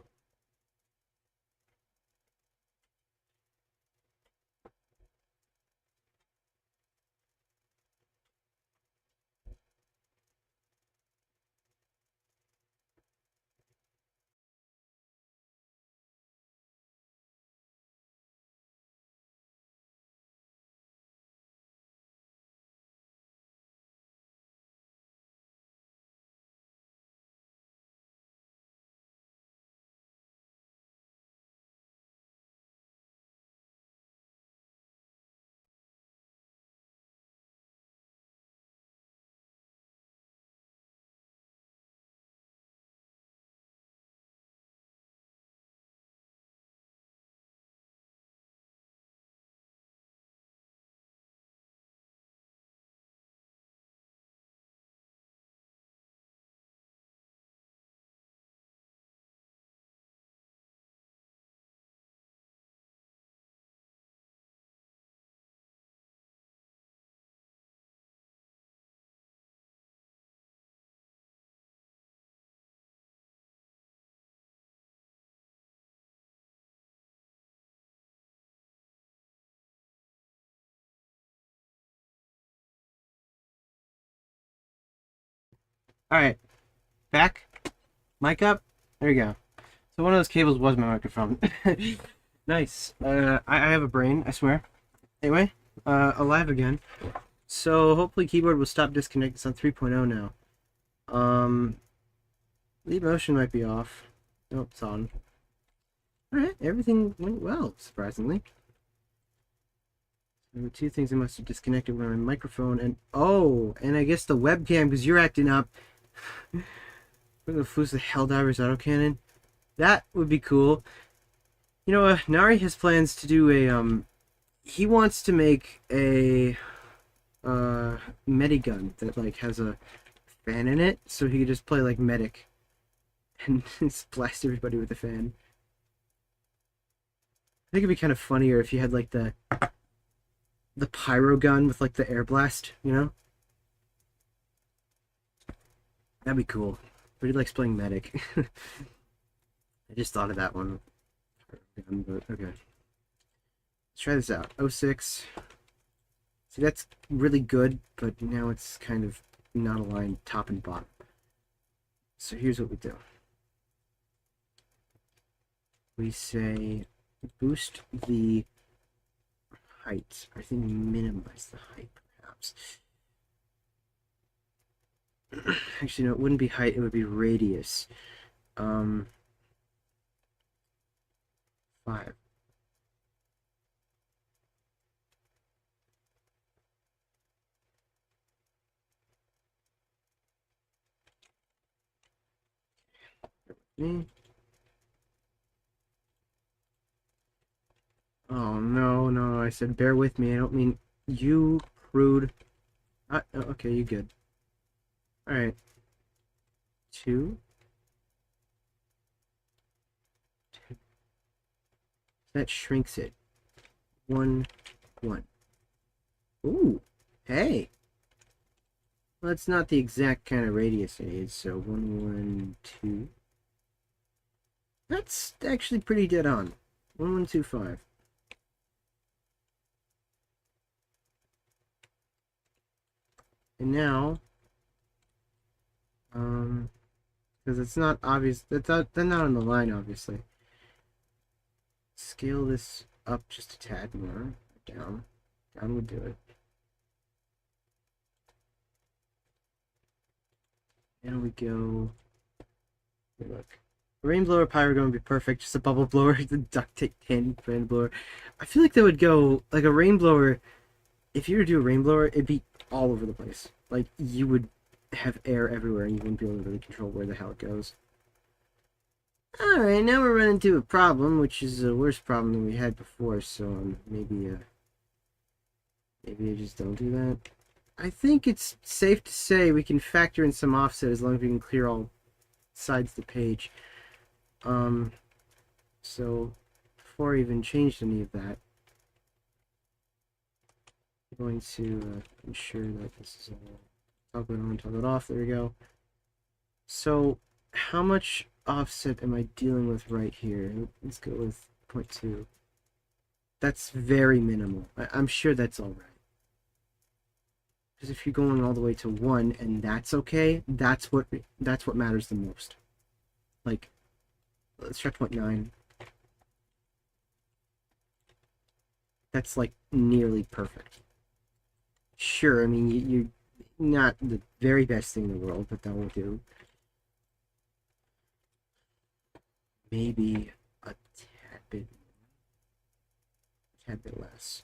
Alright, back. Mic up. There you go. So one of those cables was my microphone. Nice. I have a brain, I swear. Anyway, alive again. So hopefully keyboard will stop disconnecting. It's on 3.0 now. Lead motion might be off. Nope, it's on. Alright, everything went well, surprisingly. There were two things I must have disconnected were my microphone and and I guess the webcam because you're acting up. We're gonna fuse the Helldivers autocannon. That would be cool. You know, Nari has plans to do a he wants to make a medigun that like has a fan in it, so he could just play like medic and just blast everybody with the fan. I think it'd be kind of funnier if you had like the pyro gun with like the air blast, you know? That'd be cool. But he likes playing medic. I just thought of that one. But okay. Let's try this out. 06. See, that's really good, but now it's kind of not aligned top and bottom. So here's what we do. We say boost the height. I think minimize the height, perhaps. Actually, no, it wouldn't be height, it would be radius. 5. Oh, no, no, I said bear with me. I don't mean you, prude. Okay, you good. Alright. 2. That shrinks it. 1, 1. Ooh, hey. Well, that's not the exact kind of radius it is, so 1, 1, 2. That's actually pretty dead on. 1, 1, 2, 5. And now, because it's not obvious, they're not on the line, obviously. Scale this up just a tad more. Down. Down would do it. And we go. Look. A rain blower pyro would be perfect. Just a bubble blower, the duct tape tin rain blower. I feel like that would go like a rain blower. If you were to do a rain blower, it'd be all over the place. Like you would have air everywhere, and you wouldn't be able to really control where the hell it goes. Alright, now we're running into a problem, which is a worse problem than we had before, so maybe I just don't do that. I think it's safe to say we can factor in some offset as long as we can clear all sides of the page. So before I even changed any of that, I'm going to ensure that this is all toggle it on, toggle it off. There we go. So how much offset am I dealing with right here? Let's go with 0.2. That's very minimal. I'm sure that's all right. Because if you're going all the way to 1 and that's okay, that's what matters the most. Like, let's try 0.9. That's like nearly perfect. Sure, I mean you're not the very best thing in the world, but that will do. Maybe a tad bit less.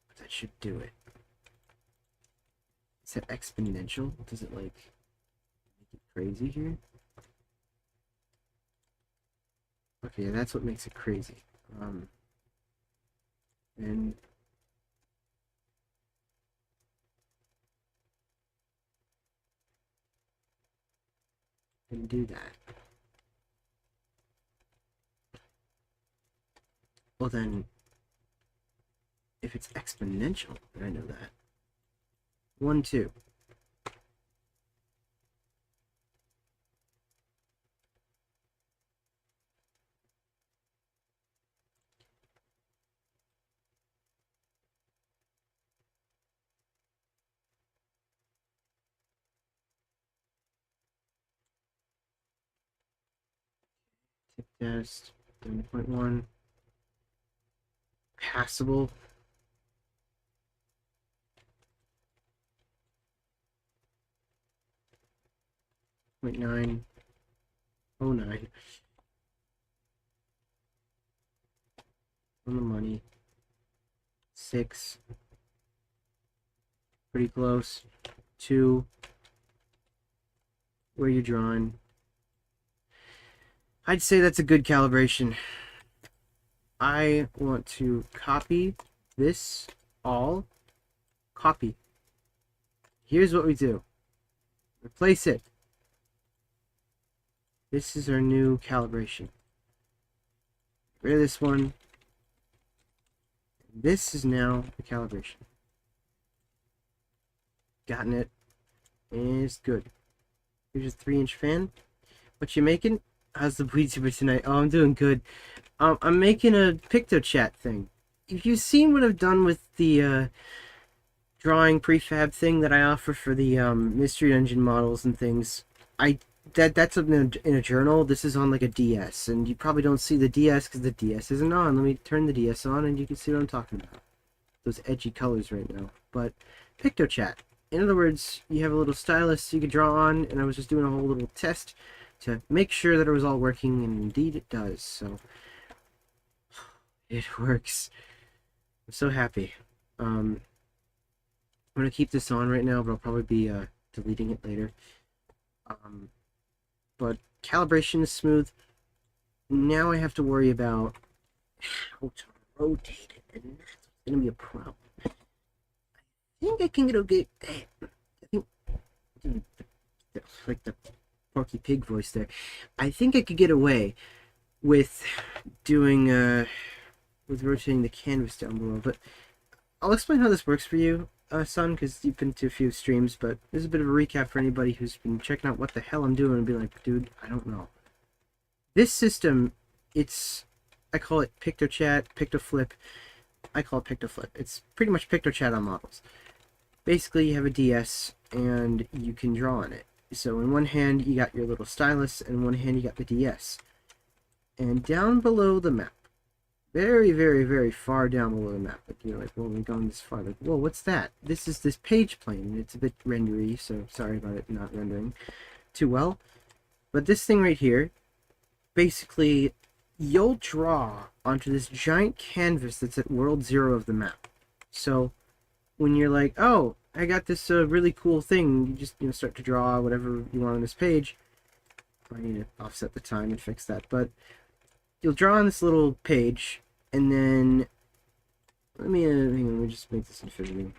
But that should do it. Is that exponential? Does it like make it crazy here? Okay, that's what makes it crazy. And do that. Well then, if it's exponential, then I know that. 1, 2. Test 7.1. Passable. 0.9. 09. On the money. 6. Pretty close. 2. Where you drawing? I'd say that's a good calibration. I want to copy this all. Copy. Here's what we do. Replace it. This is our new calibration. Get rid of this one. This is now the calibration. Gotten it. It's good. Here's a 3-inch fan. What you making? How's the VTuber tonight? Oh, I'm doing good. I'm making a VRChat thing. If you've seen what I've done with the drawing prefab thing that I offer for the Mystery Dungeon models and things, that's in a journal. This is on like a DS, and you probably don't see the DS because the DS isn't on. Let me turn the DS on, and you can see what I'm talking about. Those edgy colors right now. But VRChat. In other words, you have a little stylus you can draw on, and I was just doing a whole little test to make sure that it was all working, and indeed it does. So it works. I'm so happy. I'm gonna keep this on right now, but I'll probably be deleting it later. But calibration is smooth. Now I have to worry about how to rotate it, and that's gonna be a problem. I think I can get I think like the Porky Pig voice there. I think I could get away with doing with rotating the canvas down below, but I'll explain how this works for you, son, because you've been to a few streams, but there's a bit of a recap for anybody who's been checking out what the hell I'm doing and be like, dude, I don't know. This system, I call it VRChat, PictoFlip. I call it PictoFlip. It's pretty much VRChat on models. Basically, you have a DS, and you can draw on it. So in one hand, you got your little stylus, and in one hand, you got the DS. And down below the map, very, very, very far down below the map, like, you're like, well, we've gone this far. Like, whoa, what's that? This is this page plane. It's a bit rendery, so sorry about it not rendering too well. But this thing right here, basically, you'll draw onto this giant canvas that's at world 0 of the map. So when you're like, oh, I got this really cool thing, you just start to draw whatever you want on this page. I need to offset the time and fix that, but you'll draw on this little page, and then let me hang on, let me just make this infinity.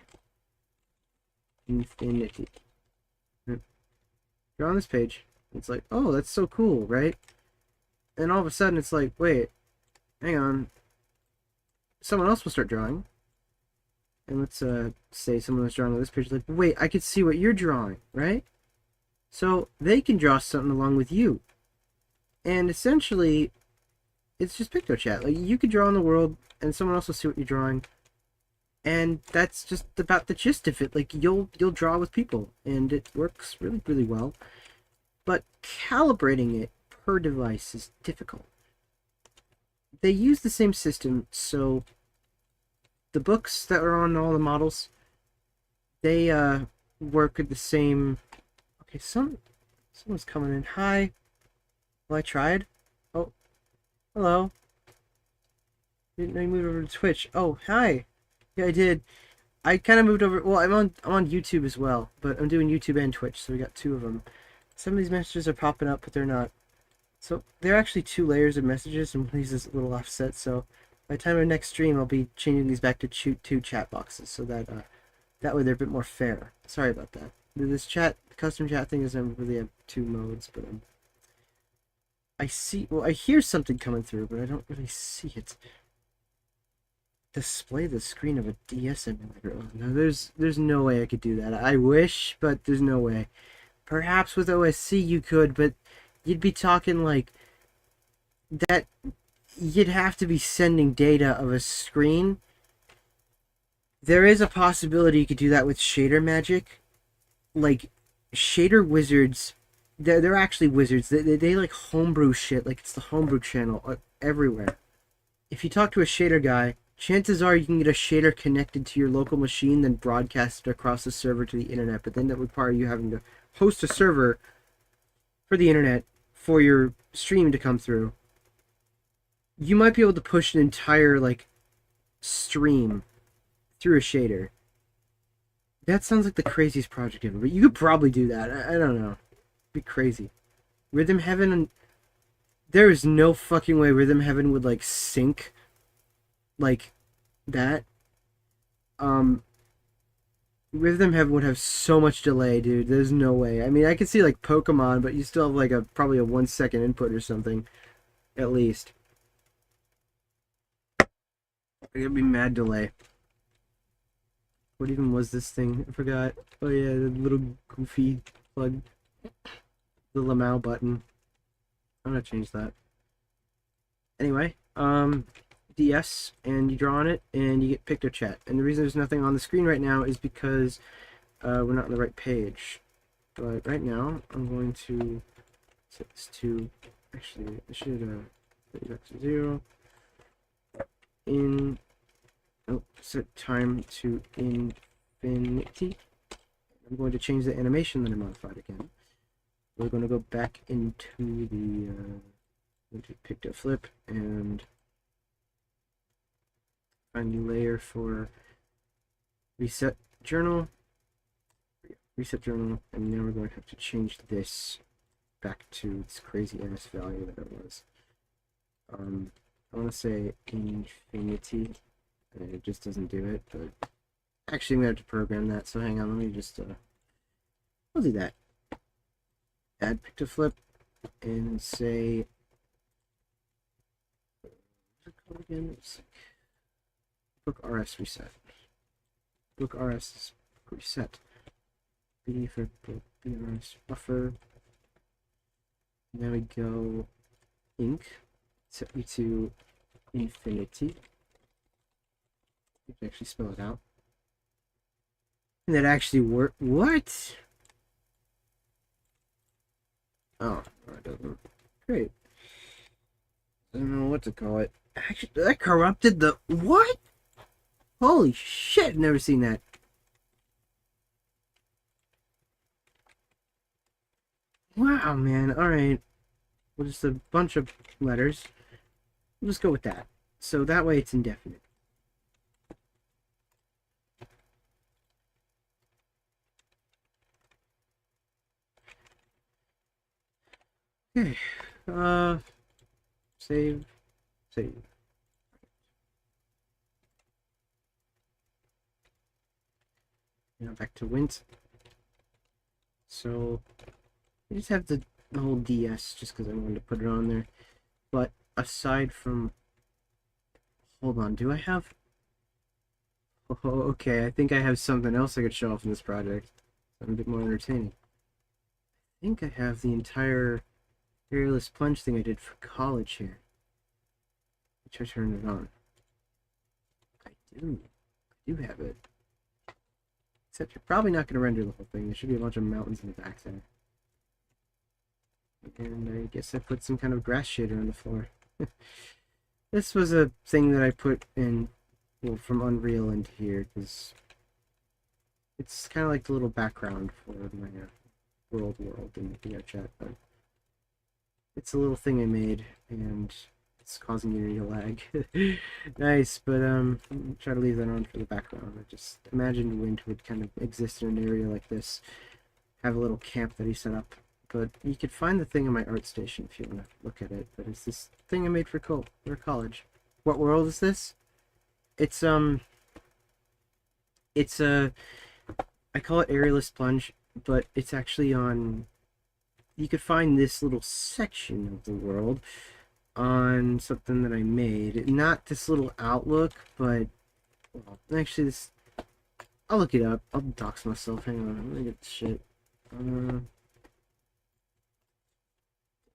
Infinity. Draw on this page. It's like, oh, that's so cool, right? And all of a sudden, it's like, wait, hang on. Someone else will start drawing. And let's say someone was drawing on this page, like, wait, I could see what you're drawing, right? So they can draw something along with you. And essentially, it's just VRChat. Like, you could draw on the world, and someone else will see what you're drawing. And that's just about the gist of it. Like, you'll draw with people, and it works really, really well. But calibrating it per device is difficult. They use the same system, so the books that are on all the models, they work at the same. Okay, someone's coming in. Hi. Well, I tried. Oh, hello. Didn't know you moved over to Twitch. Oh, hi. Yeah, I did. I kind of moved over. Well, I'm on YouTube as well, but I'm doing YouTube and Twitch, so we got 2 of them. Some of these messages are popping up, but they're not. So there are actually 2 layers of messages, and one of these is a little offset. So by the time of next stream, I'll be changing these back to 2 chat boxes, so that that way they're a bit more fair. Sorry about that. This custom chat thing doesn't really have 2 modes, but I hear something coming through, but I don't really see it. Display the screen of a DS emulator. Oh, no, there's no way I could do that. I wish, but there's no way. Perhaps with OSC you could, but you'd be talking like that. You'd have to be sending data of a screen. There is a possibility you could do that with shader magic. Like, shader wizards they're actually wizards. They like homebrew shit. Like it's the homebrew channel everywhere. If you talk to a shader guy, chances are you can get a shader connected to your local machine, then broadcast it across the server to the internet. But then that would require you having to host a server for the internet for your stream to come through. You might be able to push an entire like stream through a shader. That sounds like the craziest project ever, but you could probably do that. I don't know. It'd be crazy. Rhythm Heaven, and there is no fucking way Rhythm Heaven would like sync like that. Rhythm Heaven would have so much delay, dude. There's no way. I mean, I could see like Pokemon, but you still have like probably a 1 second input or something, at least. It'd be mad delay. What even was this thing? I forgot. Oh yeah, the little goofy plug. The Lamau button. I'm gonna change that. Anyway, DS, and you draw on it, and you get VRChat. And the reason there's nothing on the screen right now is because we're not on the right page. But right now, I'm going to set this to, actually, I should set back to 0. Set time to infinity. I'm going to change the animation that I modified again. We're going to go back into the picto flip and find new layer for reset journal, and now we're going to have to change this back to this crazy ass value that it was. I want to say infinity, and it just doesn't do it, but actually I'm going to have to program that, so hang on, let me just, I'll do that. Add picto flip, and say, what's it called again? It's book RS reset. Book RS reset. B for book BRS buffer. Now we go ink. Set me to infinity. You can actually spell it out. And that actually worked. What? Oh, it doesn't. Great. I don't know what to call it. Actually, that corrupted the. What? Holy shit, never seen that. Wow, man. Alright. Well, just a bunch of letters. We'll just go with that. So that way it's indefinite. Okay. Save. Now back to Wint. So I just have the whole DS just because I wanted to put it on there. But aside from, hold on, do I have? Oh, okay, I think I have something else I could show off in this project. Something a bit more entertaining. I think I have the entire aerialist plunge thing I did for college here. Which I turned it on. I do have it. Except you're probably not going to render the whole thing. There should be a bunch of mountains in the back there. And I guess I put some kind of grass shader on the floor. This was a thing that I put in, well, from Unreal into here, because it's kind of like the little background for my world in VRChat, but it's a little thing I made, and it's causing Unity to lag. Nice, but try to leave that on for the background. I just imagined Wind would kind of exist in an area like this, have a little camp that he set up. But you could find the thing in my art station if you want to look at it. But it's this thing I made for college. What world is this? It's I call it aerialist plunge, but it's actually on. You could find this little section of the world on something that I made. Not this little outlook, but well, actually this. I'll look it up. I'll dox myself. Hang on, let me get the shit.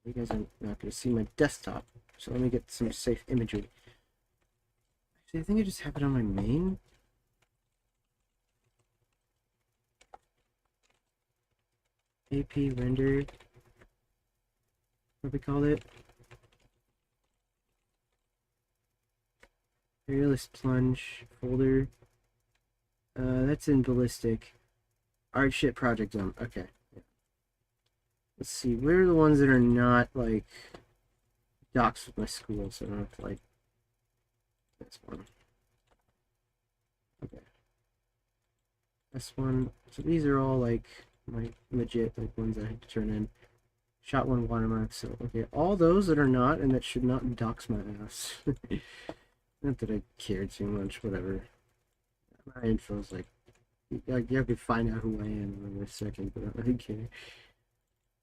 You guys are not going to see my desktop, so let me get some safe imagery. Actually, I think I just have it on my main. AP render What we called it? Aerialist plunge folder. That's in ballistic. VRChat project zone. Okay. Let's see. Where are the ones that are not like docs with my school? So I don't have to like this one. Okay. This one. So these are all like my legit like ones I had to turn in. Shot one watermark. So okay, all those that are not and that should not dox my ass. Not that I care too much. Whatever. My info's like you could find out who I am in a second, but I don't really care.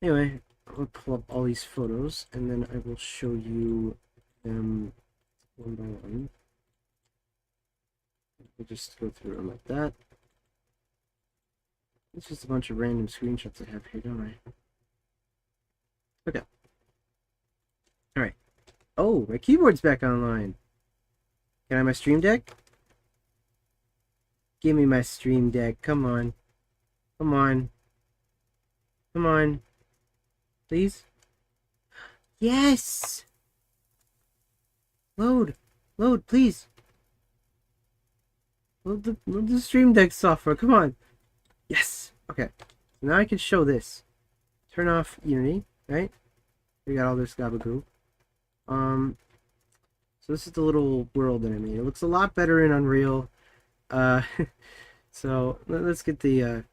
Anyway, I'll pull up all these photos and then I will show you them one by one. We'll just go through them like that. It's just a bunch of random screenshots I have here, don't I? Okay. Alright. Oh, my keyboard's back online. Can I have my stream deck? Give me my stream deck. Come on. Come on. Come on. Please? Yes! Load. Load, please. Load the stream deck software. Come on. Yes. Okay. So now I can show this. Turn off Unity, right? We got all this gabagoul. So this is the little world that I made. It looks a lot better in Unreal. So let's get the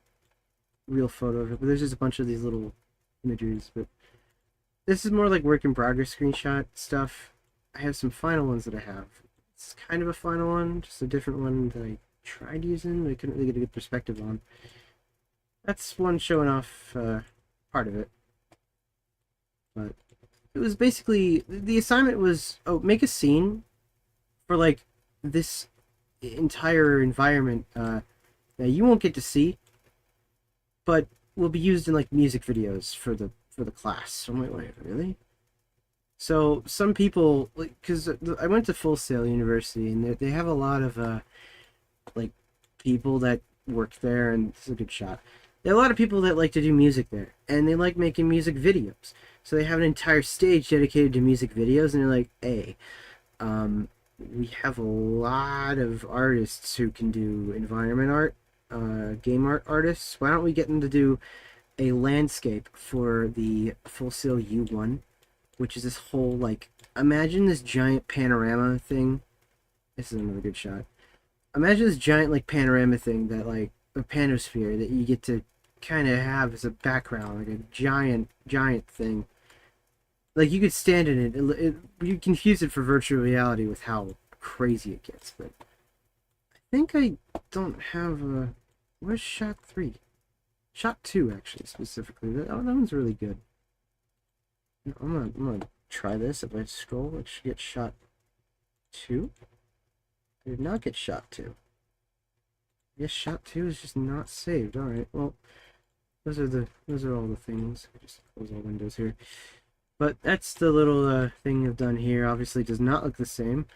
real photo of it. But there's just a bunch of these little images. But this is more like work in progress screenshot stuff. I have some final ones that I have. It's kind of a final one, just a different one that I tried using, but I couldn't really get a good perspective on. That's one showing off part of it. But it was basically, the assignment was, make a scene for like this entire environment that you won't get to see, but will be used in like music videos for the class. So I'm like, wait, really? So some people, like, because I went to Full Sail University, and they have a lot of like people that work there, and it's a good shot. There are a lot of people that like to do music there, and they like making music videos. So they have an entire stage dedicated to music videos, and they're like, hey, we have a lot of artists who can do environment art, game art artists. Why don't we get them to do a landscape for the Full Sail U1, which is this whole, like, imagine this giant panorama thing. This is another good shot. Imagine this giant, like, panorama thing that, like, a panosphere that you get to kind of have as a background, like a giant thing. Like, you could stand in it. You confuse it for virtual reality with how crazy it gets, but I think I don't have a... Where's shot 3? Shot 2, actually, specifically. That one's really good. I'm gonna try this. If I scroll, it should get shot 2. I did not get shot 2. Yes, shot 2 is just not saved. Alright, well, those are all the things. I just close all windows here. But that's the little thing I've done here. Obviously, it does not look the same.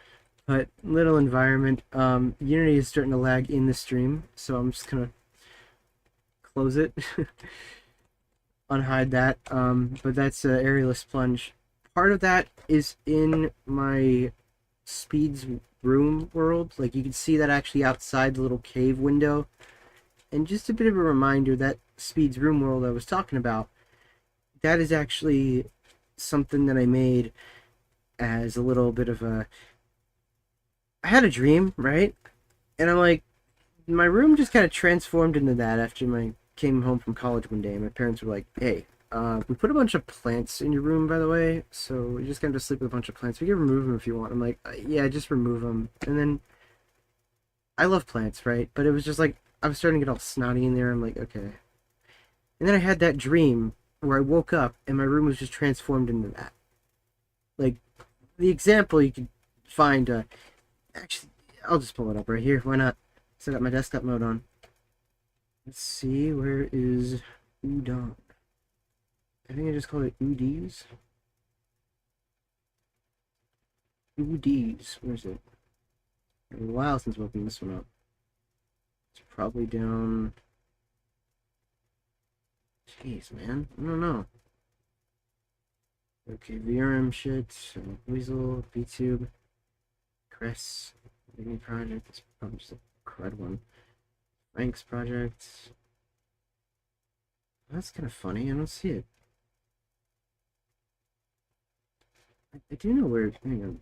But little environment. Unity is starting to lag in the stream, so I'm just gonna close it. Unhide that. But that's aerialist plunge. Part of that is in my Speed's room world. Like, you can see that actually outside the little cave window. And just a bit of a reminder, that Speed's room world I was talking about, that is actually something that I made as a little bit of a... I had a dream, right? And I'm like, my room just kind of transformed into that after I came home from college one day, and my parents were like, hey, we put a bunch of plants in your room, by the way, so you're just going to sleep with a bunch of plants. We can remove them if you want. I'm like, yeah, just remove them. And then, I love plants, right? But it was just like, I was starting to get all snotty in there. I'm like, okay. And then I had that dream where I woke up, and my room was just transformed into that. Like, the example you could find, actually, I'll just pull it up right here. Why not? Set up my desktop mode on. Let's see, where is Udon? I think I just called it Udis. Udis, where's it? It's been a while since we opened this one up. It's probably down... Jeez, man. I don't know. Okay, VRChat, Weasel, VTube, Chris, Mini Project, it's probably just a crud one. Frank's Project. That's kind of funny, I don't see it. I do know where, hang on.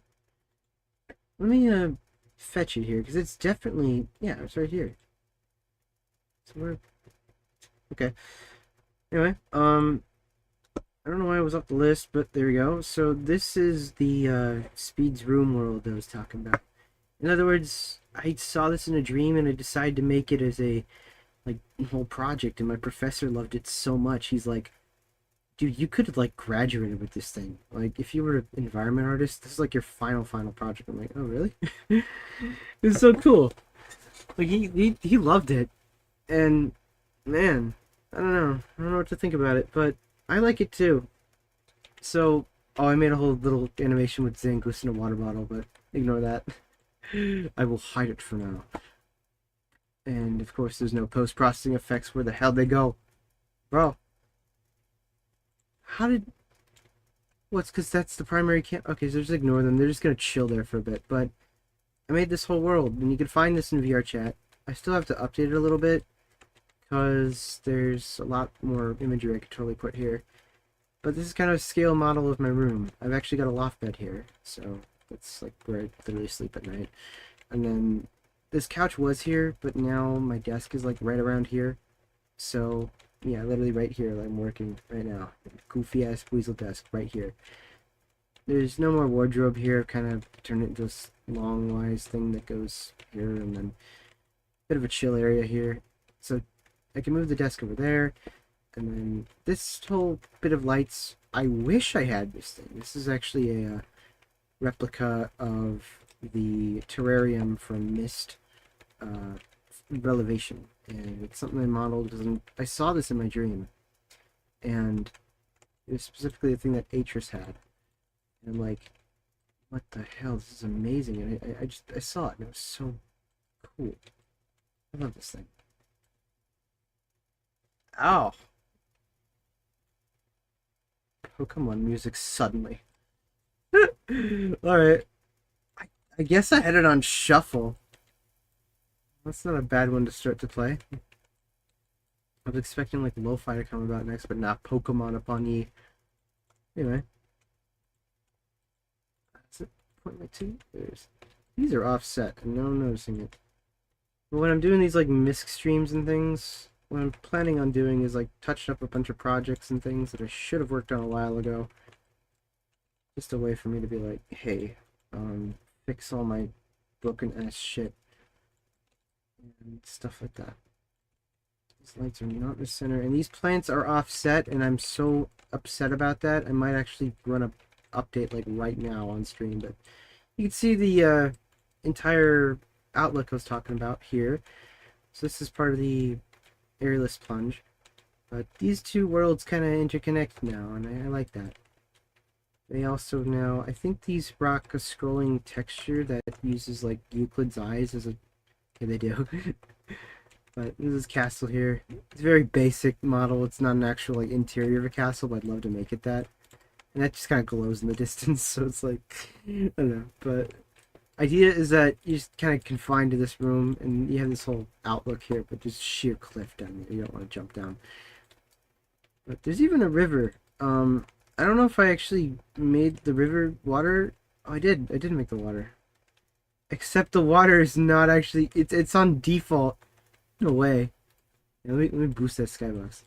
Let me, fetch it here, because it's definitely, yeah, it's right here. So we're, okay. Anyway, I don't know why it was off the list, but there we go. So this is the Speed's room world I was talking about. In other words, I saw this in a dream and I decided to make it as a like whole project, and my professor loved it so much. He's like, dude, you could have like graduated with this thing. Like if you were an environment artist, this is like your final project. I'm like, oh really? It's so cool. Like he loved it, and man, I don't know what to think about it, but I like it too. So, oh, I made a whole little animation with Zangoose in a water bottle, but ignore that. I will hide it for now. And of course, there's no post-processing effects. Where the hell they go, bro? How did? What's because that's the primary cam. Okay, so just ignore them. They're just gonna chill there for a bit. But I made this whole world, and you can find this in VRChat. I still have to update it a little bit because there's a lot more imagery I could totally put here. But this is kind of a scale model of my room. I've actually got a loft bed here, so that's like where I literally sleep at night. And then this couch was here, but now my desk is like right around here. So yeah, literally right here, I'm working right now. Goofy ass weasel desk right here. There's no more wardrobe here. I've kind of turned it into this long wise thing that goes here, and then a bit of a chill area here. So I can move the desk over there. And then this whole bit of lights, I wish I had this thing. This is actually a replica of the terrarium from Misc Relevation. And it's something I modeled because I saw this in my dream. And it was specifically the thing that Atris had. And I'm like, what the hell? This is amazing. And I saw it and it was so cool. I love this thing. Ow! Pokemon music suddenly. Alright. I guess I had it on shuffle. That's not a bad one to start to play. I was expecting like lo-fi to come about next, but not Pokemon upon ye. Anyway. That's it. Point my two. These are offset, and no one noticing it. But when I'm doing these like Misc streams and things, what I'm planning on doing is like touching up a bunch of projects and things that I should have worked on a while ago. Just a way for me to be like, hey, fix all my broken ass shit and stuff like that. These lights are not in the center, and these plants are offset, and I'm so upset about that. I might actually run a update like right now on stream, but you can see the entire outlook I was talking about here. So this is part of the airless plunge, but these two worlds kind of interconnect now, and I like that. They also now, I think these rock a scrolling texture that uses like Euclid's eyes as a, yeah, they do. But this is castle here. It's a very basic model. It's not an actual like interior of a castle, but I'd love to make it that. And that just kind of glows in the distance, so it's like, I don't know. But idea is that you're just kind of confined to this room, and you have this whole outlook here, but just sheer cliff down there. You don't want to jump down. But there's even a river. I don't know if I actually made the river water. Oh, I did. I did make the water. Except the water is not actually. It's on default. No way. Yeah, let me boost that skybox.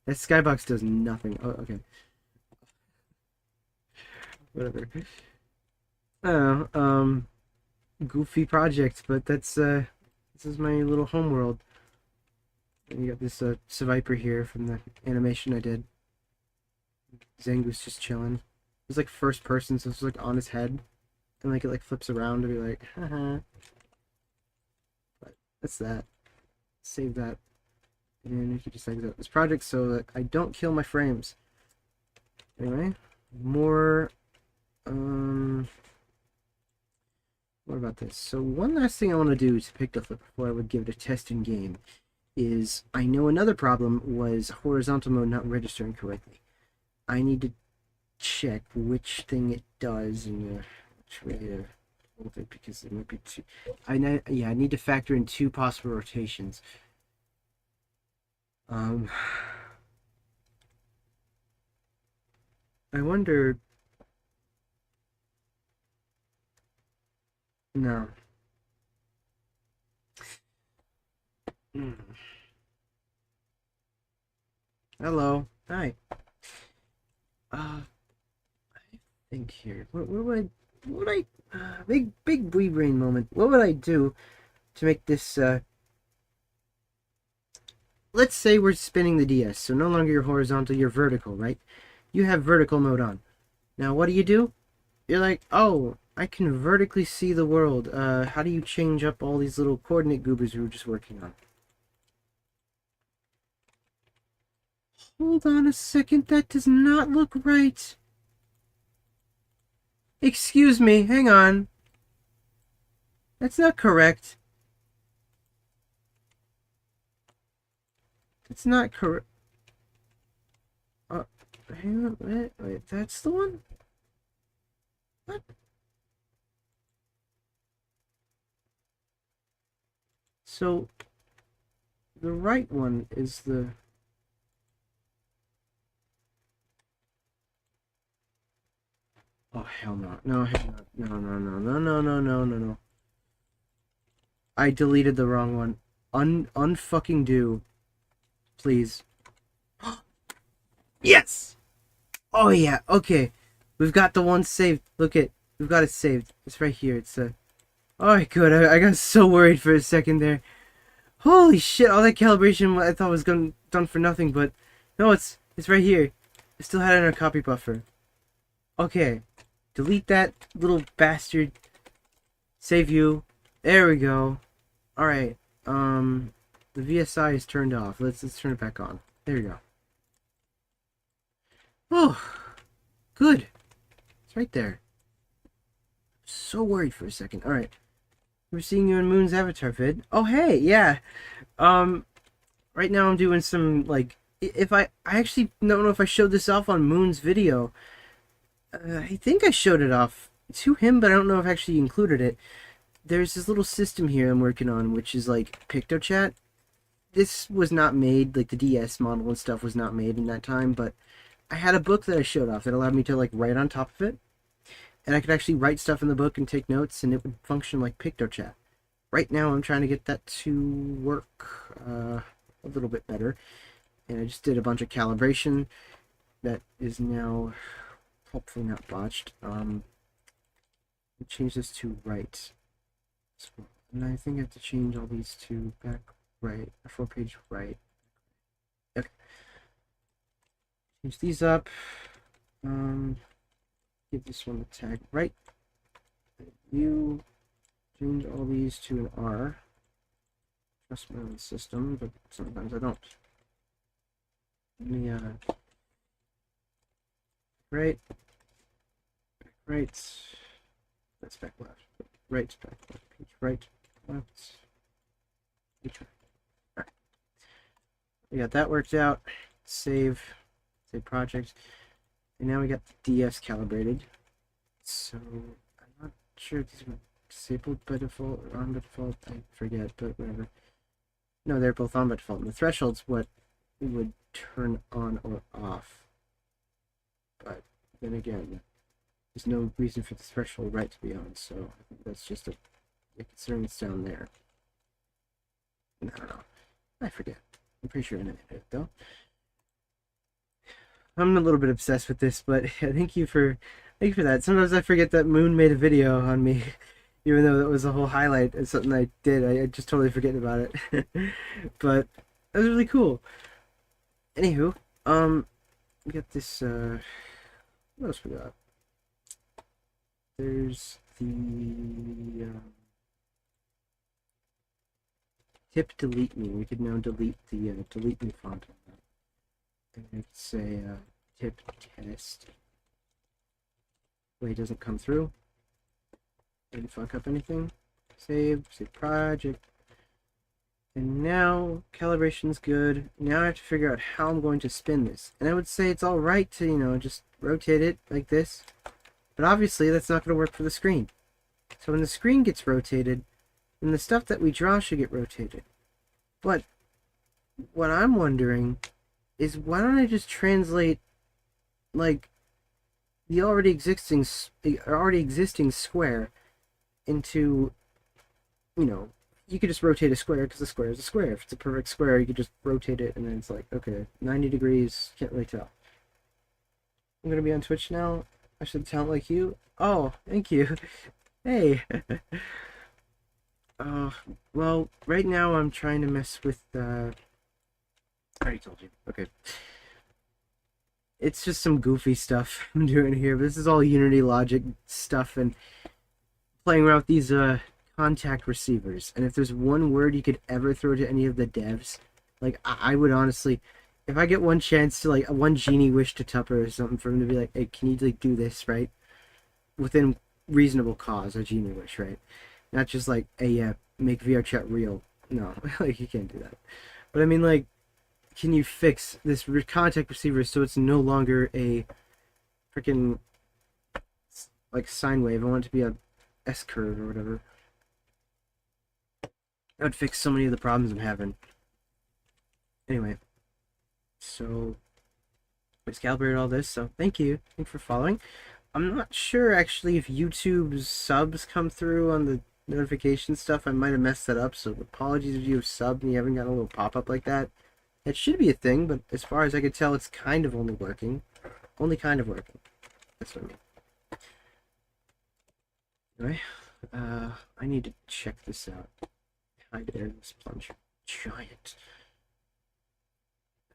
That skybox does nothing. Oh, okay. Whatever. I don't know. Goofy project, but that's this is my little homeworld. And you got this Seviper here from the animation I did. Zangoose just chilling. It's like first person, so it's like on his head, and like it like flips around to be like, haha. But that's that. Save that, and you can just exit this project so that I don't kill my frames. Anyway, more. What about this? So one last thing I want to do to pick the flip before I would give it a test in game is I know another problem was horizontal mode not registering correctly. I need to check which thing it does and which way to hold it, because it might be two. I need to factor in two possible rotations. I wonder. No. Hello. Hi. I think here. What would I big wee brain moment. What would I do to make this let's say we're spinning the DS, so no longer you're horizontal, you're vertical, right? You have vertical mode on. Now what do? You're like, oh, I can vertically see the world. How do you change up all these little coordinate goobers we were just working on? Hold on a second, that does not look right. Excuse me, hang on. That's not correct. It's not correct. Hang on, wait, that's the one? What? So, the right one is the... Oh, hell no. No, hell no. No. I deleted the wrong one. Unfucking do. Please. Yes! Oh yeah, okay. We've got the one saved. Look it. We've got it saved. It's right here. It's Alright, good. I got so worried for a second there. Holy shit, all that calibration I thought was done for nothing, but no, it's right here. I still had it in our copy buffer. Okay. Delete that little bastard. Save you. There we go. Alright. The VSI is turned off. Let's turn it back on. There we go. Oh, good. It's right there. So worried for a second. Alright. We're seeing you in Moon's avatar vid. Oh hey, yeah. Right now I'm doing some, like, if I actually don't know if I showed this off on Moon's video. I think I showed it off to him, but I don't know if I actually included it. There's this little system here I'm working on, which is like VRChat. This was not made, like the DS model and stuff was not made in that time, but I had a book that I showed off that allowed me to like write on top of it. And I could actually write stuff in the book and take notes, and it would function like VRChat. Right now I'm trying to get that to work a little bit better. And I just did a bunch of calibration that is now hopefully not botched. Change this to right. And I think I have to change all these to back right, 4-page right. Okay. Change these up. Give this one the tag right. You change all these to an R. Trust me on the system, but sometimes I don't. Let me right. That's back left. Right, back left. Page right, left. Page right. Alright. We got that worked out. Save project. And now we got the DS calibrated. So I'm not sure if these were disabled by default or on by default. I forget, but whatever. No, they're both on by default. And the threshold's what we would turn on or off. But then again, there's no reason for the threshold right to be on, so I think that's just a considering it's down there. I don't know. I forget. I'm pretty sure I did it though. I'm a little bit obsessed with this, but thank you for that. Sometimes I forget that Moon made a video on me, even though that was a whole highlight of something I did. I just totally forget about it. But that was really cool. Anywho, we got this. What else we got? There's the tip delete me. We could now delete the delete me font on that. And I could say tip test. Well, it doesn't come through. Didn't fuck up anything. Save project. And now calibration's good. Now I have to figure out how I'm going to spin this. And I would say it's alright to, you know, just rotate it like this. But obviously that's not going to work for the screen. So when the screen gets rotated, then the stuff that we draw should get rotated. But what I'm wondering is why don't I just translate, like, the already existing square into, you know, you could just rotate a square because the square is a square. If it's a perfect square, you could just rotate it and then it's like, okay, 90 degrees, can't really tell. I'm gonna be on Twitch now. I should sound like you. Oh, thank you. Hey. Well, right now I'm trying to mess with, I already told you. Okay. It's just some goofy stuff I'm doing here, but this is all Unity logic stuff and playing around with these, contact receivers. And if there's one word you could ever throw to any of the devs, like, I would honestly, if I get one chance to, like, one genie wish to Tupper or something for him to be like, hey, can you, like, do this, right? Within reasonable cause, a genie wish, right? Not just like, hey, yeah, make VRChat real. No, like, you can't do that. But I mean, like, can you fix this contact receiver so it's no longer a freaking, like, sine wave? I want it to be a S-curve or whatever. That would fix so many of the problems I'm having. Anyway, so I calibrated all this, so thank you. Thanks for following. I'm not sure actually if YouTube's subs come through on the notification stuff. I might have messed that up, so apologies if you have subbed and you haven't got a little pop-up like that. It should be a thing, but as far as I could tell, it's kind of only working. Only kind of working. That's what I mean. Anyway, I need to check this out. Hide air this plunge. Giant.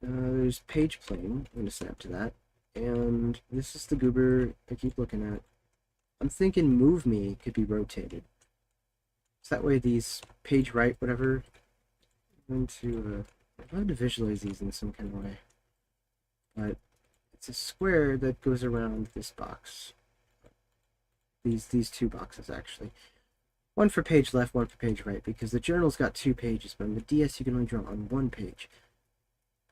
There's page plane. I'm going to snap to that. And this is the goober I keep looking at. I'm thinking move me could be rotated. So that way these page right, whatever, I'm going to, I'd love to visualize these in some kind of way. But it's a square that goes around this box. These two boxes, actually. One for page left, one for page right, because the journal's got 2 pages, but on the DS you can only draw on 1 page.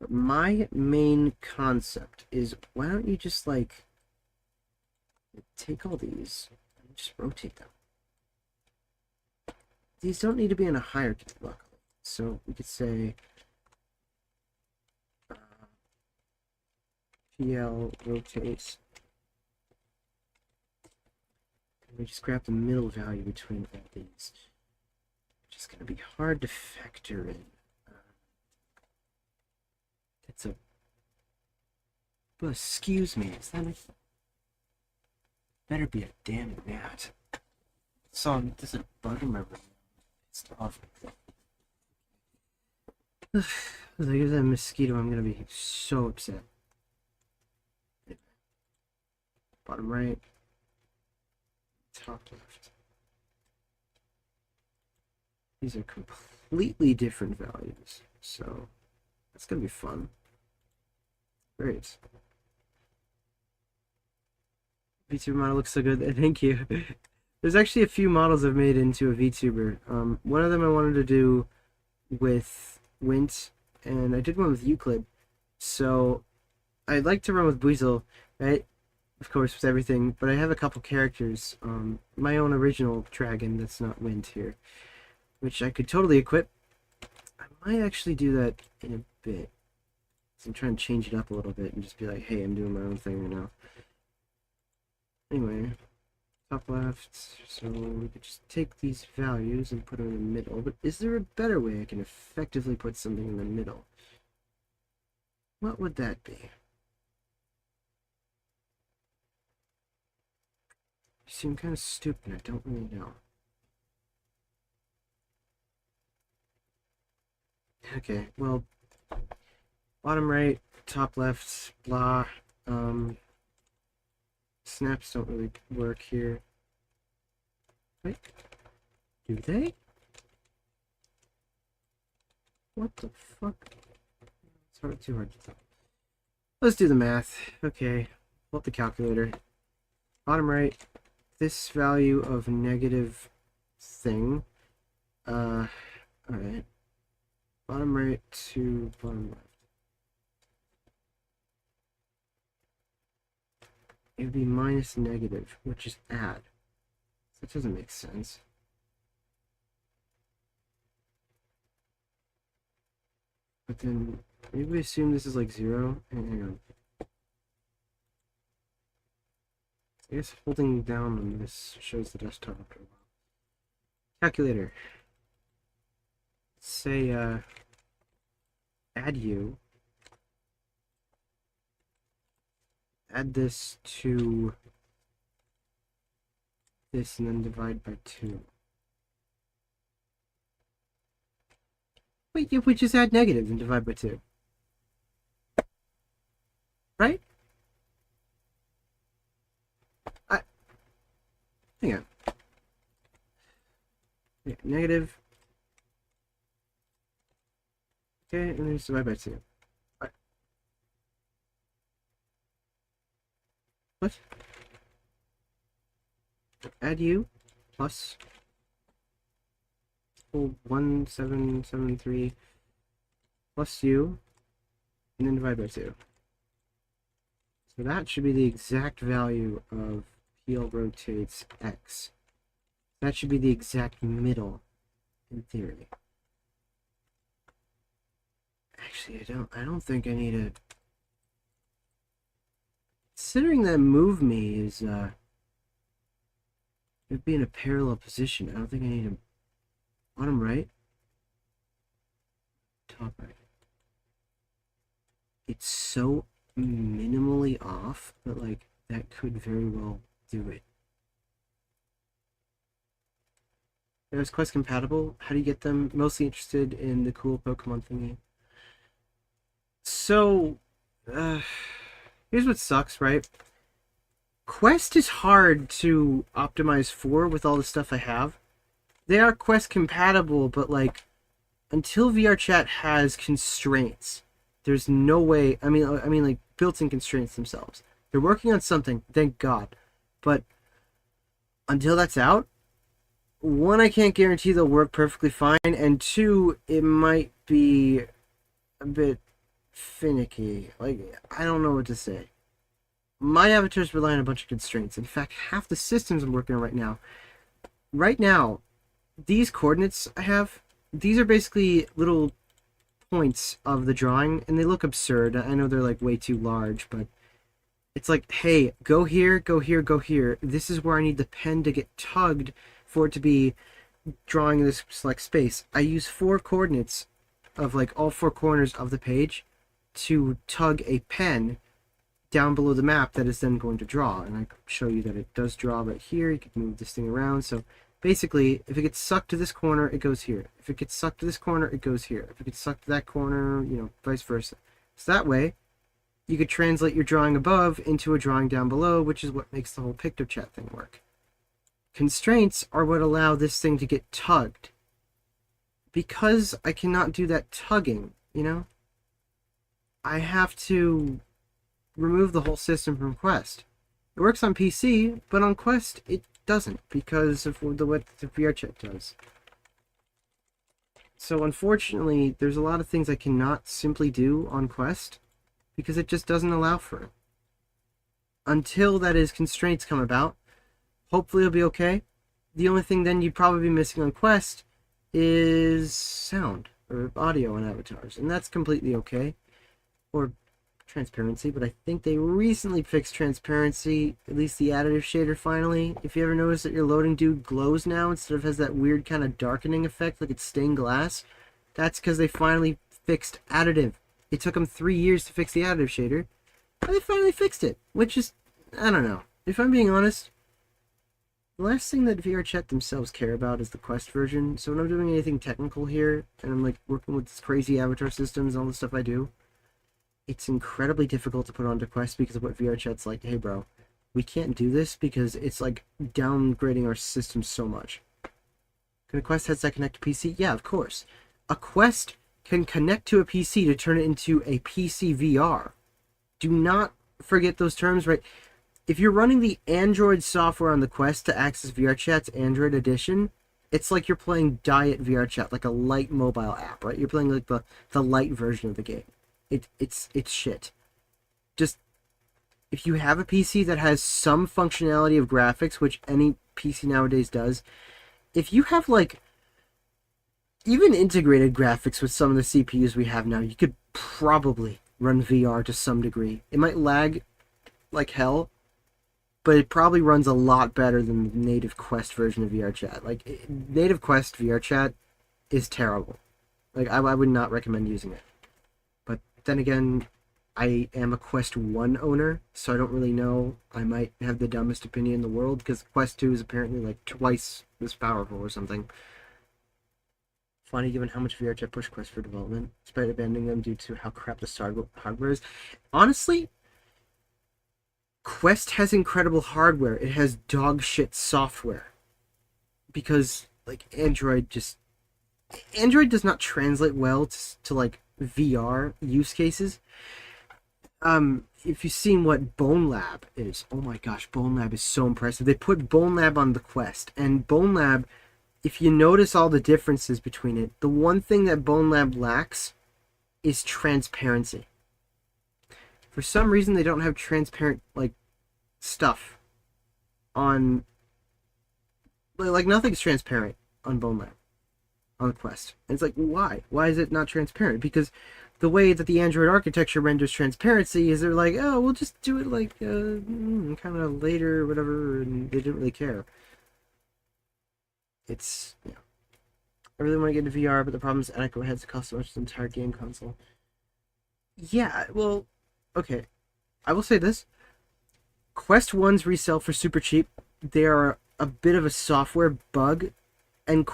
But my main concept is, why don't you just, like, take all these and just rotate them. These don't need to be in a hierarchy, luckily. So we could say PL rotates. And we just grab the middle value between all these. Which is going to be hard to factor in. It's a... Well, excuse me, is that a... Better be a damn gnat. So, there's a bug in my room. It's off. If I get that mosquito, I'm gonna be so upset. Bottom right. Top left. These are completely different values, so that's gonna be fun. Great. VTuber model looks so good. Thank you. There's actually a few models I've made into a VTuber. One of them I wanted to do with Wint, and I did one with Euclid. So I'd like to run with Buizel, right? Of course, with everything, but I have a couple characters. My own original dragon that's not Wint here, which I could totally equip. I might actually do that in a bit. So I'm trying to change it up a little bit and just be like, hey, I'm doing my own thing right now. Anyway, top left, so we could just take these values and put them in the middle, but is there a better way I can effectively put something in the middle? What would that be? You seem kind of stupid, I don't really know. Okay, well, bottom right, top left, blah, snaps don't really work here. Wait, do they? What the fuck? It's too hard to tell. Let's do the math. Okay, pull up the calculator. Bottom right, this value of negative thing. Alright. bottom right to bottom left. It would be minus negative, which is add. That doesn't make sense. But then maybe we assume this is like 0. And hang on. I guess holding down on this shows the desktop after a while. Calculator. Say add you. Add this to this and then divide by 2. Wait, if we just add negative and divide by 2. Right? Hang on. Yeah, negative. Okay, and then just divide by 2. Right. What? Add u plus 1773 plus u, and then divide by 2. So that should be the exact value of PL rotates x. That should be the exact middle, in theory. Actually, I don't think I need to... Considering that move me is, it'd be in a parallel position. I don't think I need to... Bottom right? Top right. It's so minimally off, but, like, that could very well do it. Is Quest compatible? How do you get them? Mostly interested in the cool Pokemon thingy. So, here's what sucks, right? Quest is hard to optimize for with all the stuff I have. They are Quest compatible, but like, until VRChat has constraints, there's no way. I mean, like built-in constraints themselves. They're working on something, thank God. But until that's out, 1, I can't guarantee they'll work perfectly fine, and 2, it might be a bit finicky. Like, I don't know what to say. My avatars rely on a bunch of constraints. In fact, half the systems I'm working on right now, these coordinates I have, these are basically little points of the drawing, and they look absurd. I know they're like way too large, but it's like, hey, go here, go here, go here. This is where I need the pen to get tugged for it to be drawing this select space. I use 4 coordinates of like all 4 corners of the page to tug a pen down below the map that is then going to draw. And I can show you that it does draw right here. You can move this thing around. So basically, if it gets sucked to this corner, it goes here. If it gets sucked to this corner, it goes here. If it gets sucked to that corner, you know, vice versa. So that way, you could translate your drawing above into a drawing down below, which is what makes the whole VTubchat thing work. Constraints are what allow this thing to get tugged. Because I cannot do that tugging, you know, I have to remove the whole system from Quest. It works on PC, but on Quest it doesn't because of what the VRChat does. So unfortunately, there's a lot of things I cannot simply do on Quest because it just doesn't allow for it. Until that is constraints come about, hopefully it'll be okay. The only thing then you'd probably be missing on Quest is sound or audio on avatars, and that's completely okay. Or transparency, but I think they recently fixed transparency, at least the additive shader finally. If you ever notice that your loading dude glows now instead of has that weird kind of darkening effect like it's stained glass, that's because they finally fixed additive. It took them 3 years to fix the additive shader, but they finally fixed it, which is, I don't know. If I'm being honest, the last thing that VRChat themselves care about is the Quest version, so when I'm doing anything technical here, and I'm like working with this crazy avatar systems and all the stuff I do, it's incredibly difficult to put onto Quest because of what VRChat's like, hey bro, we can't do this because it's like downgrading our system so much. Can a Quest headset connect to PC? Yeah, of course. A Quest can connect to a PC to turn it into a PC VR. Do not forget those terms, right? If you're running the Android software on the Quest to access VRChat's Android edition, It's like you're playing Diet VRChat, like a light mobile app, right? You're playing like the light version of the game. It's shit. Just if you have a PC that has some functionality of graphics, which any PC nowadays does, if you have like even integrated graphics with some of the CPUs we have now, you could probably run VR to some degree. It might lag like hell, but it probably runs a lot better than the native Quest version of VRChat. Like, native Quest VRChat is terrible. Like, I would not recommend using it. But then again, I am a Quest 1 owner, so I don't really know. I might have the dumbest opinion in the world, because Quest 2 is apparently like twice as powerful or something. Funny given how much VRChat pushed Quest for development, despite abandoning them due to how crap the hardware is. Honestly, Quest has incredible hardware. It has dog shit software. Because, like, Android does not translate well to like, VR use cases. If you've seen what Bone Lab is, oh my gosh, Bone Lab is so impressive. They put Bone Lab on the Quest, and Bone Lab, if you notice all the differences between it, the one thing that Bone Lab lacks is transparency. For some reason, they don't have transparent, like, stuff on... Like, nothing's transparent on Bone Lab, on the Quest. And it's like, why? Why is it not transparent? Because the way that the Android architecture renders transparency is they're like, oh, we'll just do it, like, kind of later or whatever, and they didn't really care. It's, yeah. I really want to get into VR, but the problem is adequate heads cost so much as the entire game console. Yeah, well, okay. I will say this. Quest 1s resell for super cheap. They are a bit of a software bug. And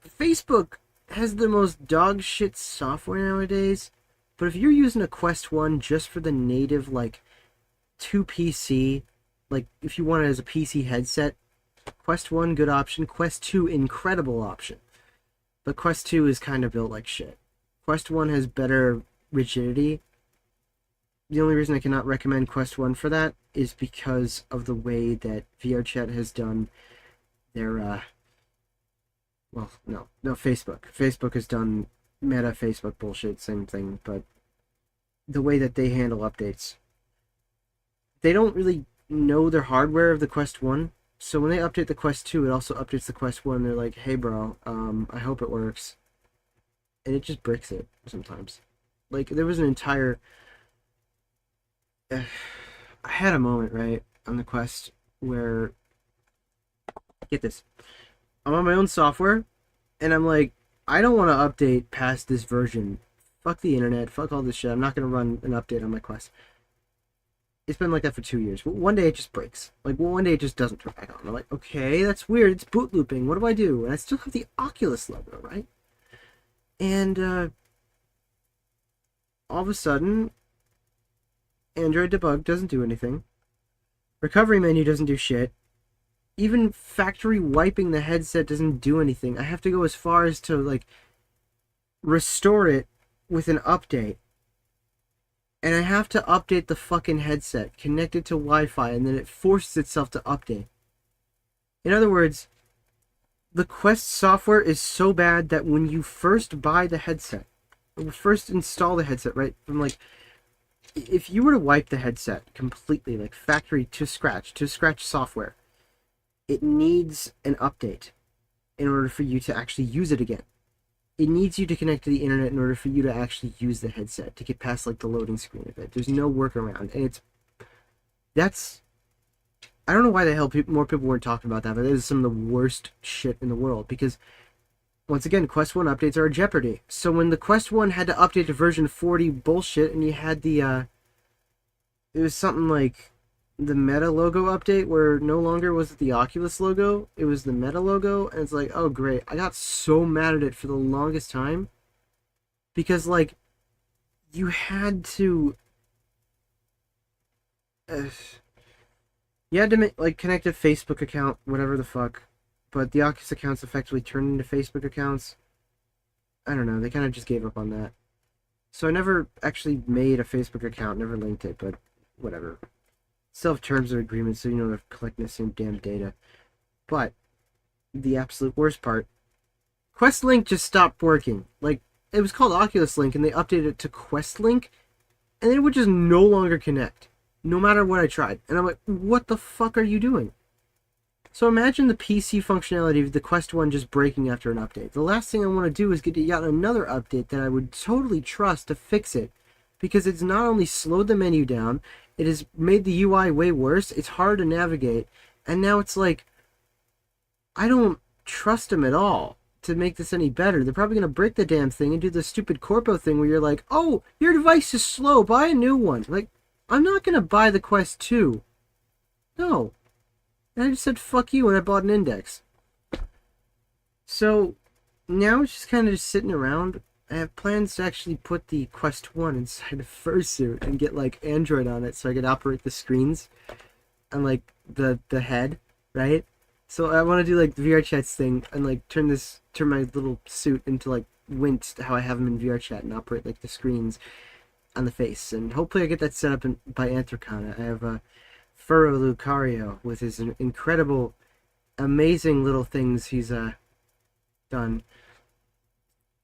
Facebook has the most dog shit software nowadays. But if you're using a Quest 1 just for the native, like, 2 PC, like, if you want it as a PC headset, Quest 1, good option. Quest 2, incredible option. But Quest 2 is kind of built like shit. Quest 1 has better rigidity. The only reason I cannot recommend Quest 1 for that is because of the way that VRChat has done their, well, no, Facebook. Facebook has done meta Facebook bullshit, same thing, but the way that they handle updates. They don't really know their hardware of the Quest 1, so when they update the Quest 2, it also updates the Quest 1. They're like, hey bro, I hope it works. And it just bricks it sometimes. Like, there was an entire... I had a moment, right, on the Quest where... Get this. I'm on my own software, and I'm like, I don't want to update past this version. Fuck the internet, fuck all this shit. I'm not going to run an update on my Quest. It's been like that for 2 years. One day it just breaks. Like, one day it just doesn't turn back on. I'm like, okay, that's weird. It's boot looping. What do I do? And I still have the Oculus logo, right? And, all of a sudden, Android debug doesn't do anything. Recovery menu doesn't do shit. Even factory wiping the headset doesn't do anything. I have to go as far as to, like, restore it with an update. And I have to update the fucking headset, connect it to Wi-Fi, and then it forces itself to update. In other words, the Quest software is so bad that when you first buy the headset, or first install the headset, right, from like, if you were to wipe the headset completely, like factory to scratch software, it needs an update in order for you to actually use it again. It needs you to connect to the internet in order for you to actually use the headset, to get past, like, the loading screen of it. There's no workaround, and I don't know why the hell more people weren't talking about that, but that is some of the worst shit in the world, because, once again, Quest 1 updates are a jeopardy. So when the Quest 1 had to update to version 40 bullshit, and you had the, it was something like the Meta logo update, where no longer was it the Oculus logo, it was the Meta logo, and it's like, oh great. I got so mad at it for the longest time, because, like, you had to, like, connect a Facebook account, whatever the fuck, but the Oculus accounts effectively turned into Facebook accounts. I don't know, they kind of just gave up on that. So I never actually made a Facebook account, never linked it, but whatever. Still have terms of agreement, so you know they're collecting the same damn data. But the absolute worst part. Quest Link just stopped working. Like, it was called Oculus Link, and they updated it to Quest Link, and it would just no longer connect, no matter what I tried. And I'm like, what the fuck are you doing? So imagine the PC functionality of the Quest 1 just breaking after an update. The last thing I want to do is get yet another update that I would totally trust to fix it. Because it's not only slowed the menu down, it has made the UI way worse, it's hard to navigate, and now it's like, I don't trust them at all to make this any better. They're probably going to break the damn thing and do the stupid corpo thing where you're like, oh, your device is slow, buy a new one. Like, I'm not going to buy the Quest 2. No. And I just said fuck you when I bought an Index. So, now it's just kind of just sitting around. I have plans to actually put the Quest 1 inside a fursuit and get, like, Android on it so I could operate the screens and, like, the head, right? So I want to do, like, the VRChat's thing and, like, turn my little suit into, like, Wint, how I have them in VRChat, and operate, like, the screens on the face. And hopefully I get that set up by Anthrocon. I have Furrow Lucario with his incredible, amazing little things he's done.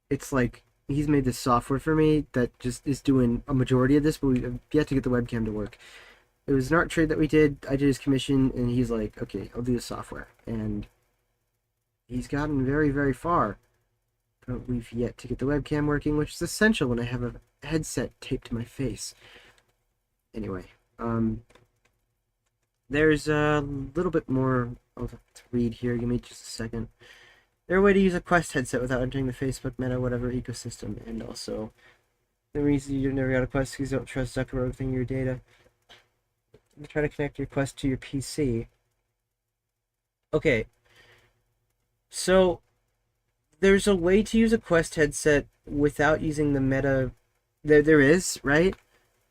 It's like, he's made this software for me that just is doing a majority of this, but we've yet to get the webcam to work. It was an art trade that we did. I did his commission, and he's like, okay, I'll do the software. And he's gotten very, very far. But we've yet to get the webcam working, which is essential when I have a headset taped to my face. Anyway, there's a little bit more I'll have to read here. Give me just a second. There's a way to use a Quest headset without entering the Facebook Meta whatever ecosystem, and also the reason you never got a Quest because you don't trust Zuckerberg thing your data. You try to connect your Quest to your PC. Okay, so there's a way to use a Quest headset without using the Meta. There is, right?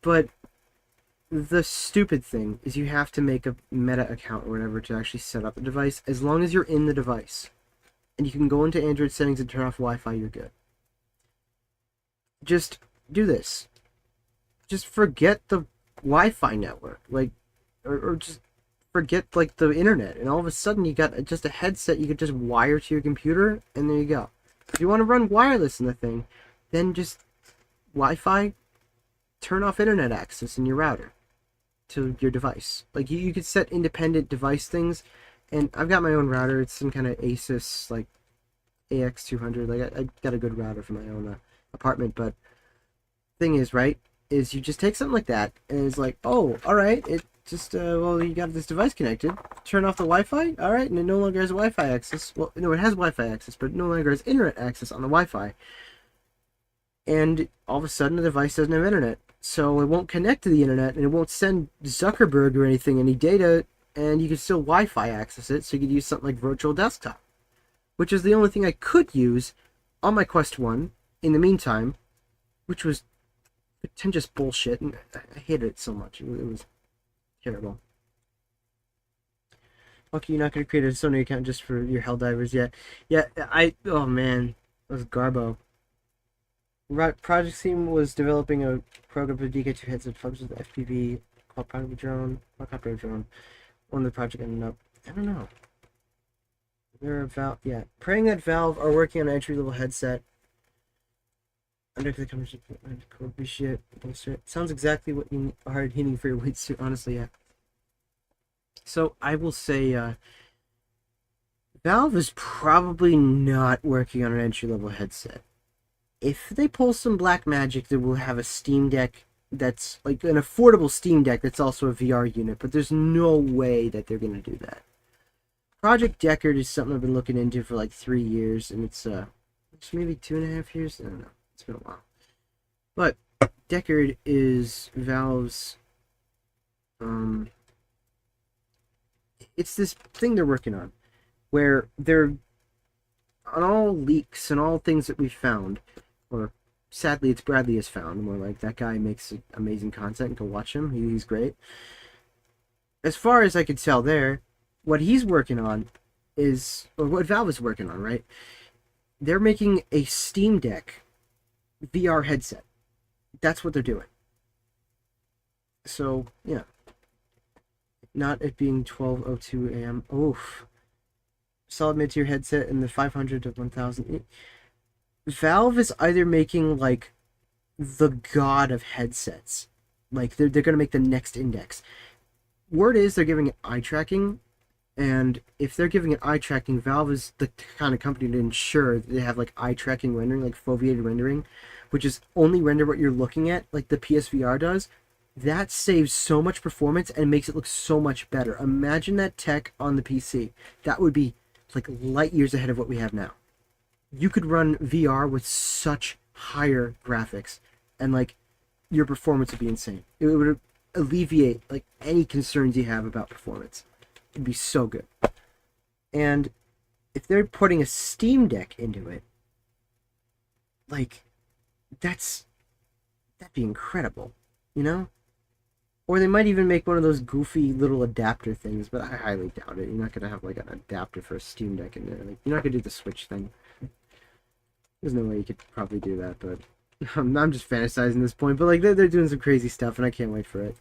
But the stupid thing is you have to make a Meta account or whatever to actually set up the device. As long as you're in the device and you can go into Android settings and turn off Wi-Fi, you're good. Just do this. Just forget the Wi-Fi network, like, or just forget, like, the internet, and all of a sudden you got just a headset you could just wire to your computer, and there you go. If you want to run wireless in the thing, then just Wi-Fi, turn off internet access in your router to your device. Like, you could set independent device things, and I've got my own router. It's some kind of Asus, like, AX200. Like, I got a good router for my own apartment, but thing is, right, is you just take something like that, and it's like, oh, alright, it just, well, you got this device connected, turn off the Wi-Fi, alright, and it no longer has Wi-Fi access. Well, no, it has Wi-Fi access, but it no longer has internet access on the Wi-Fi. And all of a sudden, the device doesn't have internet, so it won't connect to the internet, and it won't send Zuckerberg or anything any data, and you can still Wi-Fi access it, so you could use something like Virtual Desktop, which is the only thing I could use on my Quest 1 in the meantime, which was pretentious bullshit, and I hated it so much. It was terrible. Lucky you're not going to create a Sony account just for your Helldivers yet. Yeah, oh man, that was Garbo. Project Team was developing a program for DK2 headset functions with FPV called Project Drone. One of the project ended up, I don't know. They're about, yeah. Praying that Valve are working on an entry-level headset. Under the company shit. Sounds exactly what you are needing for your wingsuit, honestly, yeah. So I will say Valve is probably not working on an entry-level headset. If they pull some black magic, they will have a Steam Deck that's like an affordable Steam Deck that's also a VR unit, but there's no way that they're going to do that. Project Deckard is something I've been looking into for like 3 years, and it's maybe 2.5 years. I don't know. It's been a while. But Deckard is Valve's it's this thing they're working on where they're on all leaks and all things that we've found, or sadly it's Bradley has found, more like that guy makes amazing content, go watch him, he's great. As far as I could tell there, what he's working on is, or what Valve is working on, right? They're making a Steam Deck VR headset. That's what they're doing. So, yeah. Not it being 12:02 a.m. Oof. solid mid-tier headset in the 500 to 1000. Valve is either making like the god of headsets, like they're gonna make the next index. Word is they're giving it eye tracking, and if they're giving it eye tracking, Valve is the kind of company to ensure that they have like eye tracking rendering, like foveated rendering, which is only render what you're looking at, like the PSVR does. That saves so much performance and makes it look so much better. Imagine that tech on the PC. That would be like light years ahead of what we have now. You could run VR with such higher graphics, and like your performance would be insane. It would alleviate like any concerns you have about performance. It'd be so good. And if they're putting a Steam Deck into it, like that'd be incredible, you know? Or they might even make one of those goofy little adapter things, but I highly doubt it. You're not gonna have like an adapter for a Steam Deck in there. Like, you're not gonna do the Switch thing. There's no way you could probably do that, but I'm just fantasizing this point. But like they're doing some crazy stuff, and I can't wait for it.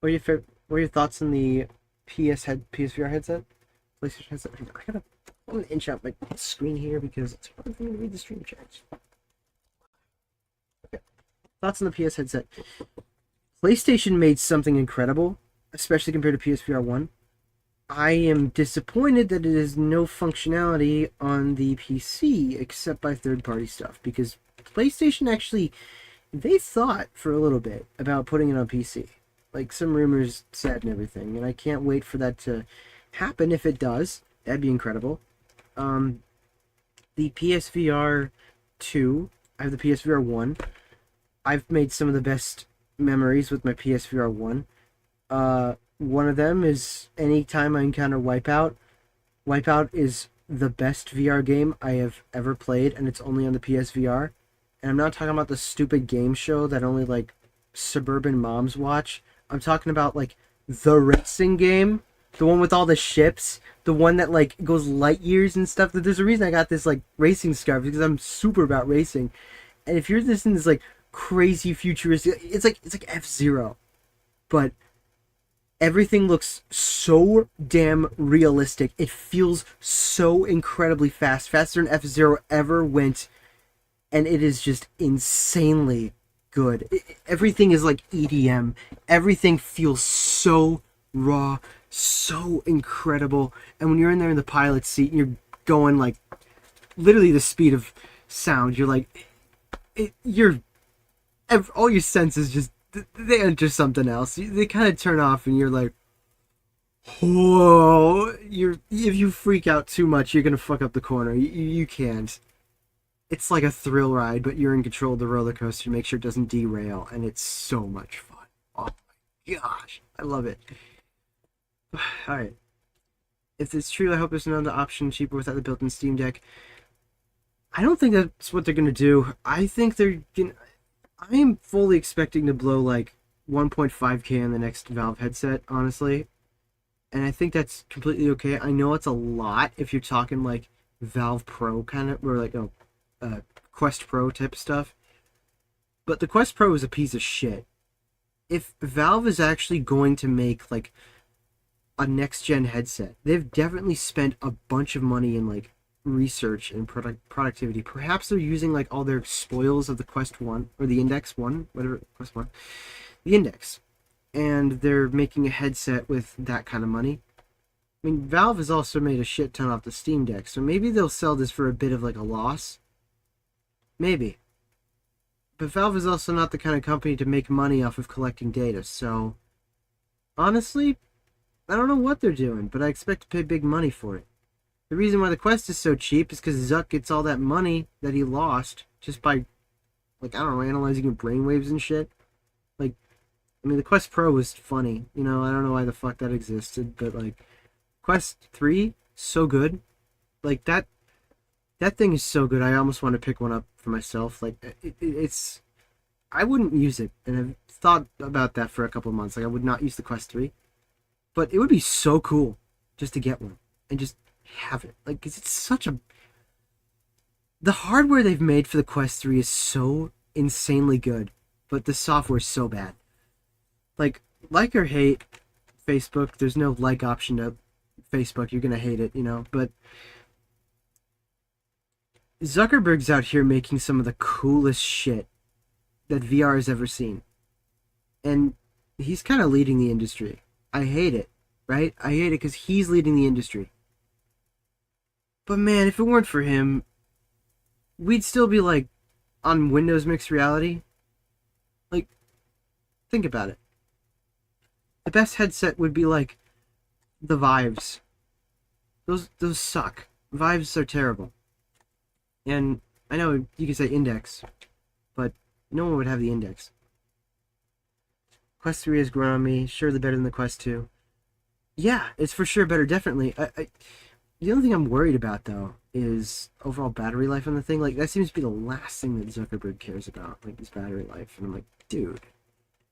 What are your thoughts on the PSVR headset? PlayStation headset. I'm gonna inch out my screen here because it's hard for me to read the stream chat. Okay. Thoughts on the PS headset? PlayStation made something incredible, especially compared to PSVR 1. I am disappointed that it has no functionality on the PC except by third-party stuff, because PlayStation actually, they thought for a little bit about putting it on PC. Like some rumors said and everything, and I can't wait for that to happen. If it does, that'd be incredible. The PSVR 2, I have the PSVR 1. I've made some of the best memories with my PSVR 1. One of them is anytime I encounter Wipeout. Wipeout is the best VR game I have ever played, and it's only on the PSVR. And I'm not talking about the stupid game show that only like suburban moms watch. I'm talking about like the racing game, the one with all the ships, the one that like goes light years and stuff. There's a reason I got this like racing scarf, because I'm super about racing. And if you're this in this like crazy futuristic, it's like F-Zero, but everything looks so damn realistic. It feels so incredibly fast, faster than F-Zero ever went, and it is just insanely good. Everything is like EDM. Everything feels so raw, so incredible. And when you're in there in the pilot seat and you're going like literally the speed of sound, you're like, all your senses just, they enter something else. They kind of turn off, and you're like, whoa. If you freak out too much, you're gonna fuck up the corner. You can't. It's like a thrill ride, but you're in control of the roller coaster to make sure it doesn't derail, and it's so much fun. Oh my gosh, I love it. All right. If it's true, I hope there's another option cheaper without the built-in Steam Deck. I don't think that's what they're gonna do. I think they're gonna. I am fully expecting to blow like 1.5K on the next Valve headset, honestly. And I think that's completely okay. I know it's a lot if you're talking like Valve Pro kind of, or like Quest Pro type of stuff. But the Quest Pro is a piece of shit. If Valve is actually going to make like a next-gen headset, they've definitely spent a bunch of money in like research and productivity. Perhaps they're using like all their spoils of the Quest 1 or the Index 1, whatever, Quest 1, the Index, and they're making a headset with that kind of money. I mean, Valve has also made a shit ton off the Steam Deck, so maybe they'll sell this for a bit of like a loss. Maybe. But Valve is also not the kind of company to make money off of collecting data, so honestly, I don't know what they're doing, but I expect to pay big money for it. The reason why the Quest is so cheap is because Zuck gets all that money that he lost just by, like, I don't know, analyzing your brainwaves and shit. Like, I mean, the Quest Pro was funny. You know, I don't know why the fuck that existed, but, like, Quest 3, so good. Like, that thing is so good, I almost want to pick one up for myself. Like, it's... I wouldn't use it, and I've thought about that for a couple of months. Like, I would not use the Quest 3. But it would be so cool just to get one and just have it. Like, 'cause it's such a... The hardware they've made for the Quest 3 is so insanely good, but the software is so bad. Like or hate Facebook, there's no like option to Facebook, you're gonna hate it, you know, but Zuckerberg's out here making some of the coolest shit that VR has ever seen. And he's kind of leading the industry. I hate it, right? I hate it because he's leading the industry. But man, if it weren't for him, we'd still be like on Windows mixed reality. Like, think about it. The best headset would be like the Vives. Those suck. Vives are terrible. And I know you could say Index, but no one would have the Index. Quest 3 has grown on me. Surely better than the Quest 2. Yeah, it's for sure better, definitely. The only thing I'm worried about, though, is overall battery life on the thing. Like, that seems to be the last thing that Zuckerberg cares about, like, his battery life. And I'm like, dude,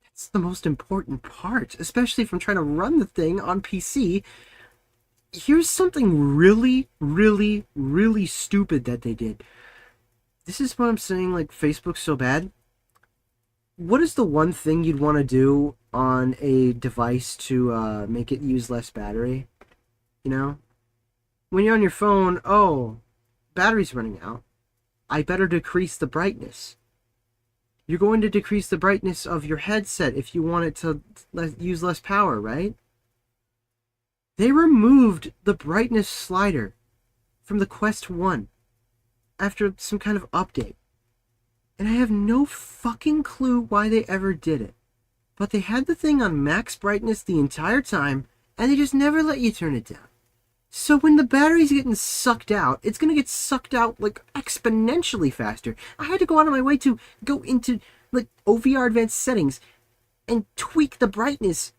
that's the most important part, especially if I'm trying to run the thing on PC. Here's something really, really, really stupid that they did. This is what I'm saying, like, Facebook's so bad. What is the one thing you'd want to do on a device to make it use less battery? You know? When you're on your phone, oh, battery's running out. I better decrease the brightness. You're going to decrease the brightness of your headset if you want it to use less power, right? They removed the brightness slider from the Quest 1 after some kind of update. And I have no fucking clue why they ever did it. But they had the thing on max brightness the entire time, and they just never let you turn it down. So when the battery's getting sucked out, it's going to get sucked out, like, exponentially faster. I had to go out of my way to go into, like, OVR advanced settings and tweak the brightness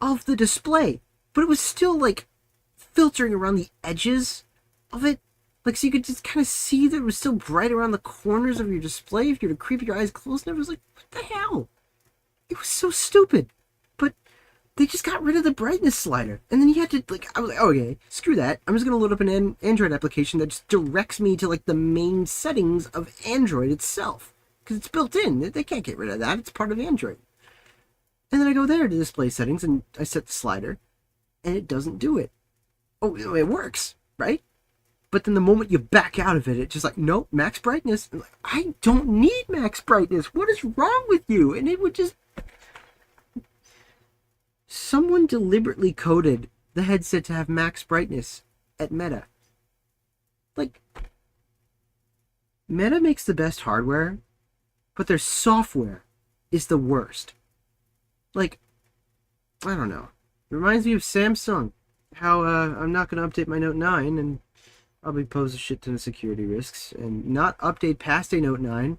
of the display. But it was still, like, filtering around the edges of it. Like, so you could just kind of see that it was still bright around the corners of your display if you were to creep your eyes close enough. It was like, what the hell? It was so stupid. But they just got rid of the brightness slider. And then you had to, like, I was like, oh, okay, screw that. I'm just going to load up an Android application that just directs me to, like, the main settings of Android itself. Because it's built in. They can't get rid of that. It's part of Android. And then I go there to display settings, and I set the slider, and it doesn't do it. Oh, it works, right? But then the moment you back out of it, it's just like, nope, max brightness. I'm like, I don't need max brightness. What is wrong with you? And it would just... Someone deliberately coded the headset to have max brightness at Meta. Like, Meta makes the best hardware, but their software is the worst. Like, I don't know. It reminds me of Samsung. How I'm not going to update my Note 9 and probably pose a shit ton of security risks and not update past a Note 9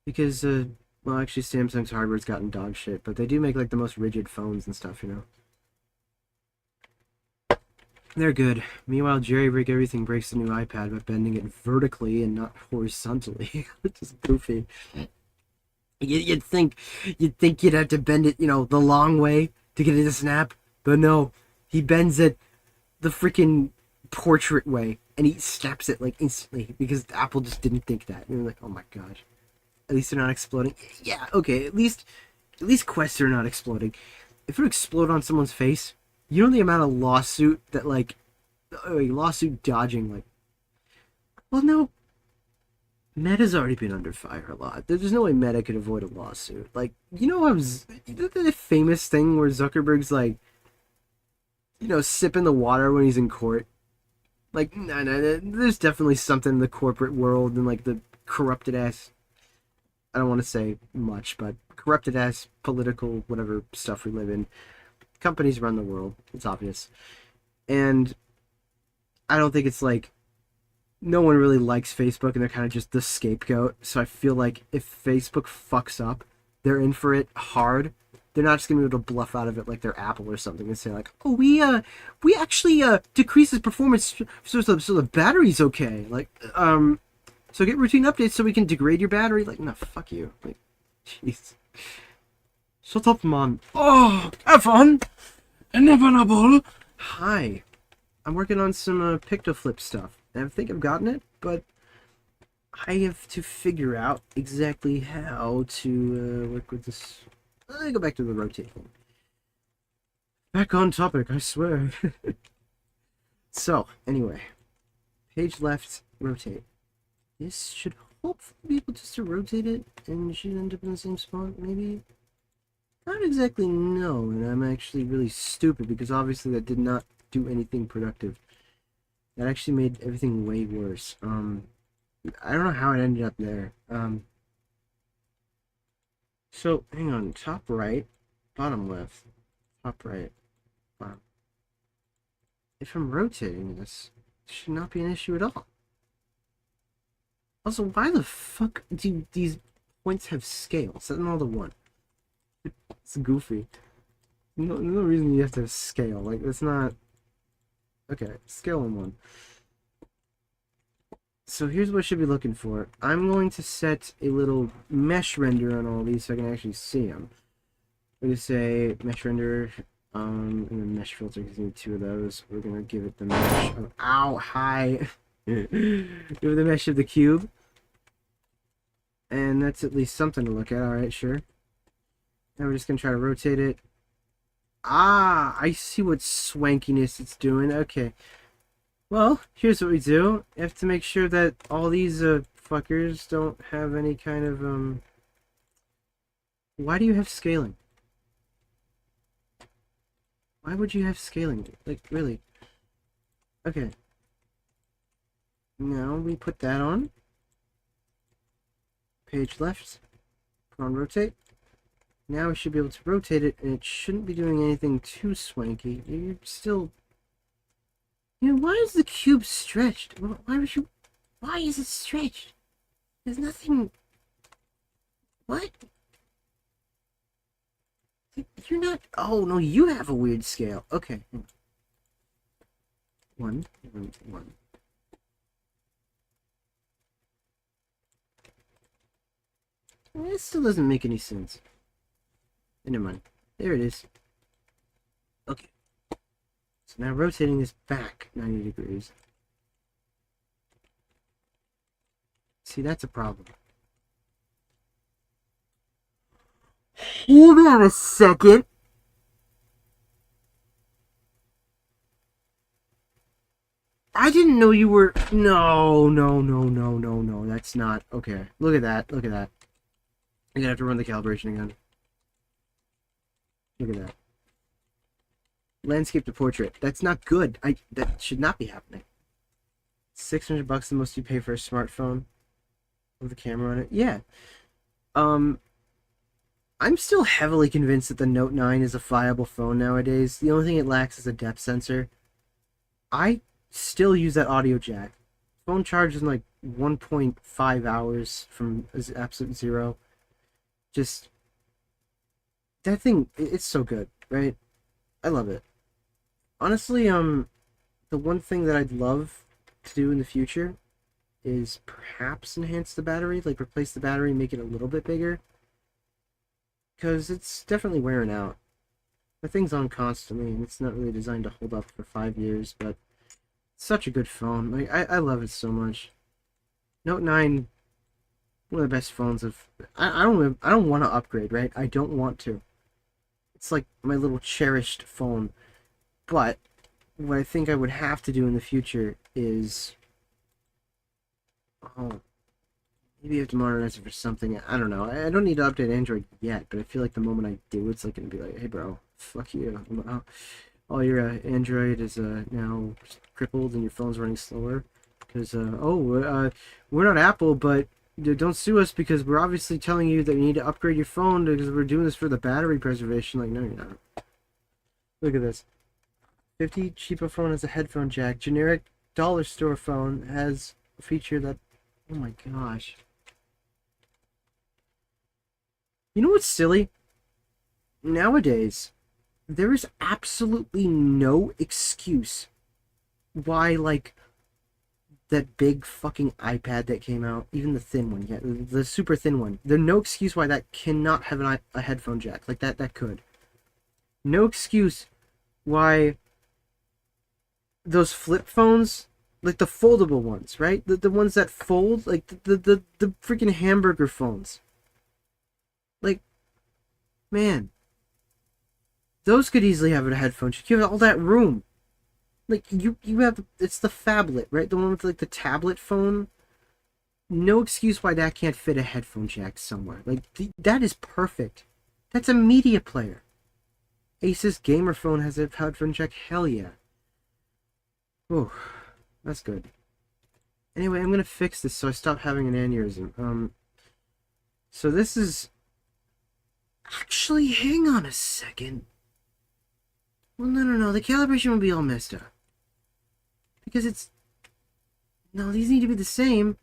because, well, actually Samsung's hardware's gotten dog shit, but they do make, like, the most rigid phones and stuff, you know. They're good. Meanwhile, Jerry-rig everything breaks the new iPad by bending it vertically and not horizontally. It's just goofy. You'd think you'd have to bend it, you know, the long way to get it to snap, but no. He bends it the freaking portrait way, and he snaps it, like, instantly, because Apple just didn't think that. And they're like, oh my gosh. At least they're not exploding. Yeah, okay, at least Quests are not exploding. If it would explode on someone's face, you know the amount of lawsuit that, like, lawsuit dodging, like, well, no, Meta's already been under fire a lot. There's no way Meta could avoid a lawsuit. Like, you know the famous thing where Zuckerberg's, like, you know, sipping the water when he's in court? Like, no, there's definitely something in the corporate world and, like, the corrupted ass, I don't want to say much, but corrupted ass political whatever stuff we live in. Companies run the world. It's obvious. And I don't think it's like, no one really likes Facebook and they're kind of just the scapegoat. So I feel like if Facebook fucks up, they're in for it hard. They're not just going to be able to bluff out of it like they're Apple or something and say like, oh, we actually decrease this performance so the battery's okay. Like, so get routine updates so we can degrade your battery. Like, no, fuck you. Like, jeez. Shut up, man. Oh, have fun. Inevitable. Hi. I'm working on some PictoFlip stuff. I think I've gotten it, but I have to figure out exactly how to work with this. Let me go back to the rotate thing. Back on topic, I swear. So, anyway. Page left, rotate. This should hopefully be able just to rotate it, and should end up in the same spot, maybe? I don't exactly know, and I'm actually really stupid, because obviously that did not do anything productive. That actually made everything way worse. I don't know how it ended up there. So, hang on, top right, bottom left, top right, bottom. If I'm rotating this, it should not be an issue at all. Also, why the fuck do these points have scale? Set them all to 1. It's goofy. No reason you have to have scale. Like, it's not... Okay, scale on 1. So here's what I should be looking for. I'm going to set a little mesh render on all these so I can actually see them. We're going to say mesh render, and then mesh filter, because we need 2 of those. We're going to give it the mesh of... Ow! Hi! Give it the mesh of the cube. And that's at least something to look at. Alright, sure. Now we're just going to try to rotate it. Ah! I see what swankiness it's doing. Okay. Well, here's what we do. You have to make sure that all these fuckers don't have any kind of... Why do you have scaling? Why would you have scaling? Like, really? Okay. Now we put that on. Page left. Put on rotate. Now we should be able to rotate it, and it shouldn't be doing anything too swanky. You're still... You know, why is the cube stretched? Why is it stretched? There's nothing... What? You're not... Oh, no, you have a weird scale. Okay. 1, 1, 1. It still doesn't make any sense. Never mind. There it is. Okay. So now rotating this back 90 degrees. See, that's a problem. Hold on a second. I didn't know you were... No. That's not... Okay. Look at that. I'm gonna have to run the calibration again. Look at that. Landscape to portrait. That's not good. That should not be happening. $600 the most you pay for a smartphone with a camera on it. Yeah. I'm still heavily convinced that the Note 9 is a viable phone nowadays. The only thing it lacks is a depth sensor. I still use that audio jack. Phone charges in like 1.5 hours from absolute zero. Just... That thing, it's so good, right? I love it. Honestly, the one thing that I'd love to do in the future is perhaps enhance the battery, like replace the battery, make it a little bit bigger. Because it's definitely wearing out. The thing's on constantly, and it's not really designed to hold up for 5 years, but it's such a good phone. Like, I love it so much. Note 9, one of the best phones of... I don't want to upgrade, right? I don't want to. It's like my little cherished phone. But what I think I would have to do in the future is... Oh, maybe I have to modernize it for something. I don't know. I don't need to update Android yet, but I feel like the moment I do, it's like going to be like, hey bro, fuck you. All your Android is now crippled and your phone's running slower. Because, we're not Apple, but don't sue us because we're obviously telling you that you need to upgrade your phone because we're doing this for the battery preservation. Like, no, you're not. Look at this. 50 cheaper phone has a headphone jack. Generic dollar store phone has a feature that... Oh my gosh. You know what's silly? Nowadays, there is absolutely no excuse why, like, that big fucking iPad that came out, even the thin one, yeah, the super thin one, there's no excuse why that cannot have a headphone jack. Like, that could. No excuse why those flip phones, like the foldable ones, right? The ones that fold, like the freaking hamburger phones. Like, man, those could easily have a headphone jack. You have all that room. Like, you have, it's the phablet, right? The one with, like, the tablet phone. No excuse why that can't fit a headphone jack somewhere. Like, that is perfect. That's a media player. Asus gamer phone has a headphone jack. Hell yeah. Oh, that's good. Anyway, I'm gonna fix this so I stop having an aneurysm. So this is... Actually, hang on a second. Well, no. The calibration will be all messed up. Because it's... No, these need to be the same.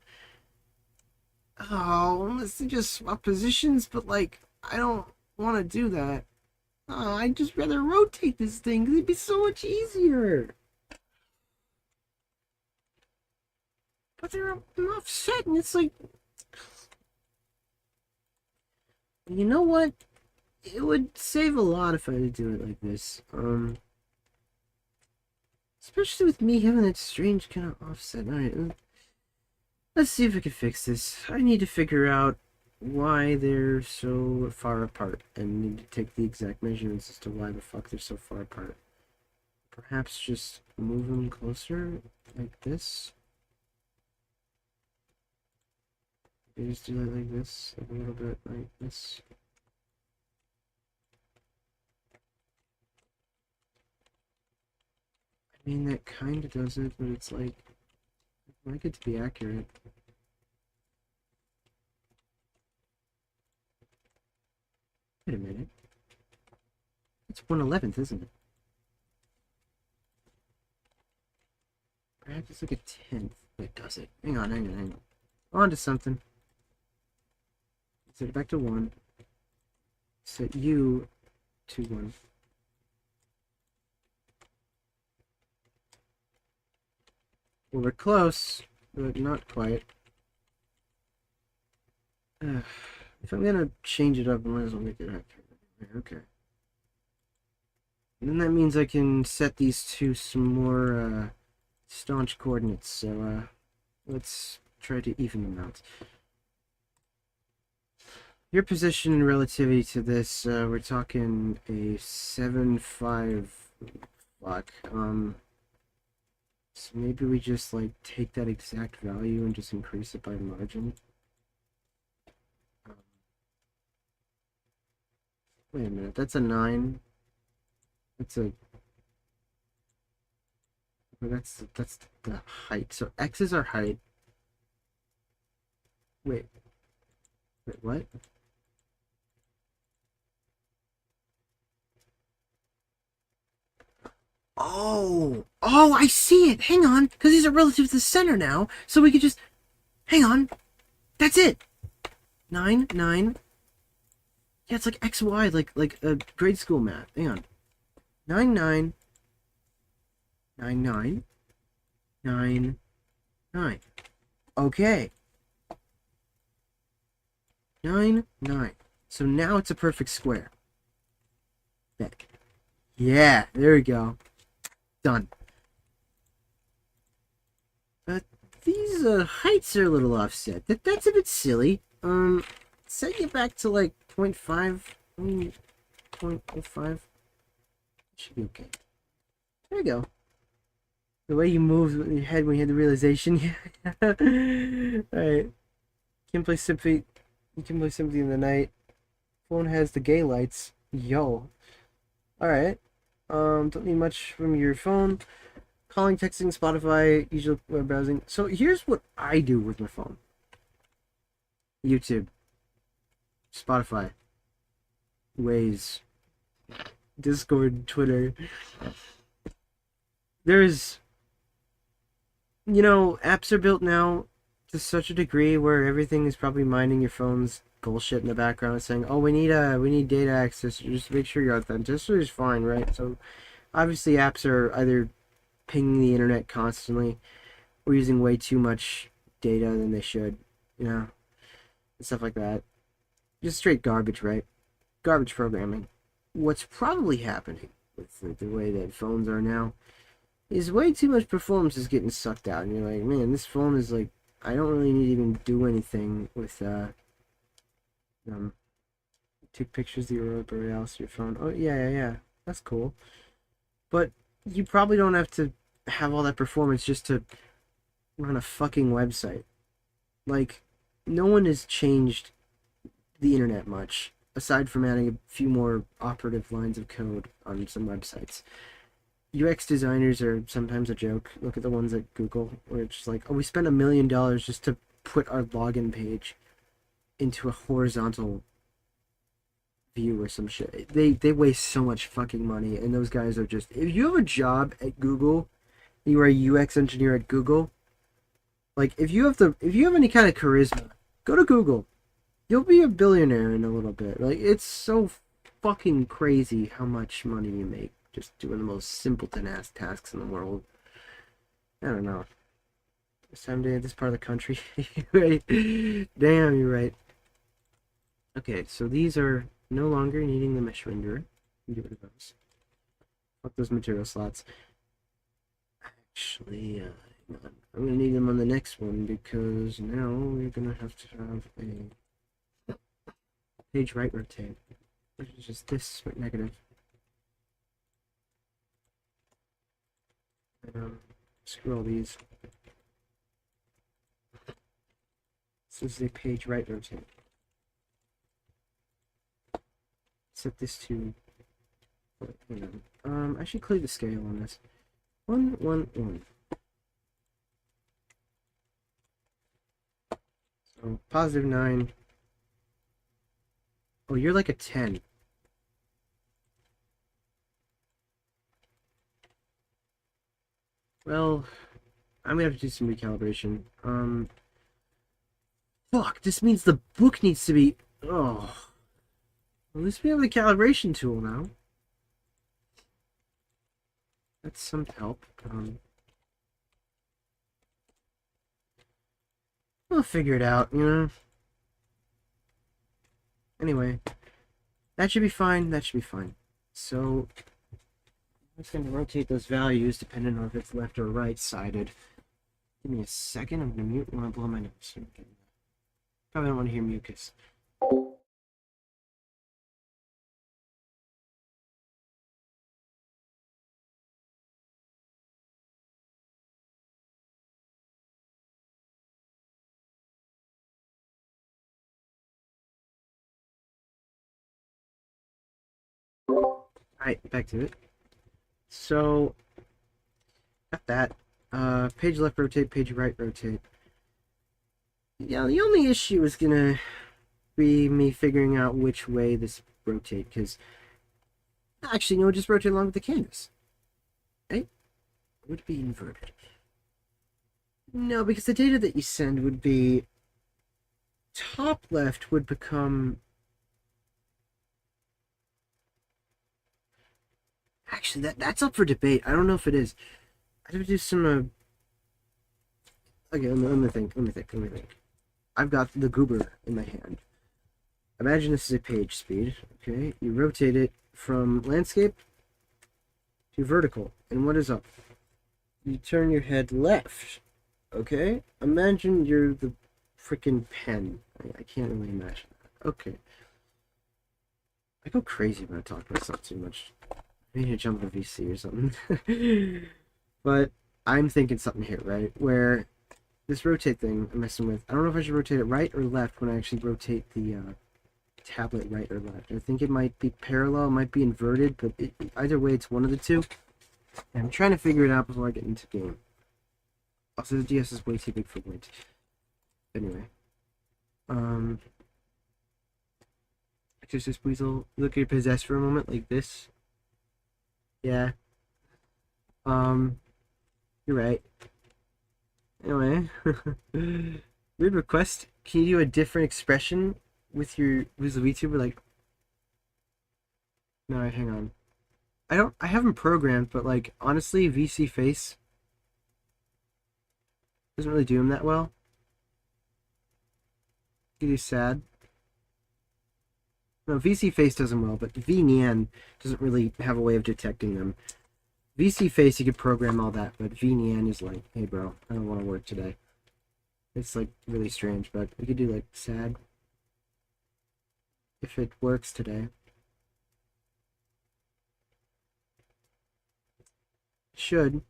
Oh, unless they just swap positions, but, like, I don't want to do that. Oh, I'd just rather rotate this thing, because it'd be so much easier. But they're offset, and it's like... You know what? It would save a lot if I had to do it like this. Especially with me having that strange kind of offset. Alright, let's see if I can fix this. I need to figure out why they're so far apart, and need to take the exact measurements as to why the fuck they're so far apart. Perhaps just move them closer, like this. Maybe just do it like this, like a little bit like this. I mean, that kind of does it, but it's like, I like it to be accurate. Wait a minute. It's 1/11th, isn't it? Perhaps it's like a 10th. Wait, does it? Hang on. On to something. Set it back to 1. Set you to 1. Well, we're close, but not quite. If I'm gonna change it up, I might as well make it accurate. Okay. And then that means I can set these to some more staunch coordinates. So let's try to even them out. Your position in relativity to this, we're talking a 7.5 block. So maybe we just, like, take that exact value and just increase it by margin. Wait a minute, that's a 9. That's a... That's the height. So X is our height. Wait, what? Oh, I see it. Hang on, because these are relative to the center now. So we could just, hang on. That's it. 9, 9. Yeah, it's like XY, like a grade school math. Hang on. 9, 9. 9, 9. 9, 9. Okay. 9, 9. So now it's a perfect square. Back. Yeah, there we go. Done. These heights are a little offset. That's a bit silly. Set you back to like 0.5, 0.05. Should be okay. There you go. The way you moved with your head when you had the realization. Alright. Can play Symphony. You can play Symphony in the Night. Phone has the gay lights. Yo. Alright. Don't need much from your phone. Calling, texting, Spotify, usual web browsing. So here's what I do with my phone. YouTube. Spotify. Waze. Discord, Twitter. There's... You know, apps are built now to such a degree where everything is probably minding your phone's bullshit in the background saying, oh, we need data access. Just make sure your authenticity is fine, right? So obviously apps are either pinging the internet constantly or using way too much data than they should, you know, and stuff like that. Just straight garbage, right? Garbage programming. What's probably happening with the way that phones are now is way too much performance is getting sucked out, and you're like, man, this phone is like, I don't really need to even do anything with take pictures of the aurora borealis with your phone. Oh yeah, that's cool. But you probably don't have to have all that performance just to run a fucking website. Like, no one has changed the internet much, aside from adding a few more operative lines of code on some websites. UX designers are sometimes a joke. Look at the ones at Google, where it's like, oh, we spent $1 million just to put our login page into a horizontal view or some shit. They waste so much fucking money, and those guys are just. If you have a job at Google, you are a UX engineer at Google. Like, if you have any kind of charisma, go to Google. You'll be a billionaire in a little bit. Like, it's so fucking crazy how much money you make just doing the most simpleton ass tasks in the world. I don't know. This time of day, this part of the country. Right? Damn, you're right. Okay, so these are no longer needing the mesh renderer. Get rid of those. Fuck those material slots. Actually, hang on. I'm gonna need them on the next one because now we're gonna have to have a page right rotate, which is just this negative. Screw all these. This is a page right rotate. Set this to. I should clear the scale on this. 1, 1, 1. So positive 9. Oh, you're like a 10. Well, I'm gonna have to do some recalibration. Fuck, this means the book needs to be. Oh. At least we have the calibration tool now. That's some help. We'll figure it out, you know? Anyway, that should be fine. That should be fine. So, I'm just going to rotate those values depending on if it's left or right-sided. Give me a second. I'm going to mute when I blow my nose. Probably don't want to hear mucus. Alright, back to it. So, got that. Page left rotate, page right rotate. Yeah, the only issue is gonna be me figuring out which way this rotate, because actually, no, just rotate along with the canvas. Right? It would be inverted. No, because the data that you send would be top left would become. Actually, that's up for debate. I don't know if it is. I'd have to do some. Okay, let me think. Let me think. I've got the goober in my hand. Imagine this is a page speed. Okay, you rotate it from landscape to vertical. And what is up? You turn your head left. Okay? Imagine you're the freaking pen. I can't really imagine that. Okay. I go crazy when I talk about stuff too much. I need to jump a VC or something. But I'm thinking something here, right? Where this rotate thing I'm messing with, I don't know if I should rotate it right or left when I actually rotate the tablet right or left. I think it might be parallel, it might be inverted, but either way, it's one of the two. And I'm trying to figure it out before I get into the game. Also, the DS is way too big for weight. Anyway. Exorcist Weasel, look at your possess for a moment, like this. Yeah. You're right. Anyway. Weird request. Can you do a different expression with the VTuber? Like, no, hang on. I haven't programmed, but like, honestly, VC face doesn't really do him that well. He's sad. No, VC face does him well, but VNyan doesn't really have a way of detecting them. VC face, you could program all that, but VNyan is like, hey bro, I don't want to work today. It's like really strange, but we could do like sad. If it works today. Should.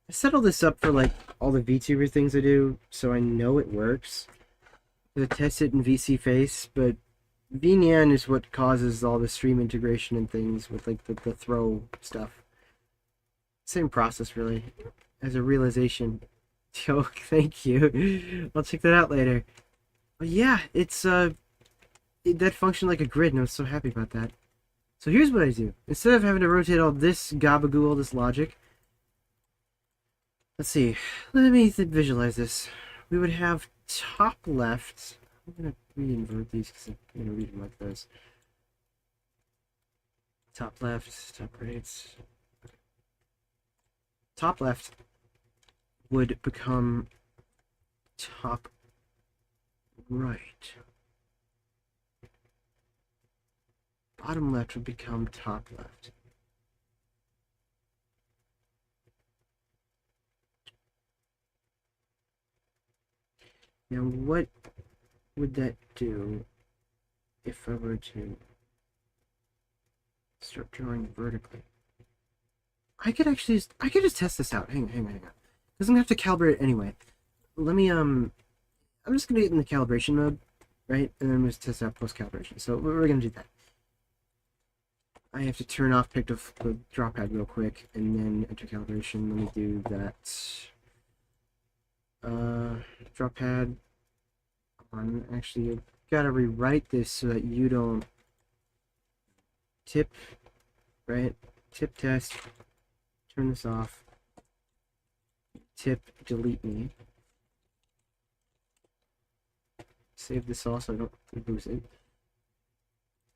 I set all this up for like all the VTuber things I do, so I know it works. I test it in VC Face, but VNyan is what causes all the stream integration and things with like the throw stuff. Same process really, as a realization. Yo, thank you. I'll check that out later. But yeah, it's that functioned like a grid, and I was so happy about that. So here's what I do. Instead of having to rotate all this gabagoul, all this logic, let's see. Let me visualize this. We would have top left. I'm gonna re-invert these because I'm gonna read them like this. Top left, top right. Top left would become top right. Bottom left would become top left. Now, what would that do if I were to start drawing vertically? I could just test this out. Hang on. Because I'm gonna have to calibrate it anyway. Let me, I'm just gonna get in the calibration mode, right? And then I'm gonna test out post-calibration. So we're gonna do that. I have to turn off pick the draw pad real quick, and then enter calibration. Let me do that. Draw pad on. Actually, you've got to rewrite this so that you don't tip, right? Tip test. Turn this off. Tip delete me. Save this also, I don't lose it.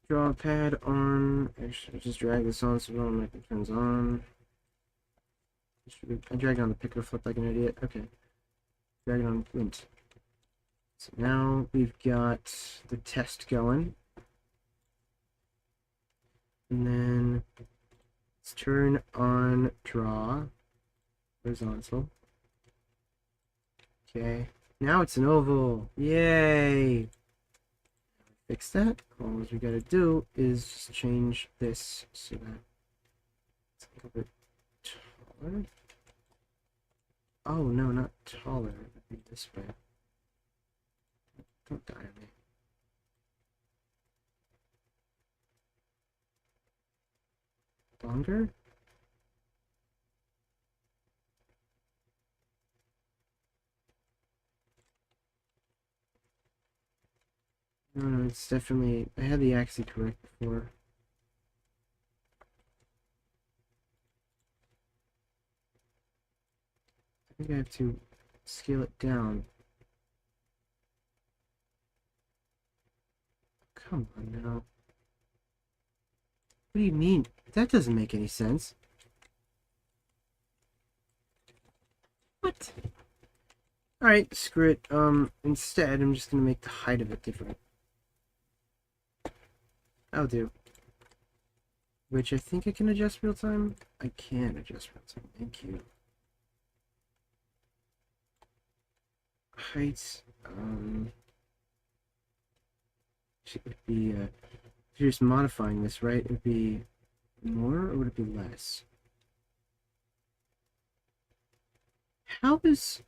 Draw pad on. Actually, just drag this on so don't make it turns on. I dragged on the picker flip like an idiot. Okay. Drag it on Lint. So now we've got the test going. And then let's turn on draw horizontal. Okay. Now it's an oval. Yay! Fix that. All we gotta do is just change this so that it's a little bit taller. Oh no, not taller. It'd be this way. Don't die on me. Longer? No, it's definitely... I had the axis correct before. I think I have to scale it down. Come on now. What do you mean? That doesn't make any sense. What? Alright, screw it. Instead, I'm just gonna make the height of it different. I'll do. Which I think I can adjust real time. I can adjust real time. Thank you. Heights. It would be. If you're just modifying this, right? It would be more, or would it be less? How is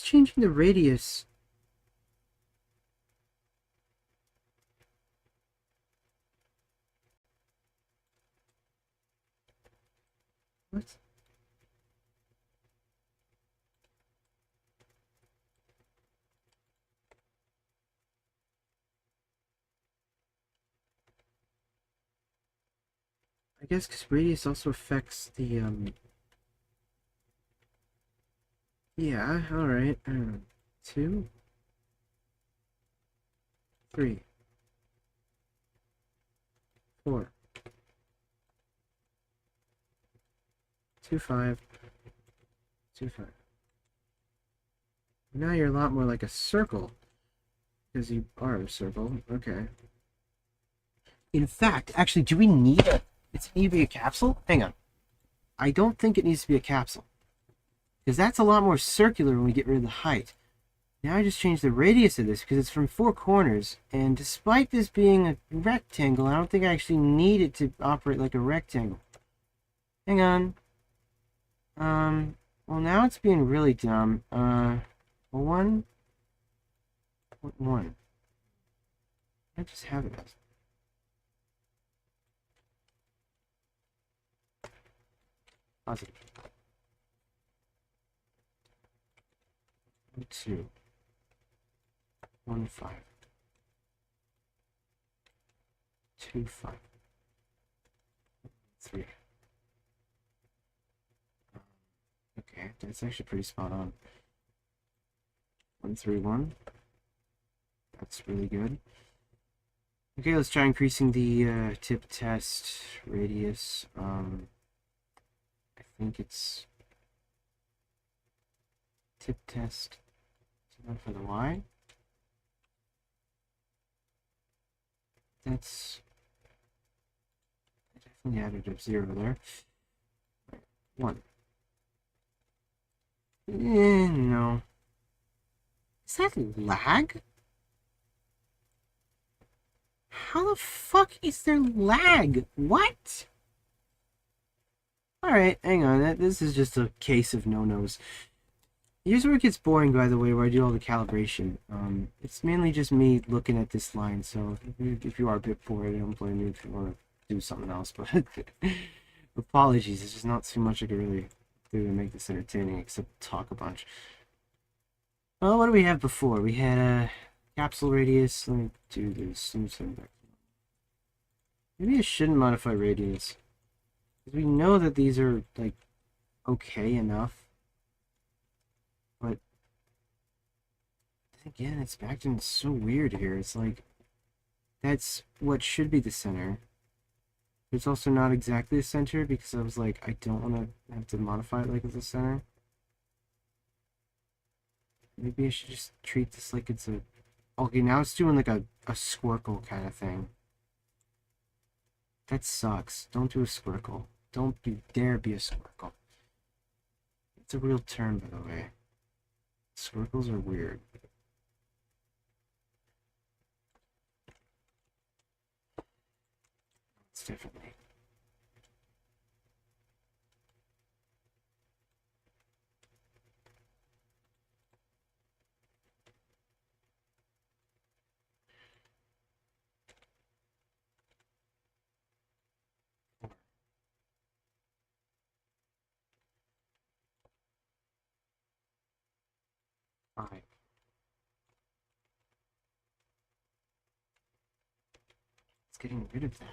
changing the radius? What? I guess because radius also affects the, yeah, alright. 2, 3, 4, 2, 5, 2, 5. Now you're a lot more like a circle. Because you are a circle. Okay. In fact, actually, do we need a... Does it need to be a capsule? Hang on. I don't think it needs to be a capsule. Because that's a lot more circular when we get rid of the height. Now I just changed the radius of this because it's from 4 corners. And despite this being a rectangle, I don't think I actually need it to operate like a rectangle. Hang on. Well, now it's being really dumb. One? What one? I just have it as. Positive. 2. 1, 5. 2, 5. 3. Okay, that's actually pretty spot on. 1, 3, 1. That's really good. Okay, let's try increasing the tip test radius. I think it's tip test. So that for the Y. That's I definitely added a 0 there. 1. No. Is that lag? How the fuck is there lag? What? Alright, hang on. This is just a case of no-nos. Here's where it gets boring, by the way, where I do all the calibration. It's mainly just me looking at this line, so if you are a bit bored, I don't blame you if you want to do something else, but apologies, there's just not too much I can really do to make this entertaining, except talk a bunch. Well, what do we have before? We had a capsule radius. Let me do this. Let me send back. Maybe I shouldn't modify radius. Because we know that these are, like, okay enough. But, again, it's backed in so weird here. It's like, that's what should be the center. It's also not exactly the center because I was like, I don't want to have to modify it like it's a center. Maybe I should just treat this like it's a... Okay, now it's doing like a squircle kind of thing. That sucks. Don't do a squircle. Don't you dare be a squircle. It's a real term, by the way. Squircles are weird. It's definitely... Alright. It's getting rid of that.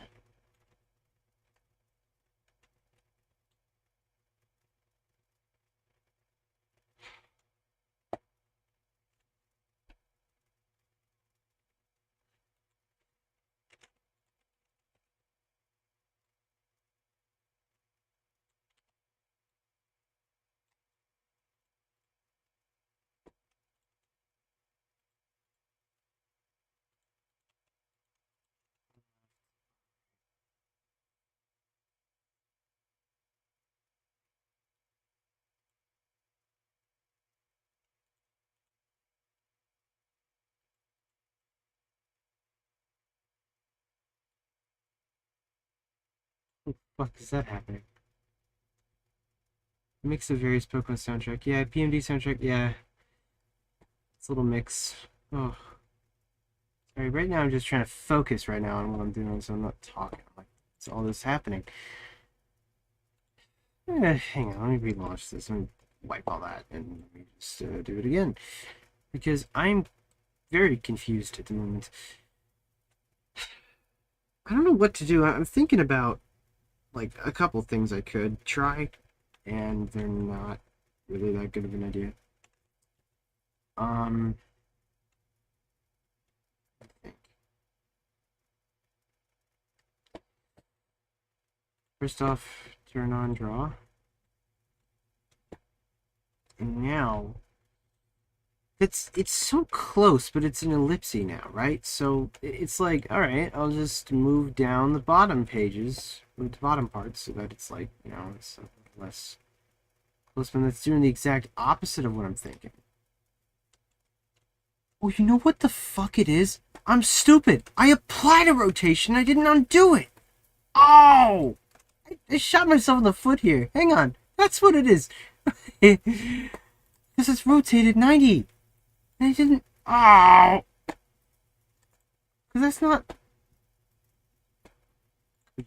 What is that happening? Mix of various Pokemon soundtrack. Yeah, PMD soundtrack, yeah. It's a little mix. Oh. Sorry, right now I'm just trying to focus right now on what I'm doing, so I'm not talking. Like, it's all this happening. Hang on, let me relaunch this. Let me wipe all that and let me just do it again. Because I'm very confused at the moment. I don't know what to do. I'm thinking about, like, a couple things I could try, and they're not really that good of an idea. I think. First off, turn on draw. And now, it's so close, but it's an ellipse now, right? So it's like, all right, I'll just move down the bottom pages, move the bottom parts, so that it's like, you know, it's less close, but that's doing the exact opposite of what I'm thinking. Oh, you know what the fuck it is? I'm stupid. I applied a rotation. I didn't undo it. Oh! I shot myself in the foot here. Hang on. That's what it is. Because it's rotated 90. And I didn't... Oh! Because that's not...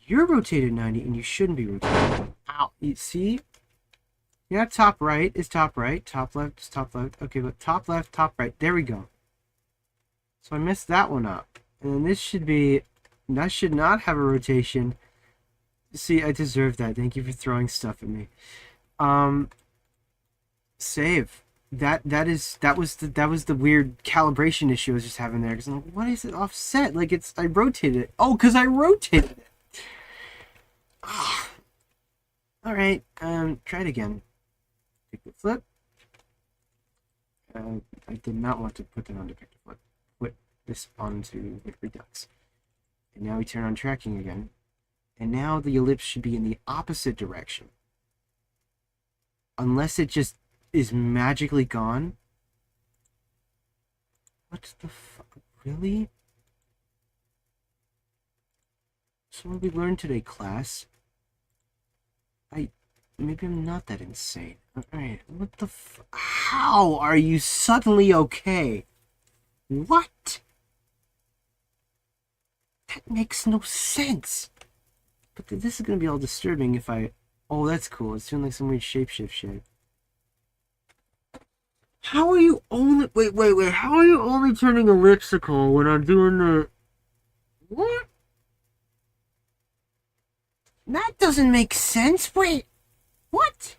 You're rotated 90 and you shouldn't be rotated. Ow. You see? Yeah, top right is top right. Top left is top left. Okay, but top left, top right. There we go. So I messed that one up. And then this should be... That should not have a rotation. See, I deserve that. Thank you for throwing stuff at me. Save. That was the weird calibration issue I was just having there. Because I'm like, what is it offset? Like it's... I rotated it. Oh, because I rotated it. Alright, try it again. Take the flip. I did not want to put that on depicted flip. Put this onto Redux. And now we turn on tracking again. And now the ellipse should be in the opposite direction. Unless it just is magically gone. What the fuck? Really? So what did we learn today, class? Maybe I'm not that insane. Alright, what the How are you suddenly okay? What? That makes no sense. But this is gonna be all disturbing if I... Oh, that's cool. It's doing like some weird shapeshift shit. How are you only... Wait. How are you only turning elliptical when I'm doing the... What? That doesn't make sense. Wait. What?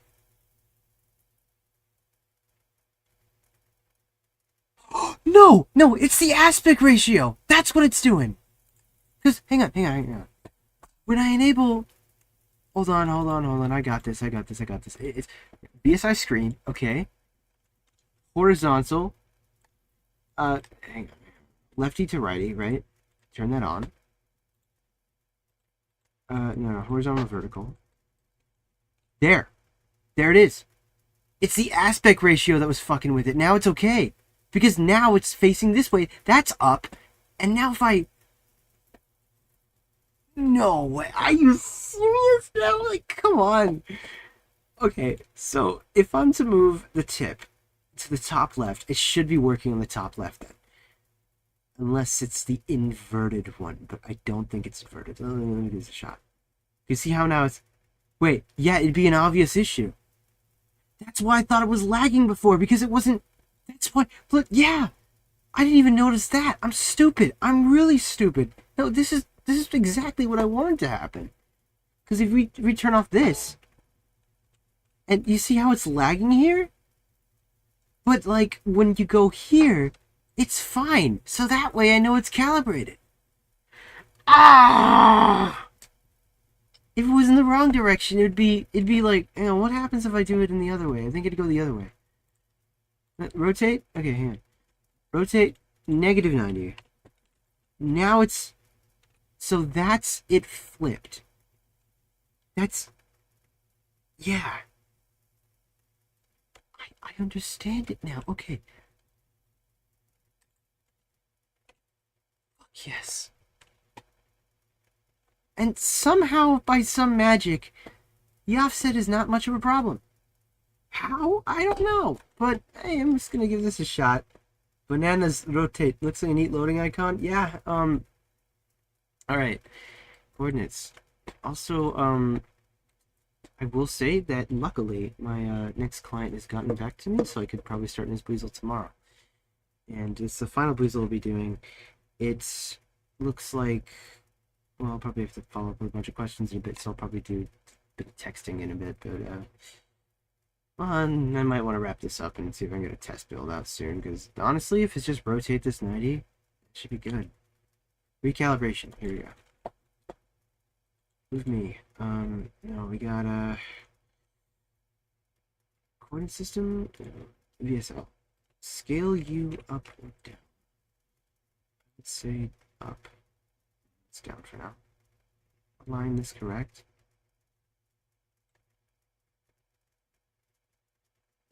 No, it's the aspect ratio. That's what it's doing. Because, hang on. When I enable... Hold on. I got this. It's BSI screen, okay. Horizontal. Hang on. Lefty to righty, right? Turn that on. No, horizontal vertical. There it is. It's the aspect ratio that was fucking with it. Now it's okay. Because now it's facing this way. That's up. And now if I... No way. Are you serious now? Like, come on. Okay, so if I'm to move the tip to the top left, it should be working on the top left then. Unless it's the inverted one. But I don't think it's inverted. Let me do this a shot. You see how now it's... Wait, yeah, it'd be an obvious issue. That's why I thought it was lagging before, because it wasn't... That's why... Look, yeah! I didn't even notice that. I'm stupid. I'm really stupid. No, this is exactly what I wanted to happen. Because if we turn off this... And you see how it's lagging here? But, like, when you go here, it's fine. So that way I know it's calibrated. Ah! If it was in the wrong direction, it'd be like, you know, what happens if I do it in the other way? I think it'd go the other way. Rotate? Okay, hang on. Rotate, negative 90. Now it's... So that's it flipped. That's... Yeah. I understand it now. Okay. Yes. And somehow, by some magic, the offset is not much of a problem. How? I don't know. But hey, I'm just gonna give this a shot. Bananas rotate. Looks like a neat loading icon. Yeah, alright. Coordinates. Also, I will say that luckily my next client has gotten back to me, so I could probably start this Breezel tomorrow. And it's the final Breezel I'll be doing. It looks like... Well, I'll probably have to follow up with a bunch of questions in a bit, so I'll probably do a bit of texting in a bit, but, well, I might want to wrap this up and see if I can get a test build out soon, because, honestly, if it's just rotate this 90, it should be good. Recalibration, here we go. Move me. No, we got, coordinate system, VSL. Scale you up or down. Let's say up. It's down for now. Align this correct.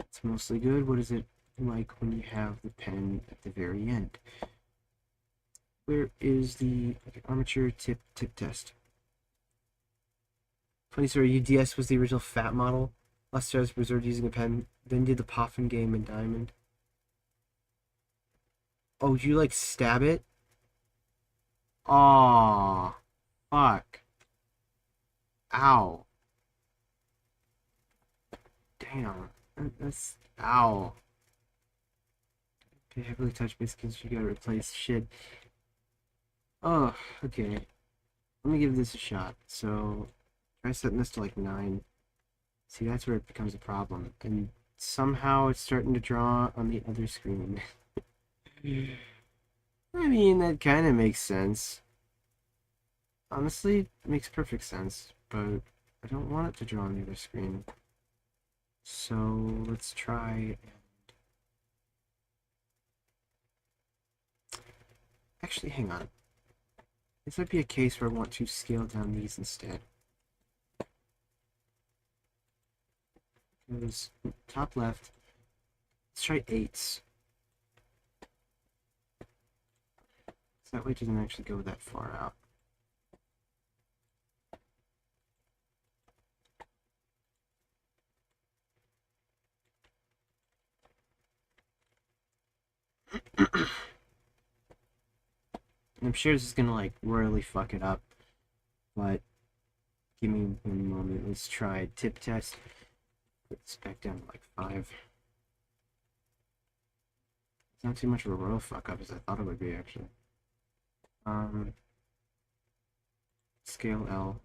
It's mostly good. What is it like when you have the pen at the very end? Where is the armature tip test? Funny story, UDS was the original fat model. Last I was preserved using a pen, then did the Poffin game in Diamond. Oh, you like stab it? Aw, fuck. Ow. Damn. That's ow. Okay, heavily touched biscuits, you gotta replace shit. Oh, okay. Let me give this a shot. So, try setting this to like 9. See, that's where it becomes a problem. And somehow it's starting to draw on the other screen. I mean, that kind of makes sense. Honestly, it makes perfect sense, but I don't want it to draw on the other screen. So, let's try... Actually, hang on. This might be a case where I want to scale down these instead. Goes top left. Let's try 8s. So that way it doesn't actually go that far out. I'm sure this is gonna like royally fuck it up, but give me one moment. Let's try tip test. Put this back down to like 5. It's not too much of a royal fuck up as I thought it would be actually. Scale L.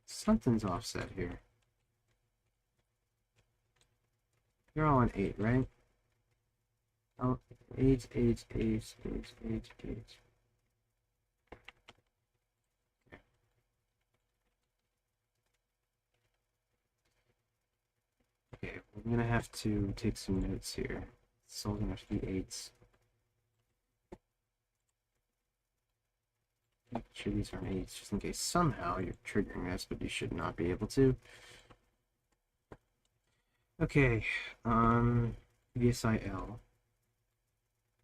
Something's offset here. You're all on 8, right? Oh, 8, 8, 8, 8, 8, 8. Okay, we're gonna have to take some notes here. It's all gonna have to be 8s. Make sure these aren't 8s, just in case somehow you're triggering this, but you should not be able to. Okay, VSIL.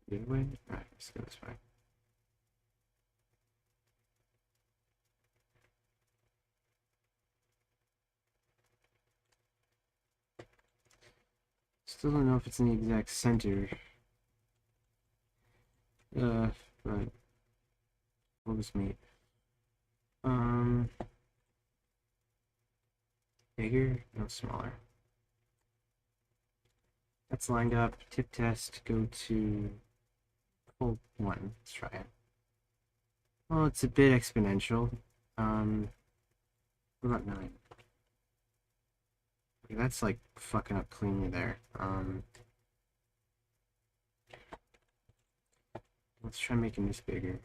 The other way? Alright, let's go this way. Still don't know if it's in the exact center. But we'll just meet. Bigger? No, smaller. That's lined up. Tip test, go to full 1. Let's try it. Well, it's a bit exponential. What about 9? Okay, that's like fucking up cleanly there. Let's try making this bigger.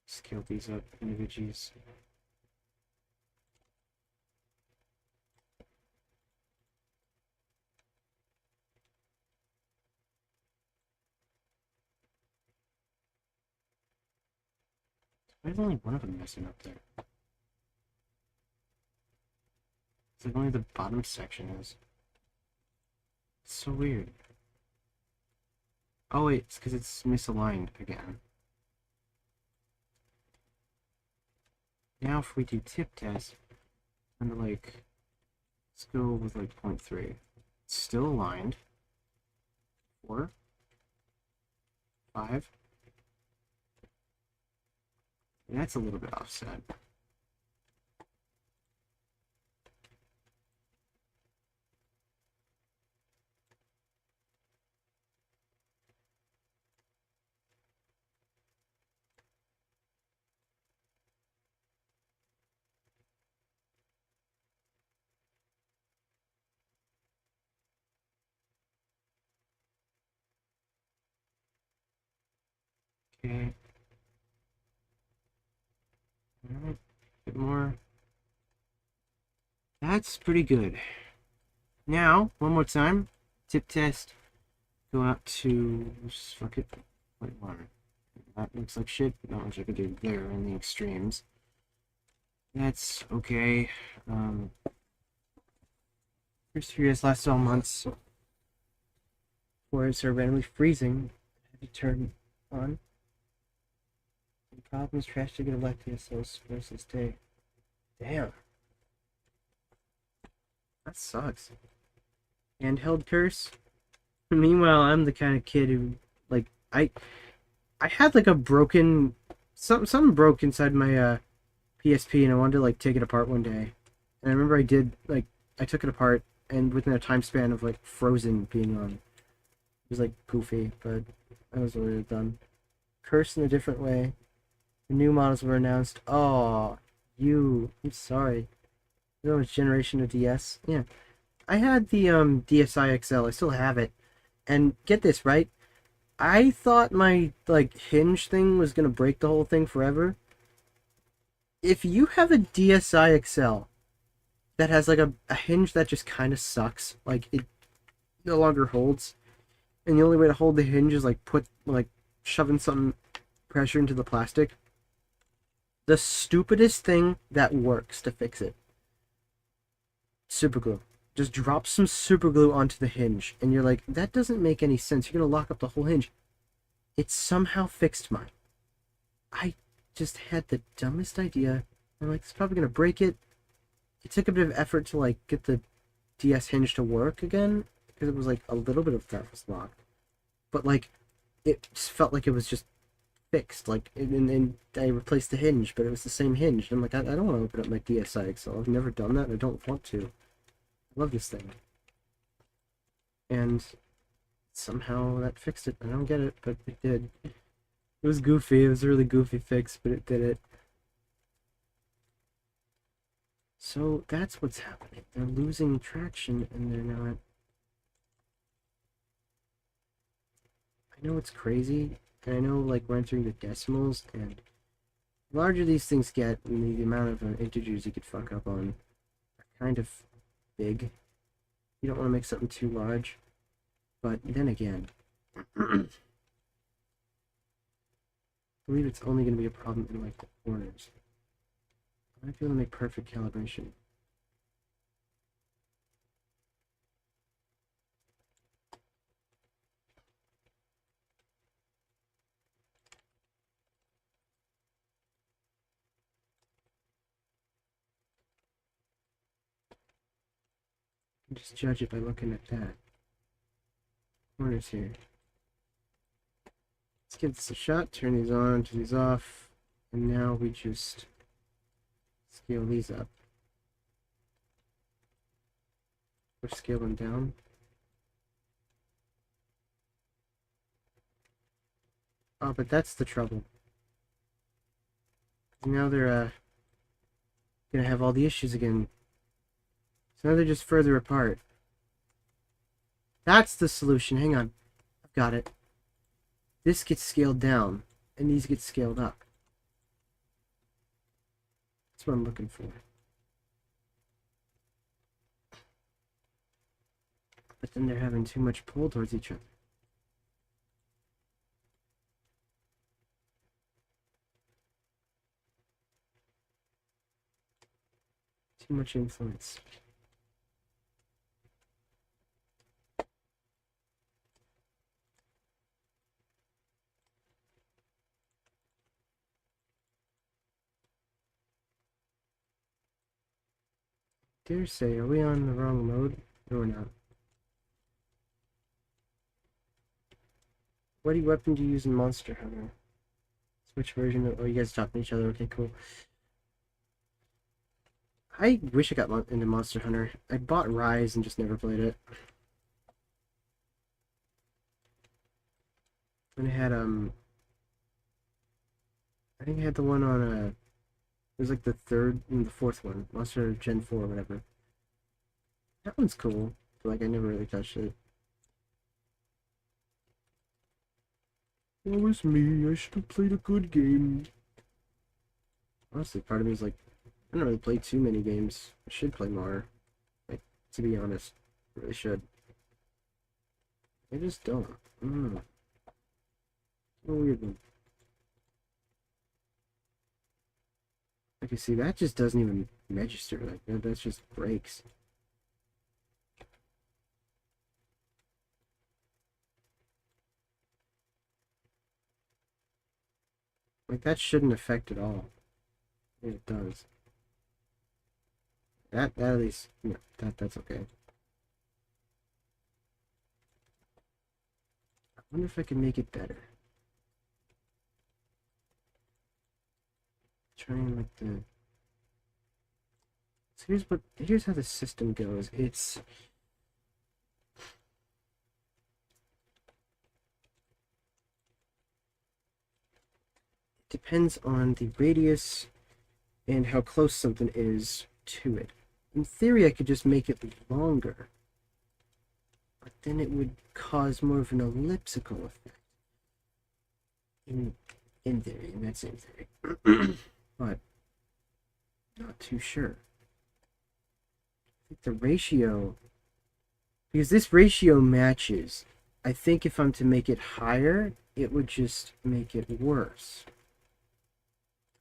Scale these up individuals. Why is only one of them messing up there? It's like only the bottom section is. It's so weird. Oh wait, it's because it's misaligned again. Now if we do tip test, and like, let's go with like 0.3. It's still aligned. 4. 5. That's a little bit offset. Okay. Alright, a bit more. That's pretty good. Now, one more time. Tip test. Go out to, fuck it, 0.1. That looks like shit, but not much I could do there in the extremes. That's okay. First few days lasted all months. Before it started randomly freezing, I had to turn on. The problems trash to get elected, so supposed to stay. Damn. That sucks. Handheld curse? Meanwhile, I'm the kind of kid who, like, I had like a broken, something broke inside my PSP, and I wanted to like take it apart one day. And I remember I did like I took it apart, and within a time span of like Frozen being on, it was like goofy, but that was what it had done. Cursed in a different way. The new models were announced. Oh, I'm sorry. You know which generation of DS? Yeah, I had the DSi XL. I still have it. And get this, right? I thought my like hinge thing was gonna break the whole thing forever. If you have a DSi XL that has like a hinge that just kind of sucks, like it no longer holds, and the only way to hold the hinge is like shoving some pressure into the plastic. The stupidest thing that works to fix it. Super glue. Just drop some super glue onto the hinge, and you're like, that doesn't make any sense. You're gonna lock up the whole hinge. It somehow fixed mine. I just had the dumbest idea. I'm like, it's probably gonna break it. It took a bit of effort to like get the DS hinge to work again, because it was like a little bit of that was locked. But like, it just felt like it was just fixed. Like, and I replaced the hinge, but it was the same hinge. And I'm like, I don't want to open up my DSi XL. I've never done that, and I don't want to. I love this thing. And somehow that fixed it. I don't get it, but it did. It was goofy. It was a really goofy fix, but it did it. So that's what's happening. They're losing traction, and they're not. I know it's crazy, and I know like we're entering the decimals, and the larger these things get, the amount of integers you could fuck up on are kind of big. You don't want to make something too large, but then again, I believe it's only going to be a problem in like the corners. I might be able to make perfect calibration. Just judge it by looking at that. Corners here. Let's give this a shot. Turn these on, turn these off, and now we just scale these up. Or scale them down. Oh, but that's the trouble. Now they're gonna have all the issues again. So now they're just further apart. That's the solution. Hang on. I've got it. This gets scaled down, and these get scaled up. That's what I'm looking for. But then they're having too much pull towards each other. Too much influence. Dare say, are we on the wrong mode? No, we're not. What weapon do you use in Monster Hunter? Which version of... Oh, you guys talking to each other. Okay, cool. I wish I got into Monster Hunter. I bought Rise and just never played it. And I had, I think I had the one on, it was like the third and the fourth one. Monster Hunter Gen 4 or whatever. That one's cool, but like I never really touched it. It was me. I should have played a good game. Honestly, part of me is like, I don't really play too many games. I should play more. Like, to be honest, I really should. I just don't. A weird one. Like you see, that just doesn't even register. Like that just breaks. Like, that shouldn't affect at all. It does. That at least, yeah, that's okay. I wonder if I can make it better. Trying like the. So here's how the system goes. It depends on the radius and how close something is to it. In theory, I could just make it longer, but then it would cause more of an elliptical effect. In theory, and that's in theory. But not too sure. I think the ratio, because this ratio matches, I think if I'm to make it higher, it would just make it worse.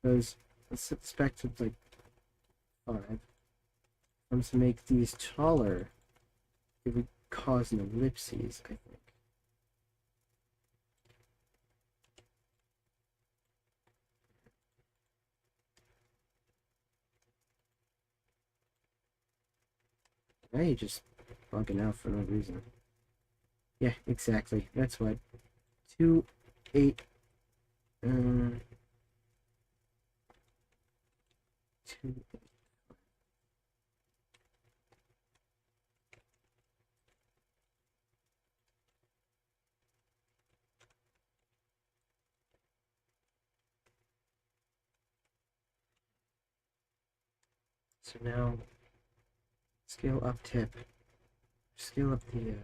Because let's set this back to like 5. If I'm to make these taller, it would cause an ellipses, I think. Now you're just bugging out for no reason. Yeah, exactly. That's what. 2, 8. 2. So now, scale up tip. Scale up the.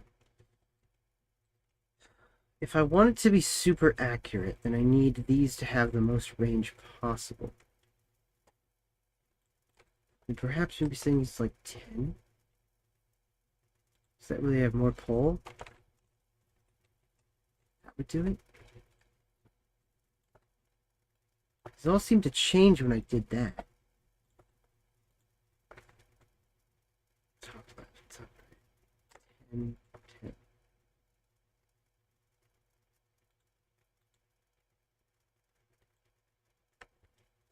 If I want it to be super accurate, then I need these to have the most range possible. And perhaps maybe saying it's like 10? Does that really have more pull? That would do it? It all seemed to change when I did that. Top left, top right. 10, 10.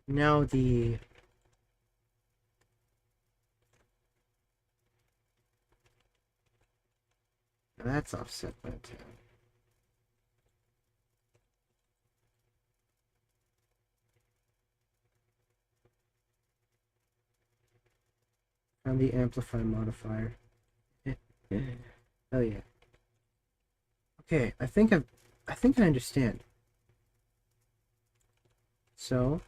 Now that's offset by 10. Found the amplify modifier. Oh yeah. Okay, I think I understand. So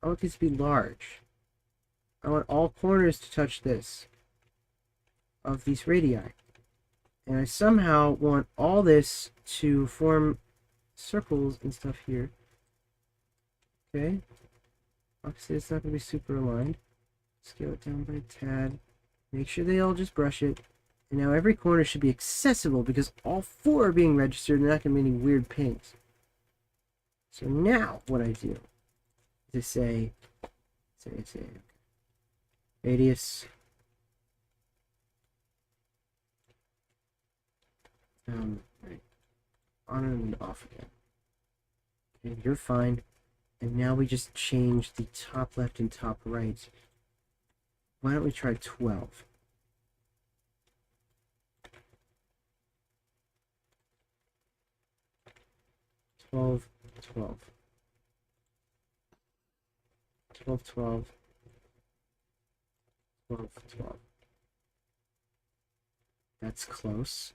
I want these to be large. I want all corners to touch this of these radii. And I somehow want all this to form circles and stuff here. Okay. Obviously it's not going to be super aligned. Scale it down by a tad. Make sure they all just brush it. And now every corner should be accessible because all 4 are being registered and not going to be any weird pings. So now what I do is say radius right, on and off again. Okay, you're fine. And now we just change the top left and top right. Why don't we try 12? Twelve, 12. 12, 12. 12, 12. That's close.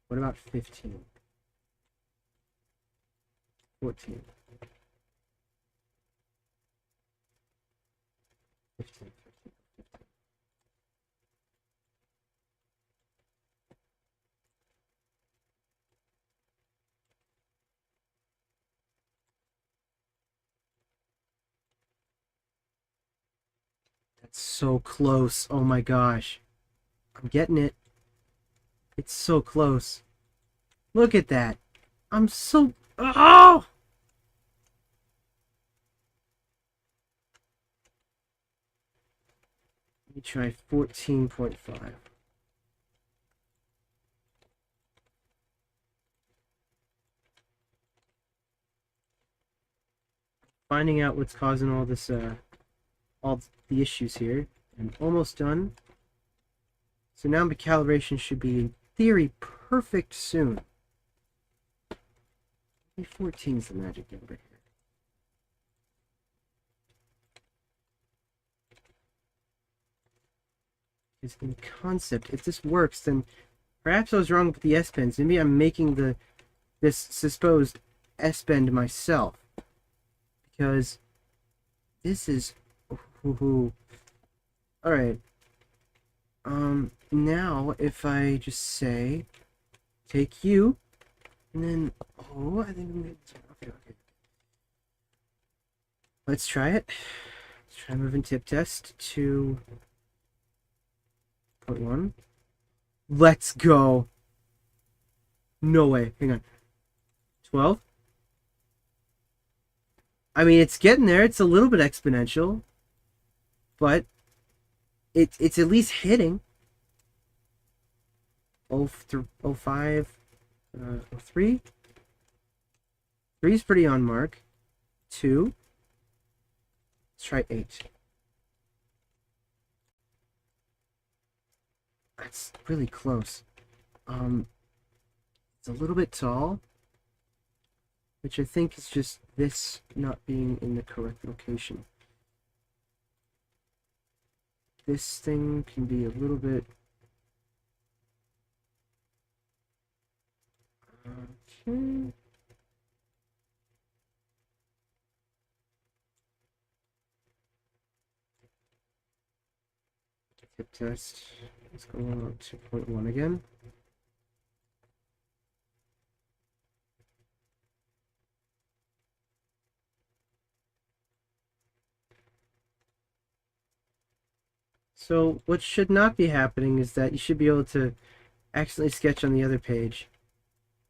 What about 15? 14. 15. That's so close. Oh my gosh. I'm getting it. It's so close. Look at that. I'm so... Oh! Let me try 14.5. finding out what's causing all this, all the issues here. I'm almost done. So now my calibration should be, in theory, perfect soon. 14 is the magic number here. Because in concept, if this works, then perhaps I was wrong with the S-bends. Maybe I'm making this supposed S-bend myself. Because this is... Alright. Now, if I just say, take you, and then, I think I'm gonna, okay. Let's try it. Let's try moving tip test to 0.1. Let's go. No way. Hang on. 12. I mean, it's getting there. It's a little bit exponential, but it's at least hitting. 05, 03. 3 is pretty on mark. 2. Let's try 8. That's really close. It's a little bit tall, which I think is just this not being in the correct location. This thing can be a little bit... Okay. Tip test. Let's go on to 0.1 again. So what should not be happening is that you should be able to accidentally sketch on the other page,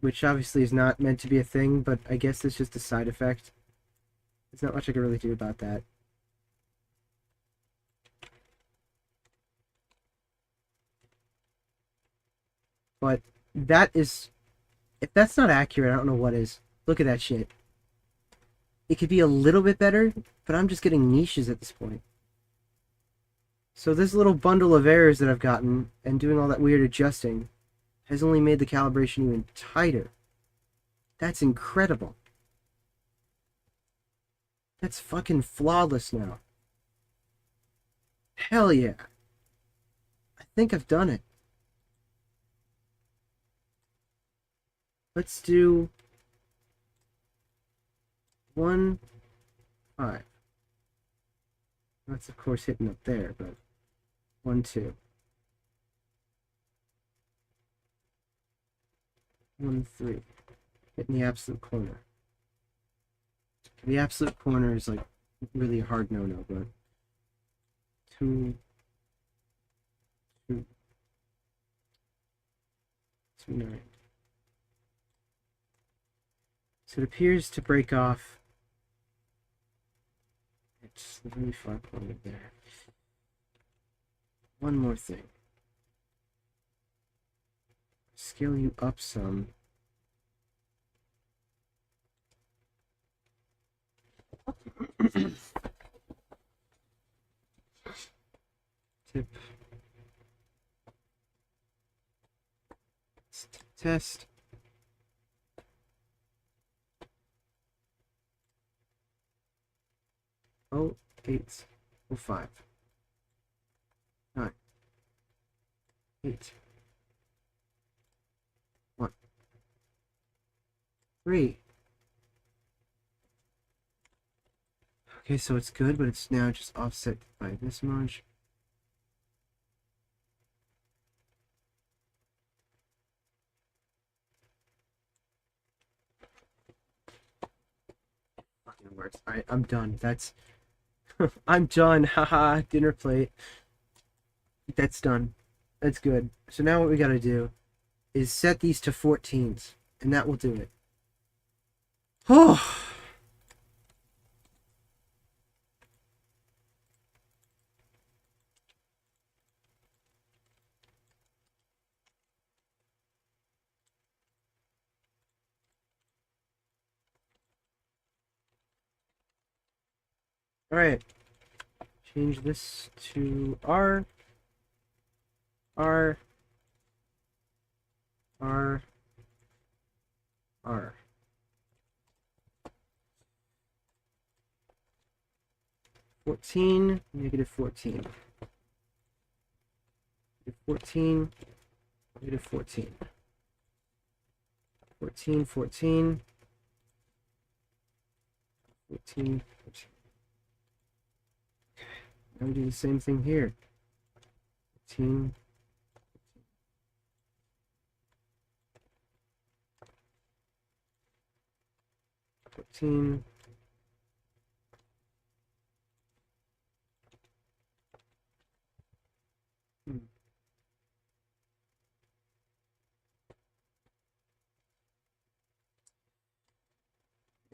which obviously is not meant to be a thing, but I guess it's just a side effect. There's not much I can really do about that. But that is... If that's not accurate, I don't know what is. Look at that shit. It could be a little bit better, but I'm just getting niches at this point. So this little bundle of errors that I've gotten, and doing all that weird adjusting, has only made the calibration even tighter. That's incredible. That's fucking flawless now. Hell yeah. I think I've done it. Let's do 1, 5. That's of course hitting up there, but 1, 2. 1, 3. Hitting the absolute corner. The absolute corner is like really a hard no-no, but 2, 2, 2, 9. So it appears to break off. It's really far pointed there. One more thing. Scale you up some. Tip. Test. Oh, 8, 05, 9, 8, 1, 3. Okay, so it's good, but it's now just offset by this much. Fucking works. Alright, I'm done. That's... I'm done. Haha, dinner plate. That's done. That's good. So now what we gotta do is set these to 14s, and that will do it. Oh! Alright. Change this to R. R. R. R. 14, negative 14. Negative 14, negative 14. 14, 14. 14, 14. Now we do the same thing here. 14. 14.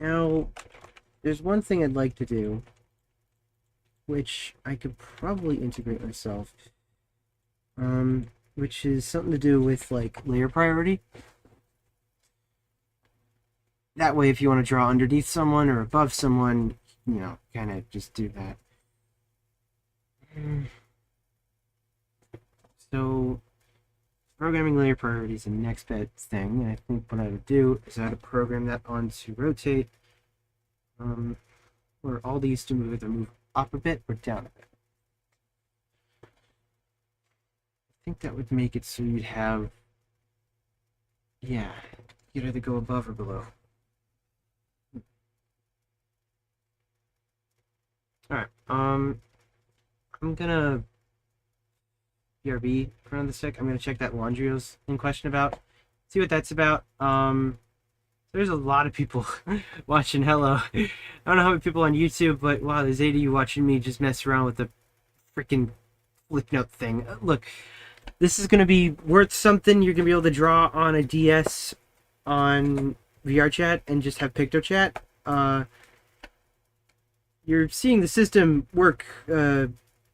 Now, there's one thing I'd like to do, which I could probably integrate myself, which is something to do with, like, layer priority. That way, if you want to draw underneath someone or above someone, you know, kind of just do that. So, programming layer priority is the next best thing, and I think what I would do is I would program that onto rotate, where all these to move either move up a bit or down a bit. I think that would make it so you'd have, yeah, you'd either go above or below. Alright, I'm gonna BRB around the sec. I'm gonna check that laundry I was in question about. See what that's about. There's a lot of people watching. Hello. I don't know how many people on YouTube, but wow, there's 8 of you watching me just mess around with the freaking flip note thing. Look, this is gonna be worth something. You're gonna be able to draw on a DS on VRChat and just have PictoChat. You're seeing the system work,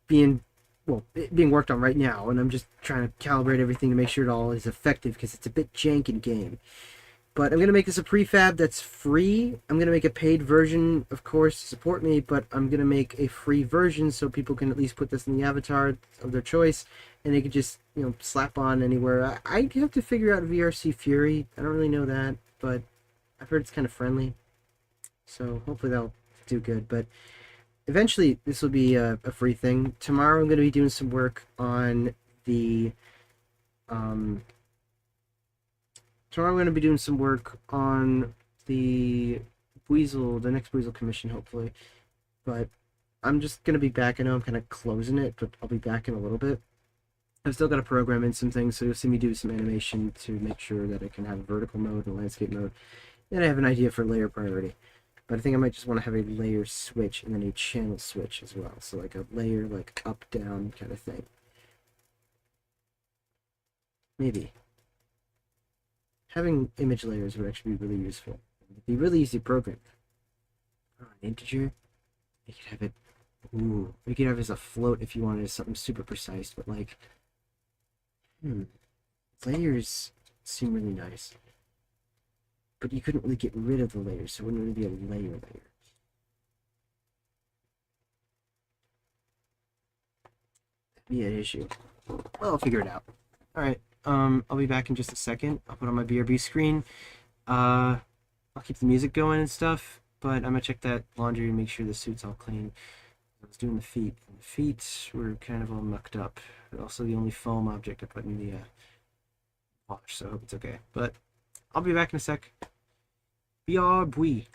being worked on right now, and I'm just trying to calibrate everything to make sure it all is effective because it's a bit jank in game. But I'm going to make this a prefab that's free. I'm going to make a paid version, of course, to support me, but I'm going to make a free version so people can at least put this in the avatar of their choice, and they can just, you know, slap on anywhere. I have to figure out VRC Fury. I don't really know that, but I've heard it's kind of friendly. So hopefully that'll do good. But eventually this will be a free thing. Tomorrow I'm going to be doing some work on the tomorrow I'm going to be doing some work on the next Weasel commission, hopefully. But I'm just going to be back. I know I'm kind of closing it, but I'll be back in a little bit. I've still got to program in some things, so you'll see me do some animation to make sure that I can have a vertical mode and landscape mode. And I have an idea for layer priority. But I think I might just want to have a layer switch and then a channel switch as well. So like a layer, like up, down kind of thing. Maybe. Having image layers would actually be really useful. It'd be really easy to program. Oh, an integer. You could have it. Ooh, we could have it as a float if you wanted something super precise. But like, layers seem really nice. But you couldn't really get rid of the layers, so it wouldn't really be a layer. That'd be an issue. Well, I'll figure it out. Alright, I'll be back in just a second. I'll put on my BRB screen. I'll keep the music going and stuff, but I'm gonna check that laundry and make sure the suit's all clean. I was doing the feet, and the feet were kind of all mucked up. But also the only foam object I put in the wash, so I hope it's okay. But I'll be back in a sec. BRB.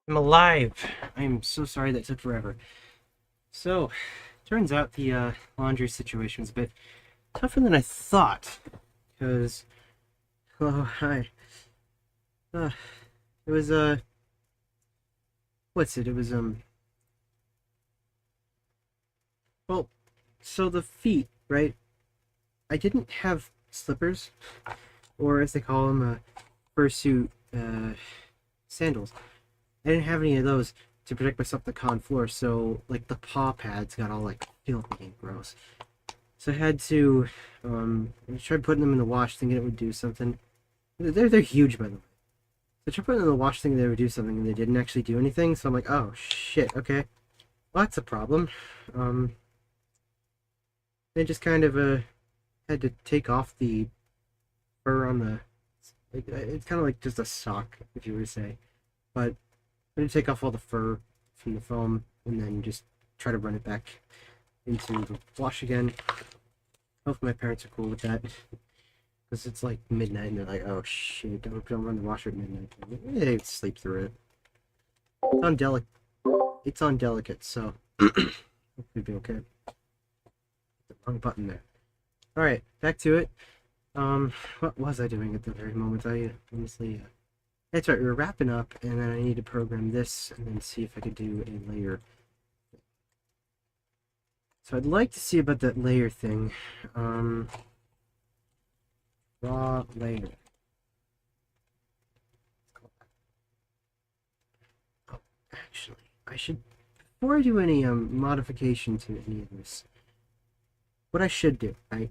I'm alive. I'm so sorry that took forever. So, turns out the laundry situation was a bit tougher than I thought. Because, oh, hi. Uh, it was, what's it? It was, well, so the feet, right? I didn't have slippers, or as they call them, fursuit, sandals. I didn't have any of those to protect myself from the con floor, so, like, the paw pads got all, like, filthy and gross. So I had to, I tried putting them in the wash thinking it would do something. They're huge, by the way. So I tried putting them in the wash thinking they would do something, and they didn't actually do anything, so I'm like, oh, shit, okay. Well, that's a problem. I just kind of, had to take off the fur on the, like, it's kind of like just a sock, if you were to say. But I had to take off all the fur from the foam, and then just try to run it back into the wash again. Hopefully my parents are cool with that. Because it's like midnight and they're like, oh shit, don't run the washer at midnight. They sleep through it. It's on delicate, so hopefully be okay. The wrong button there. Alright, back to it. What was I doing at the very moment? I honestly that's right, we were wrapping up and then I need to program this and then see if I could do a layer. So I'd like to see about that layer thing. Raw layer. Oh, actually, I should, before I do any modification to any of this, what I should do, I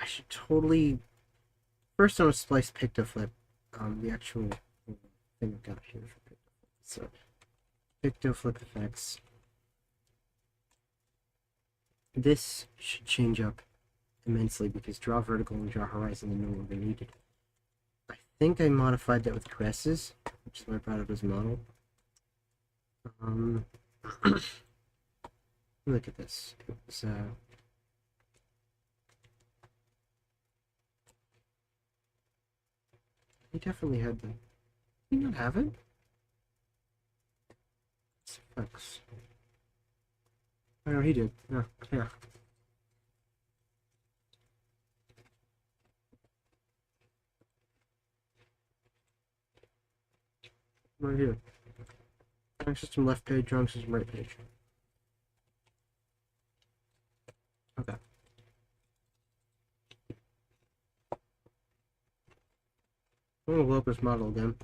should totally first I'm gonna splice Pictoflip, the actual thing I've got here for Pictoflip. So Pictoflip effects. This should change up immensely because draw vertical and draw horizon are no longer needed. I think I modified that with caresses, which is what I brought up as a model. Look at this. It's he definitely had the. Did he not have it? It's effects. I know he did. Yeah, yeah. Right here. Drawing system left page, drawing system right page. Okay. I'm gonna load this model again.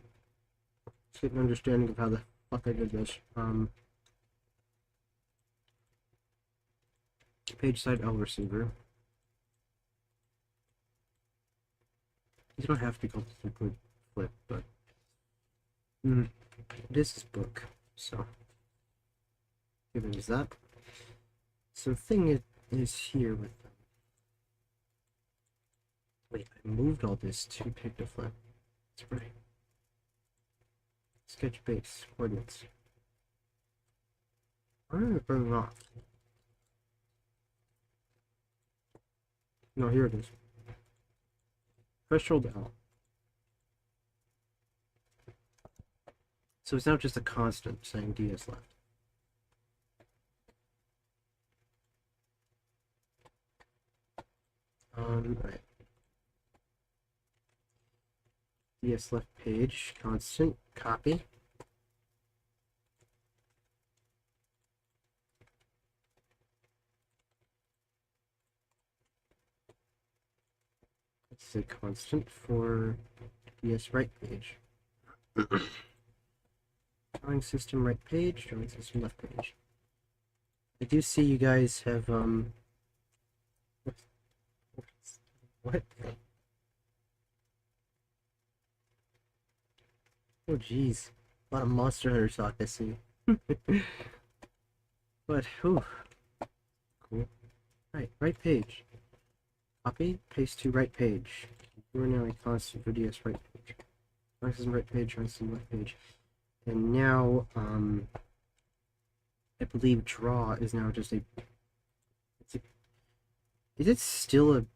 Let's get an understanding of how the fuck I did this. Page side L receiver. These don't have to be called liquid flip, but this is book, so give it as that. So the thing is here with them. Wait, I moved all this to Pictoflip. That's right. Sketch base coordinates. Why did I bring it off? No, here it is. Threshold L. So it's now just a constant saying DS left. Right. DS left page, constant, copy. It's a constant for DS right page. Drawing system right page, drawing system left page. I do see you guys have what? Oh jeez. A lot of Monster Hunter talk I see. But whew. Cool. Right page. Copy, paste to right page. You are now a constant for DS right page. Drawing system right page, drawing system left page. And now, I believe draw is now just a. Is it still a?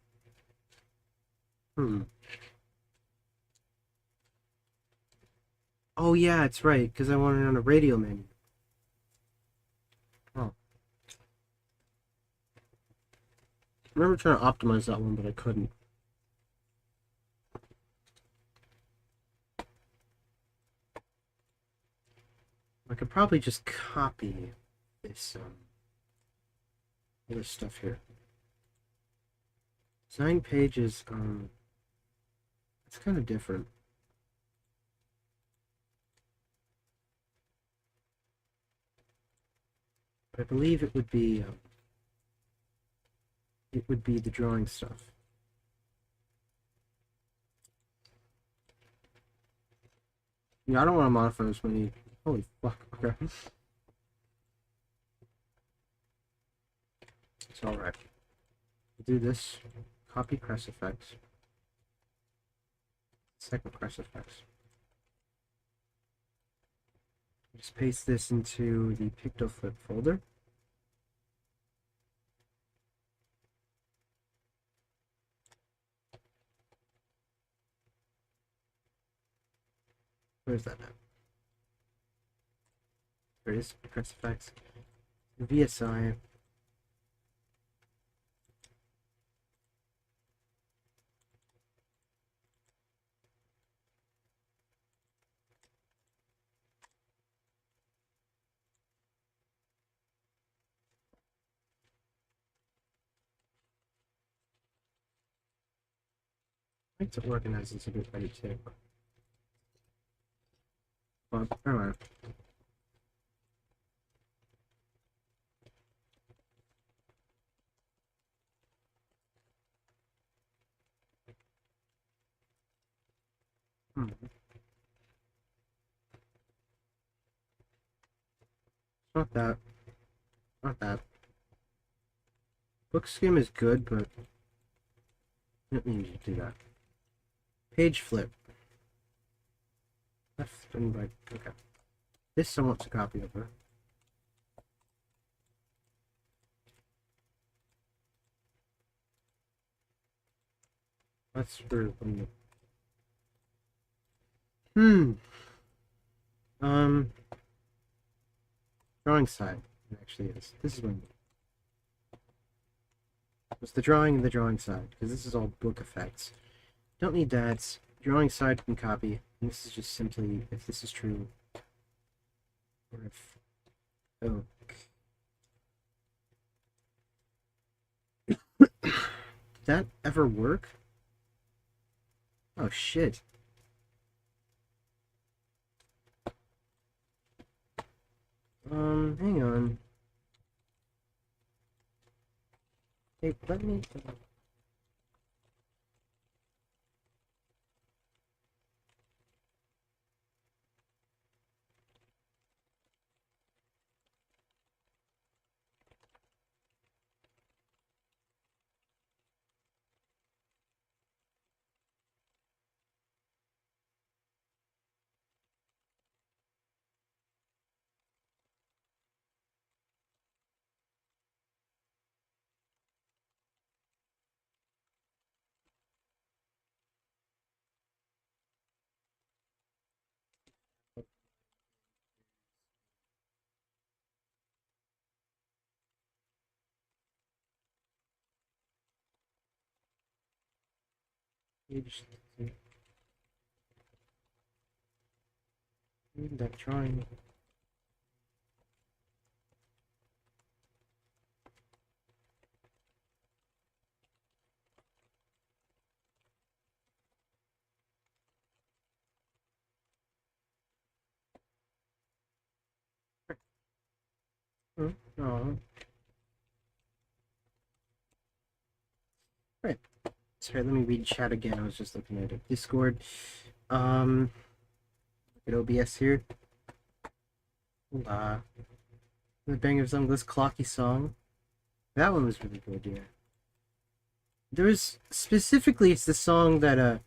Oh yeah, it's right, because I wanted it on a radio menu. Oh. I remember trying to optimize that one, but I couldn't. I could probably just copy this other stuff here. Design pages, it's kind of different. But I believe it would be the drawing stuff. Yeah, I don't want to modify this many. Holy fuck! Okay, it's all right. Do this. Copy press effects. Second press effects. Just paste this into the PictoFlip folder. Where's that now? There it is. Press effects. VSI. I like to organize this a bit better too. But alright. Not that. Not that. Book skim is good, but I don't need to do that. Page flip. Left and right. Okay. This I want to copy over. That's for when the... Drawing side. It actually is. This is when... It's the drawing and the drawing side, because this is all book effects. Don't need that. Drawing side can copy. And this is just simply if this is true. Or if... Oh. Did that ever work? Oh shit. Hang on. Hey, let me... That drawing. Oh. Right. Sorry, let me read chat again. I was just looking at it. Discord. Look at OBS here. The Bang of Song, this clocky song. That one was really good, yeah. There was specifically it's the song that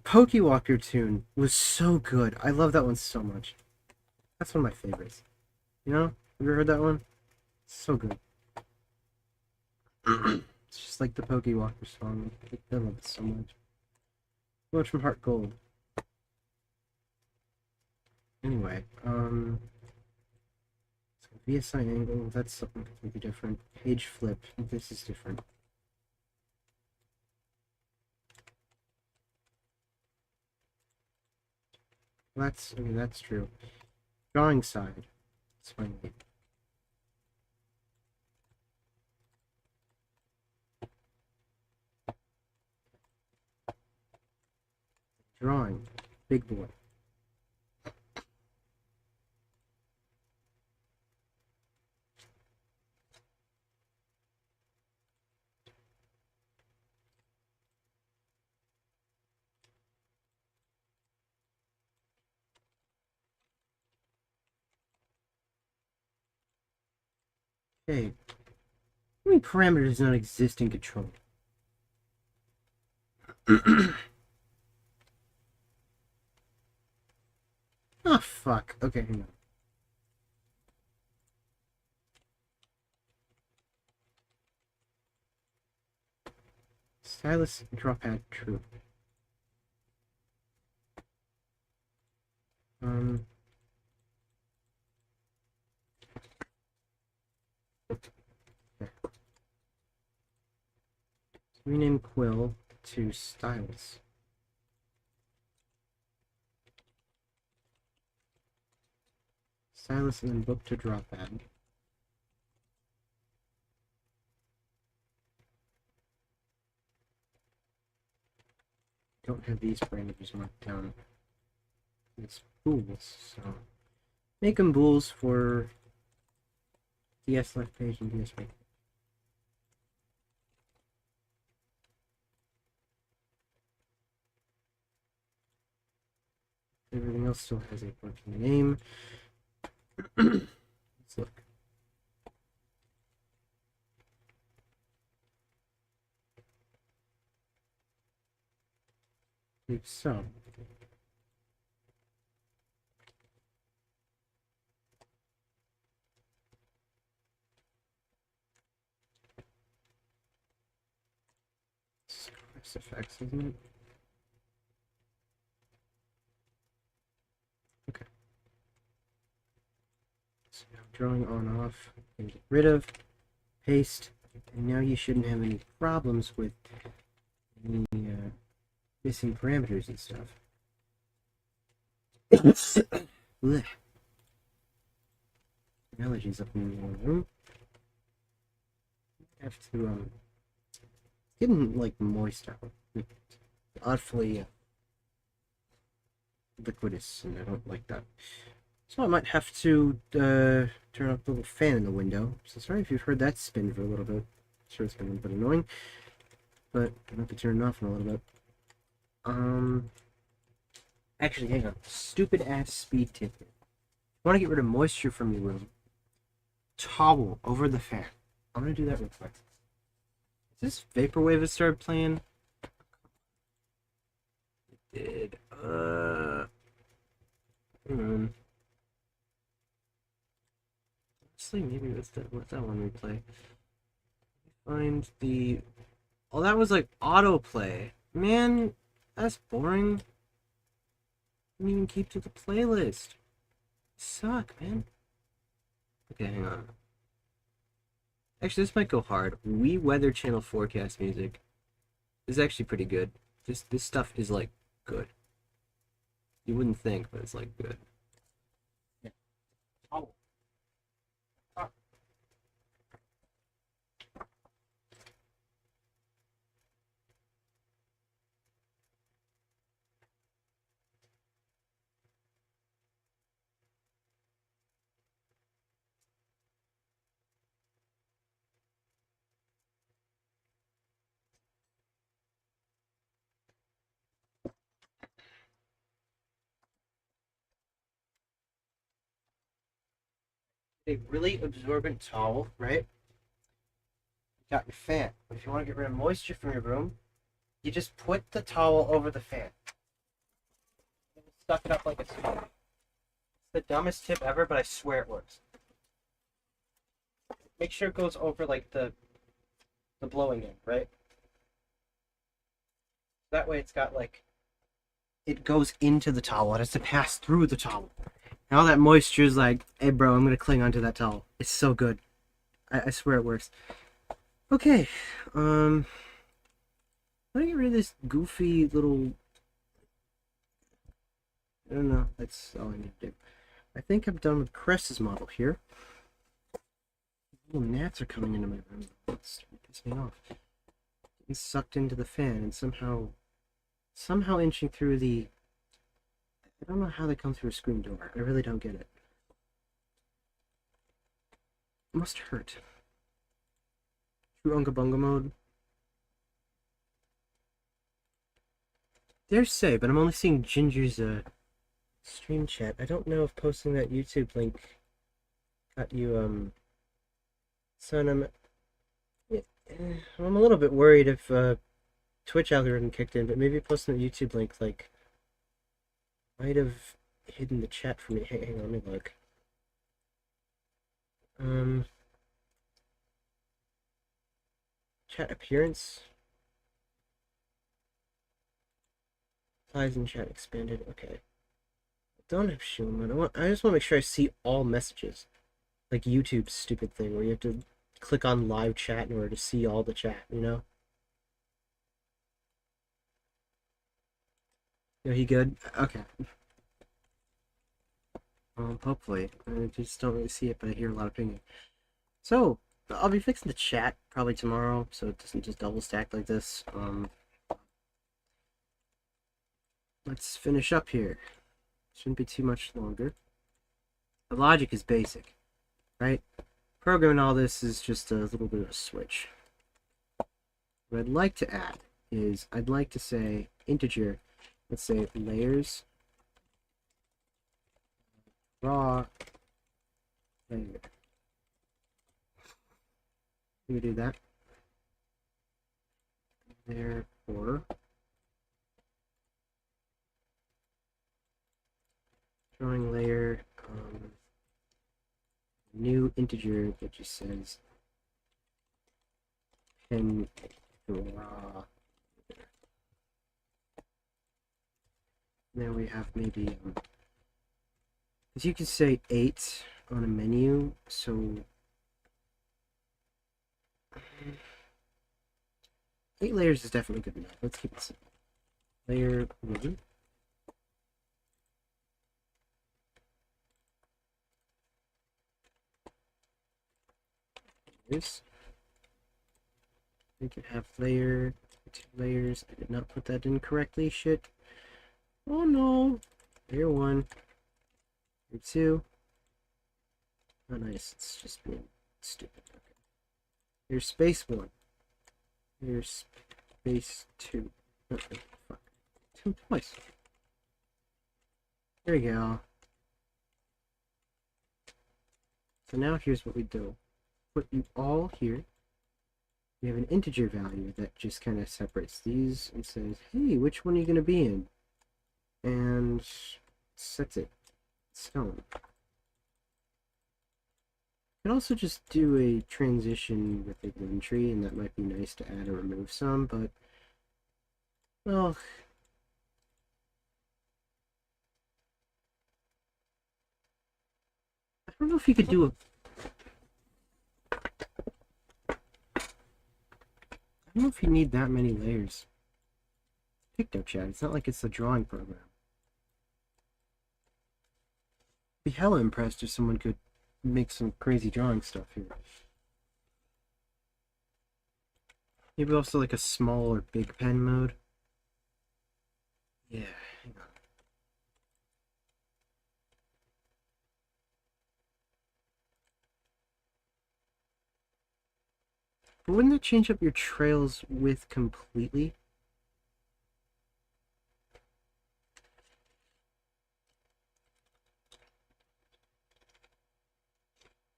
Pokewalker tune was so good. I love that one so much. That's one of my favorites. You know? Have you ever heard that one? It's so good. It's just like the Pokewalker song. I love it so much. So much from Heart Gold. Anyway, so VSI angle, that's something completely different. Page flip, this is different. That's true. Drawing side. It's fine. Drawing. Big boy. Okay. How many parameters not exist in control? Oh, fuck. Okay, hang on. Stylus, draw pad, true. Okay. Rename Quill to Stylus. Stylus and then book to draw pad. Don't have these parameters marked down. It's bools, so make them bools for DS left page and DS right. Everything else still has a working name. Let's look. So. It's effects, isn't it? Okay. So now drawing on off and get rid of, paste, and now you shouldn't have any problems with any missing parameters and stuff. Blech. Allergies up in the room. I have to getting like moist out. It's awfully liquidous, and I don't like that. So I might have to turn up the little fan in the window. So sorry if you've heard that spin for a little bit. I'm sure it's been a little bit annoying, but I have to turn it off in a little bit. Actually, hang on. Stupid ass speed tip. You want to get rid of moisture from your room? Towel over the fan. I'm gonna do that real quick. Is this Vaporwave that started playing? It did. Honestly, maybe what's that one we play? Find the. Oh, that was like autoplay. Man, that's boring. Didn't even keep to the playlist. Suck, man. Okay, hang on. Actually, this might go hard. We Weather Channel forecast music. This is actually pretty good. This stuff is like good. You wouldn't think, but it's like good. Yeah. Oh. Oh. A really absorbent towel, right? You got your fan. But if you want to get rid of moisture from your room, you just put the towel over the fan. And stuff it up like a spoon. It's the dumbest tip ever, but I swear it works. Make sure it goes over like the blowing end, right? That way it's got like it goes into the towel. It has to pass through the towel. And all that moisture is like, hey bro, I'm gonna cling onto that towel. It's so good. I swear it works. Okay, let me get rid of this goofy little... I don't know, that's all I need to do. I think I'm done with Cress's model here. Little gnats are coming into my room. It's starting to piss me off. Getting sucked into the fan and somehow inching through the... I don't know how they come through a screen door. I really don't get it. It must hurt. True Unga Bunga mode. Dare say, but I'm only seeing Ginger's stream chat. I don't know if posting that YouTube link got you son. I'm a little bit worried if Twitch algorithm kicked in, but maybe posting the YouTube link like might have hidden the chat for me. Hang on, let me look. Chat appearance. Size in chat expanded. Okay. I don't have show mode. I just want to make sure I see all messages. Like YouTube's stupid thing where you have to click on live chat in order to see all the chat, you know? Are he good? Okay. Hopefully. I just don't really see it, but I hear a lot of pinging. So, I'll be fixing the chat probably tomorrow, so it doesn't just double stack like this. Let's finish up here. Shouldn't be too much longer. The logic is basic, right? Programming all this is just a little bit of a switch. What I'd like to add is I'd like to say integer, let's say layers, raw layer. We do that. Therefore, drawing layer, new integer that just says pen raw. Now we have maybe, as you can say 8 on a menu, so 8 layers is definitely good enough. Let's keep it simple. Layer 1. This. We can have layer, 2 layers. I did not put that in correctly. Shit. Oh no. Layer 1. Layer 2. Oh nice. It's just being stupid. Okay. Here's space 1. Here's space 2. Okay, fuck. 2 twice. There we go. So now here's what we do. Put you all here. We have an integer value that just kind of separates these and says, hey, which one are you going to be in? And sets it stone. You can also just do a transition with a green tree, and that might be nice to add or remove some, but, well, I don't know if you could do a... I don't know if you need that many layers. VRChat, it's not like it's a drawing program. I'd be hella impressed if someone could make some crazy drawing stuff here. Maybe also like a small or big pen mode. Yeah, hang on. But wouldn't that change up your trails width completely?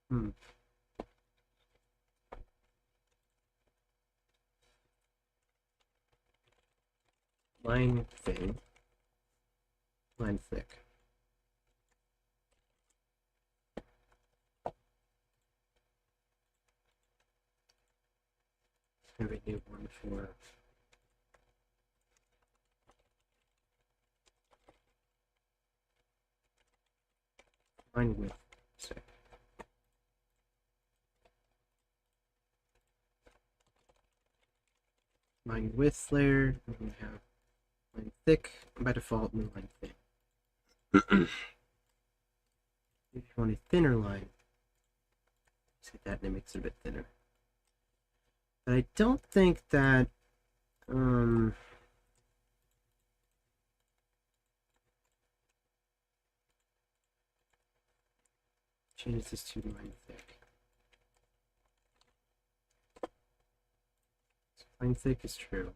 Hmm. Line thin. Line thick. Maybe new one for... line width. So line width layer, and we have line thick, by default, and line thin. If you want a thinner line, set that and it makes it a bit thinner. But I don't think that change this to line thick. So line thick is true.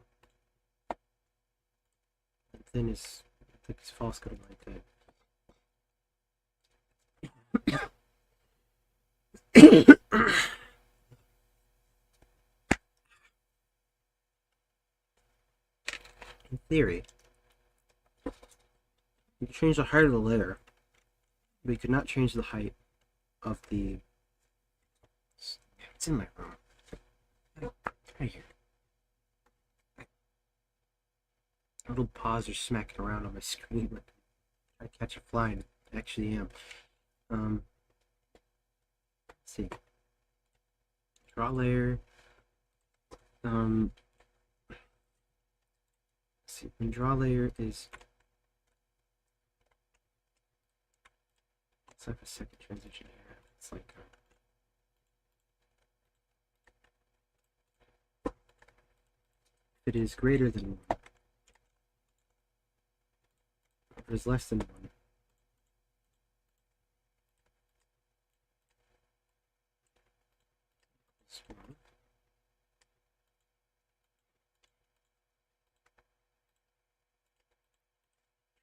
And thin is false, go to line thick. In theory, you can change the height of the layer, but you could not change the height of the... It's in my room. Right here. Little paws are smacking around on my screen like I catch a fly, and I actually am. Let's see. Draw layer. Let's see. When draw layer is... Let's have a second transition here. It's like... if it is greater than 1. If it is less than 1.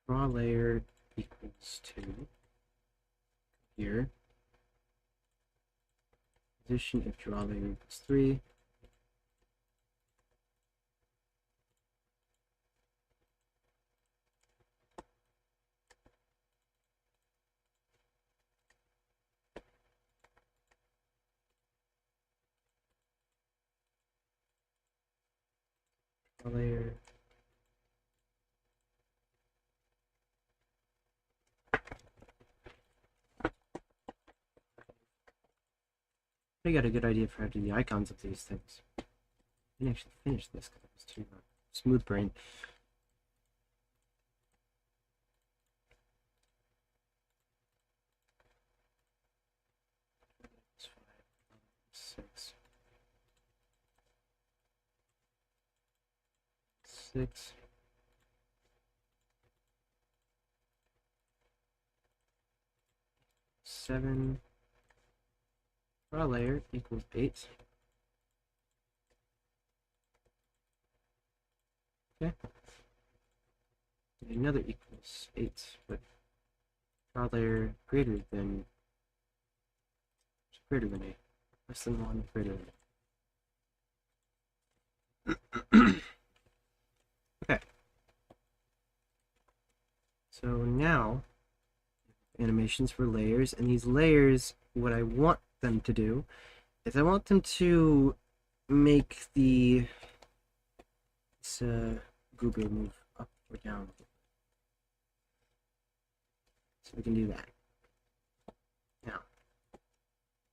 Draw layer equals to here. Position if draw layer equals 3. Draw layer. I got a good idea for how to do the icons of these things. I didn't actually finish this because it was too smooth brain. It's 5, 6, 6. 7. Draw layer equals 8. Okay. And another equals 8, but draw layer greater than 8. Less than 1, greater than 8. Okay. So now animations for layers, and these layers, what I want them to do is I want them to make the Google move up or down. So we can do that. Now,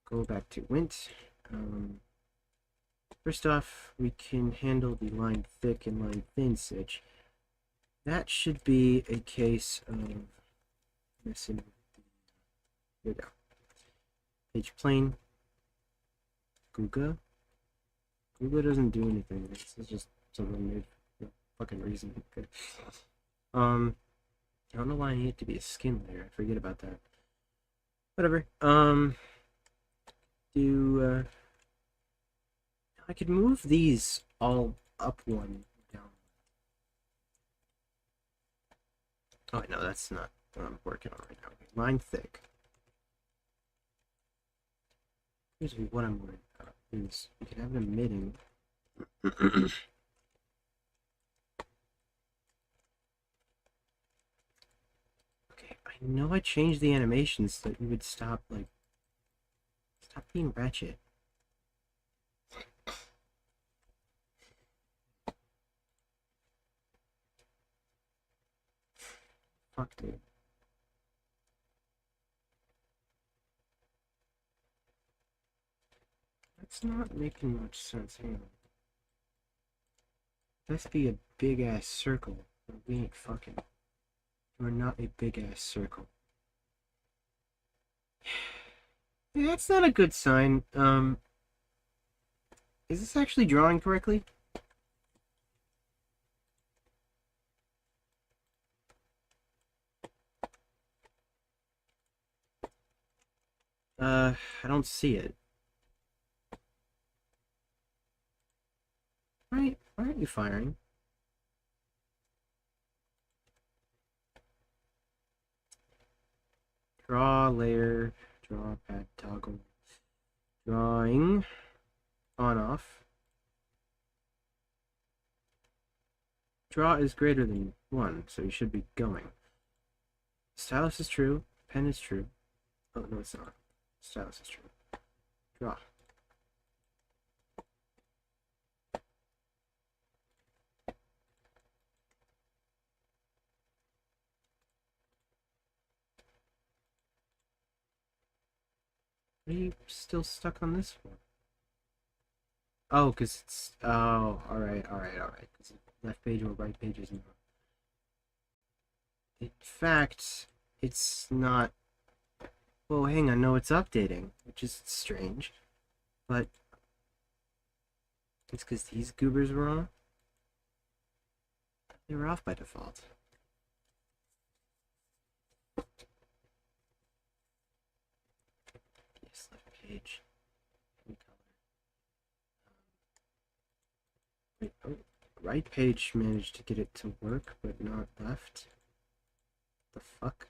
go back to Wint. First off, we can handle the line thick and line thin switch. That should be a case of missing. Here we go. Page plane. Google. Google doesn't do anything. This is just something made for no fucking reason. Okay. I don't know why I need it to be a skin layer. I forget about that. Whatever. I could move these all up 1, down. Oh no, that's not what I'm working on right now. Line thick. Here's what I'm worried about is we can have it emitting. Okay, I know I changed the animations so that you would stop being ratchet. Fuck, dude. That's not making much sense. Hang on. Let's be a big ass circle. We ain't fucking. We're not a big ass circle. Yeah, that's not a good sign. Is this actually drawing correctly? I don't see it. Why aren't you firing? Draw layer, draw pad toggle, drawing, on off. Draw is greater than 1, so you should be going. Stylus is true, pen is true. Oh, no, it's not. Stylus is true. Draw. Are you still stuck on this one? Oh, because it's... Oh, alright. Because left page or right page is not. In fact, it's not... Well, hang on. No, it's updating, which is strange. But... It's because these goobers were on? They were off by default. Yes, left page. Wait, oh, right page managed to get it to work, but not left. The fuck?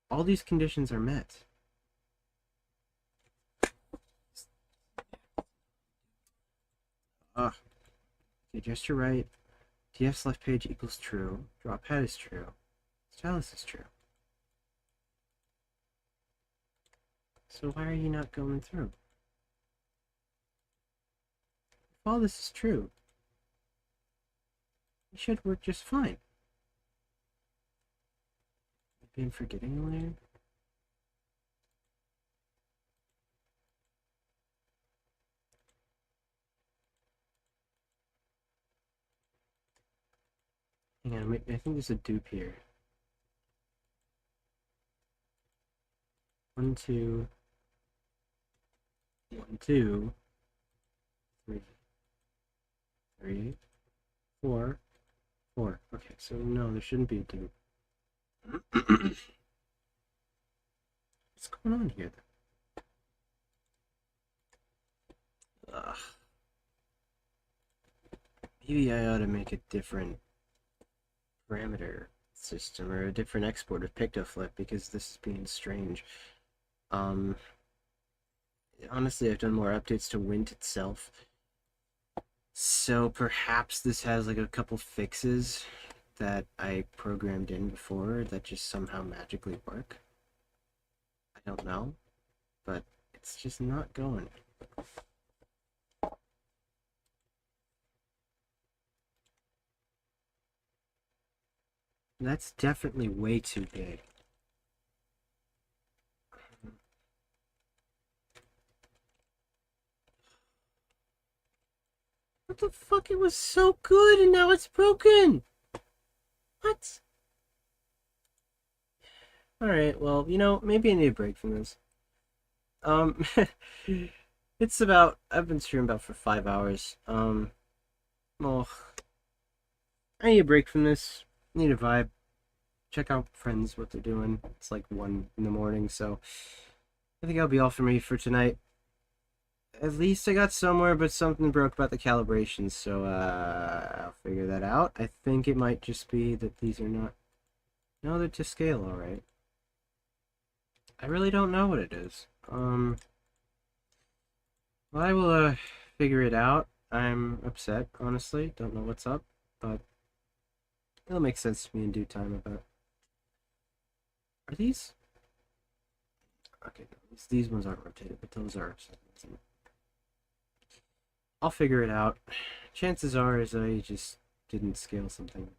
All these conditions are met. Ah. Okay, gesture right. DF's left page equals true. Draw pad is true. Stylus is true. So why are you not going through? If all this is true, it should work just fine. Maybe I'm forgetting a layer? Hang on, I think there's a dupe here. 1, 2. 1, 2. 3. 3. 4. 4. Okay, so no, there shouldn't be a dupe. What's going on here, then? Ugh. Maybe I ought to make a different parameter system or a different export of PictoFlip because this is being strange. Honestly, I've done more updates to Wint itself, so perhaps this has like a couple fixes that I programmed in before that just somehow magically work. I don't know, but it's just not going. That's definitely way too big. What the fuck? It was so good and now it's broken! What? Alright, well, you know, maybe I need a break from this. It's about... I've been streaming about for 5 hours. Well... I need a break from this. Need a vibe. Check out friends, what they're doing. It's like 1 in the morning, so... I think that'll be all for me for tonight. At least I got somewhere, but something broke about the calibration, so, I'll figure that out. I think it might just be that these are not... No, they're to scale, alright. I really don't know what it is. Well, I will, figure it out. I'm upset, honestly. Don't know what's up, but it'll make sense to me in due time about... Are these? Okay, no, these ones aren't rotated, but those are. I'll figure it out. Chances are is I just didn't scale something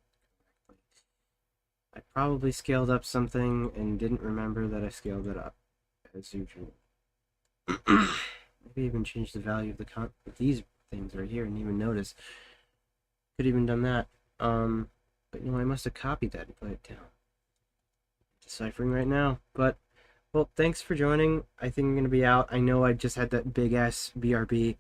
correctly. I probably scaled up something and didn't remember that I scaled it up, as usual. Maybe even change the value of of these things right here and even notice. Could even done that. But you know, I must have copied that and put it down. Deciphering right now. But, well, thanks for joining. I think I'm going to be out. I know I just had that big ass BRB.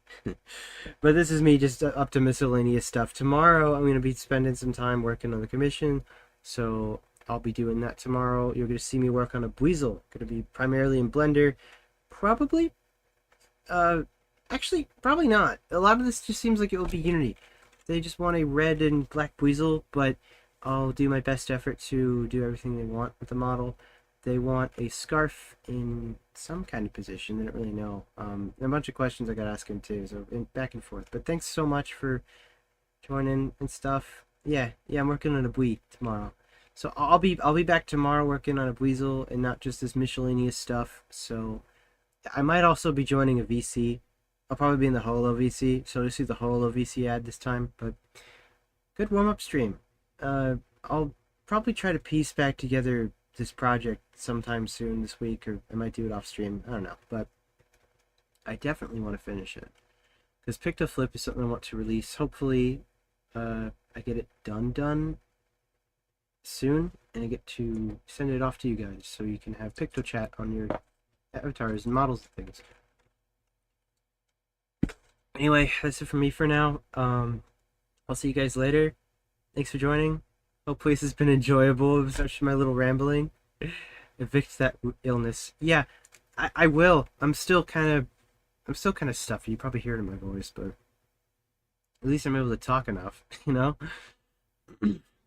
But this is me just up to miscellaneous stuff. Tomorrow, I'm going to be spending some time working on the commission. So, I'll be doing that tomorrow. You're going to see me work on a Buizel. Going to be primarily in Blender. Probably. Actually, probably not. A lot of this just seems like it will be Unity. They just want a red and black Buizel, but I'll do my best effort to do everything they want with the model. They want a scarf in some kind of position. They don't really know. A bunch of questions I got asking too, so back and forth. But thanks so much for joining and stuff. Yeah, I'm working on a Bui tomorrow. So I'll be back tomorrow working on a Buizel and not just this miscellaneous stuff. So I might also be joining a VC. I'll probably be in the Holo VC, so to see the Holo VC ad this time, but good warm-up stream. I'll probably try to piece back together this project sometime soon this week, or I might do it off stream. I don't know, but I definitely want to finish it because PictoFlip is something I want to release. Hopefully, I get it done soon, and I get to send it off to you guys so you can have VRChat on your avatars and models and things. Anyway, that's it for me for now. I'll see you guys later. Thanks for joining. Hopefully this has been enjoyable, especially my little rambling. Evict that illness. Yeah, I will. I'm still kind of stuffy. You probably hear it in my voice, but at least I'm able to talk enough, you know?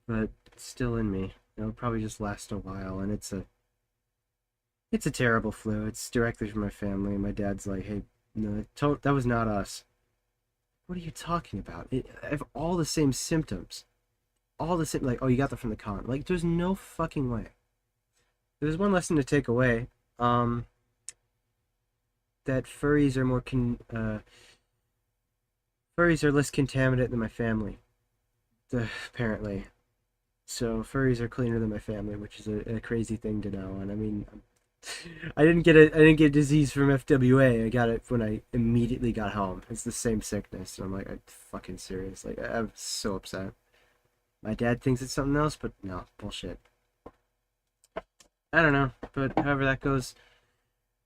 But it's still in me. It'll probably just last a while, and it's a terrible flu. It's directly from my family. My dad's like, hey, no, that was not us. What are you talking about? I have all the same symptoms. All the same, like, oh, you got that from the con. Like, there's no fucking way. There's one lesson to take away. That furries are furries are less contaminant than my family. Apparently. So, furries are cleaner than my family, which is a crazy thing to know. And I mean, I didn't get disease from FWA. I got it when I immediately got home. It's the same sickness. And I'm like, I'm fucking serious. Like, I'm so upset. My dad thinks it's something else, but no, bullshit. I don't know, but however that goes,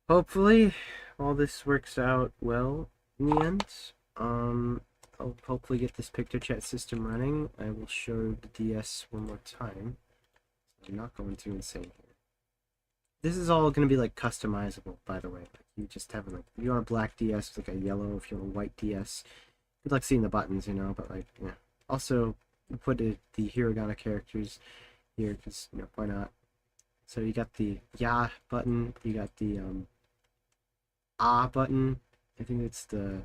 hopefully all this works out well in the end. I'll hopefully get this VRChat system running. I will show the DS one more time. I'm not going too insane here. This is all going to be like customizable, by the way. You just have like, if you want a black DS with like a yellow, if you want a white DS, good luck seeing the buttons, you know. But like, yeah. Also, put the hiragana characters here because, you know, why not? So you got the ya button, you got the ah button. I think it's the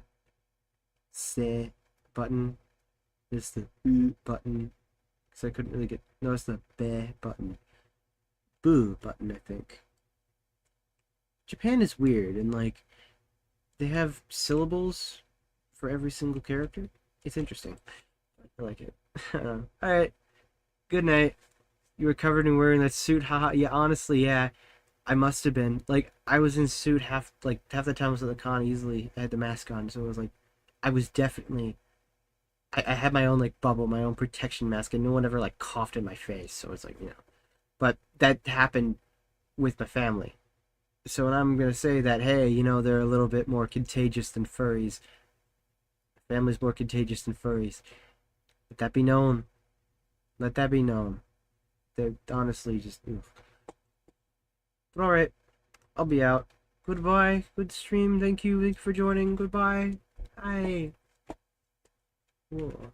se button. It's the u button because I couldn't really notice the be button. Boo button, I think. Japan is weird, and like they have syllables for every single character. It's interesting. I like it. Alright. Good night. You were covered in wearing that suit, haha. Yeah, honestly, yeah. I must have been. Like, I was in suit half the time I was at the con, easily. I had the mask on, so it was like, I was definitely, I had my own, like, bubble, my own protection mask, and no one ever, like, coughed in my face, so it's like, you know. But that happened with my family. So when I'm gonna say that, hey, you know, they're a little bit more contagious than furries. Family's more contagious than furries. Let that be known. Let that be known. They're honestly just... Oof. But alright. I'll be out. Goodbye. Good stream. Thank you. Thank you for joining. Goodbye. Hi. Cool.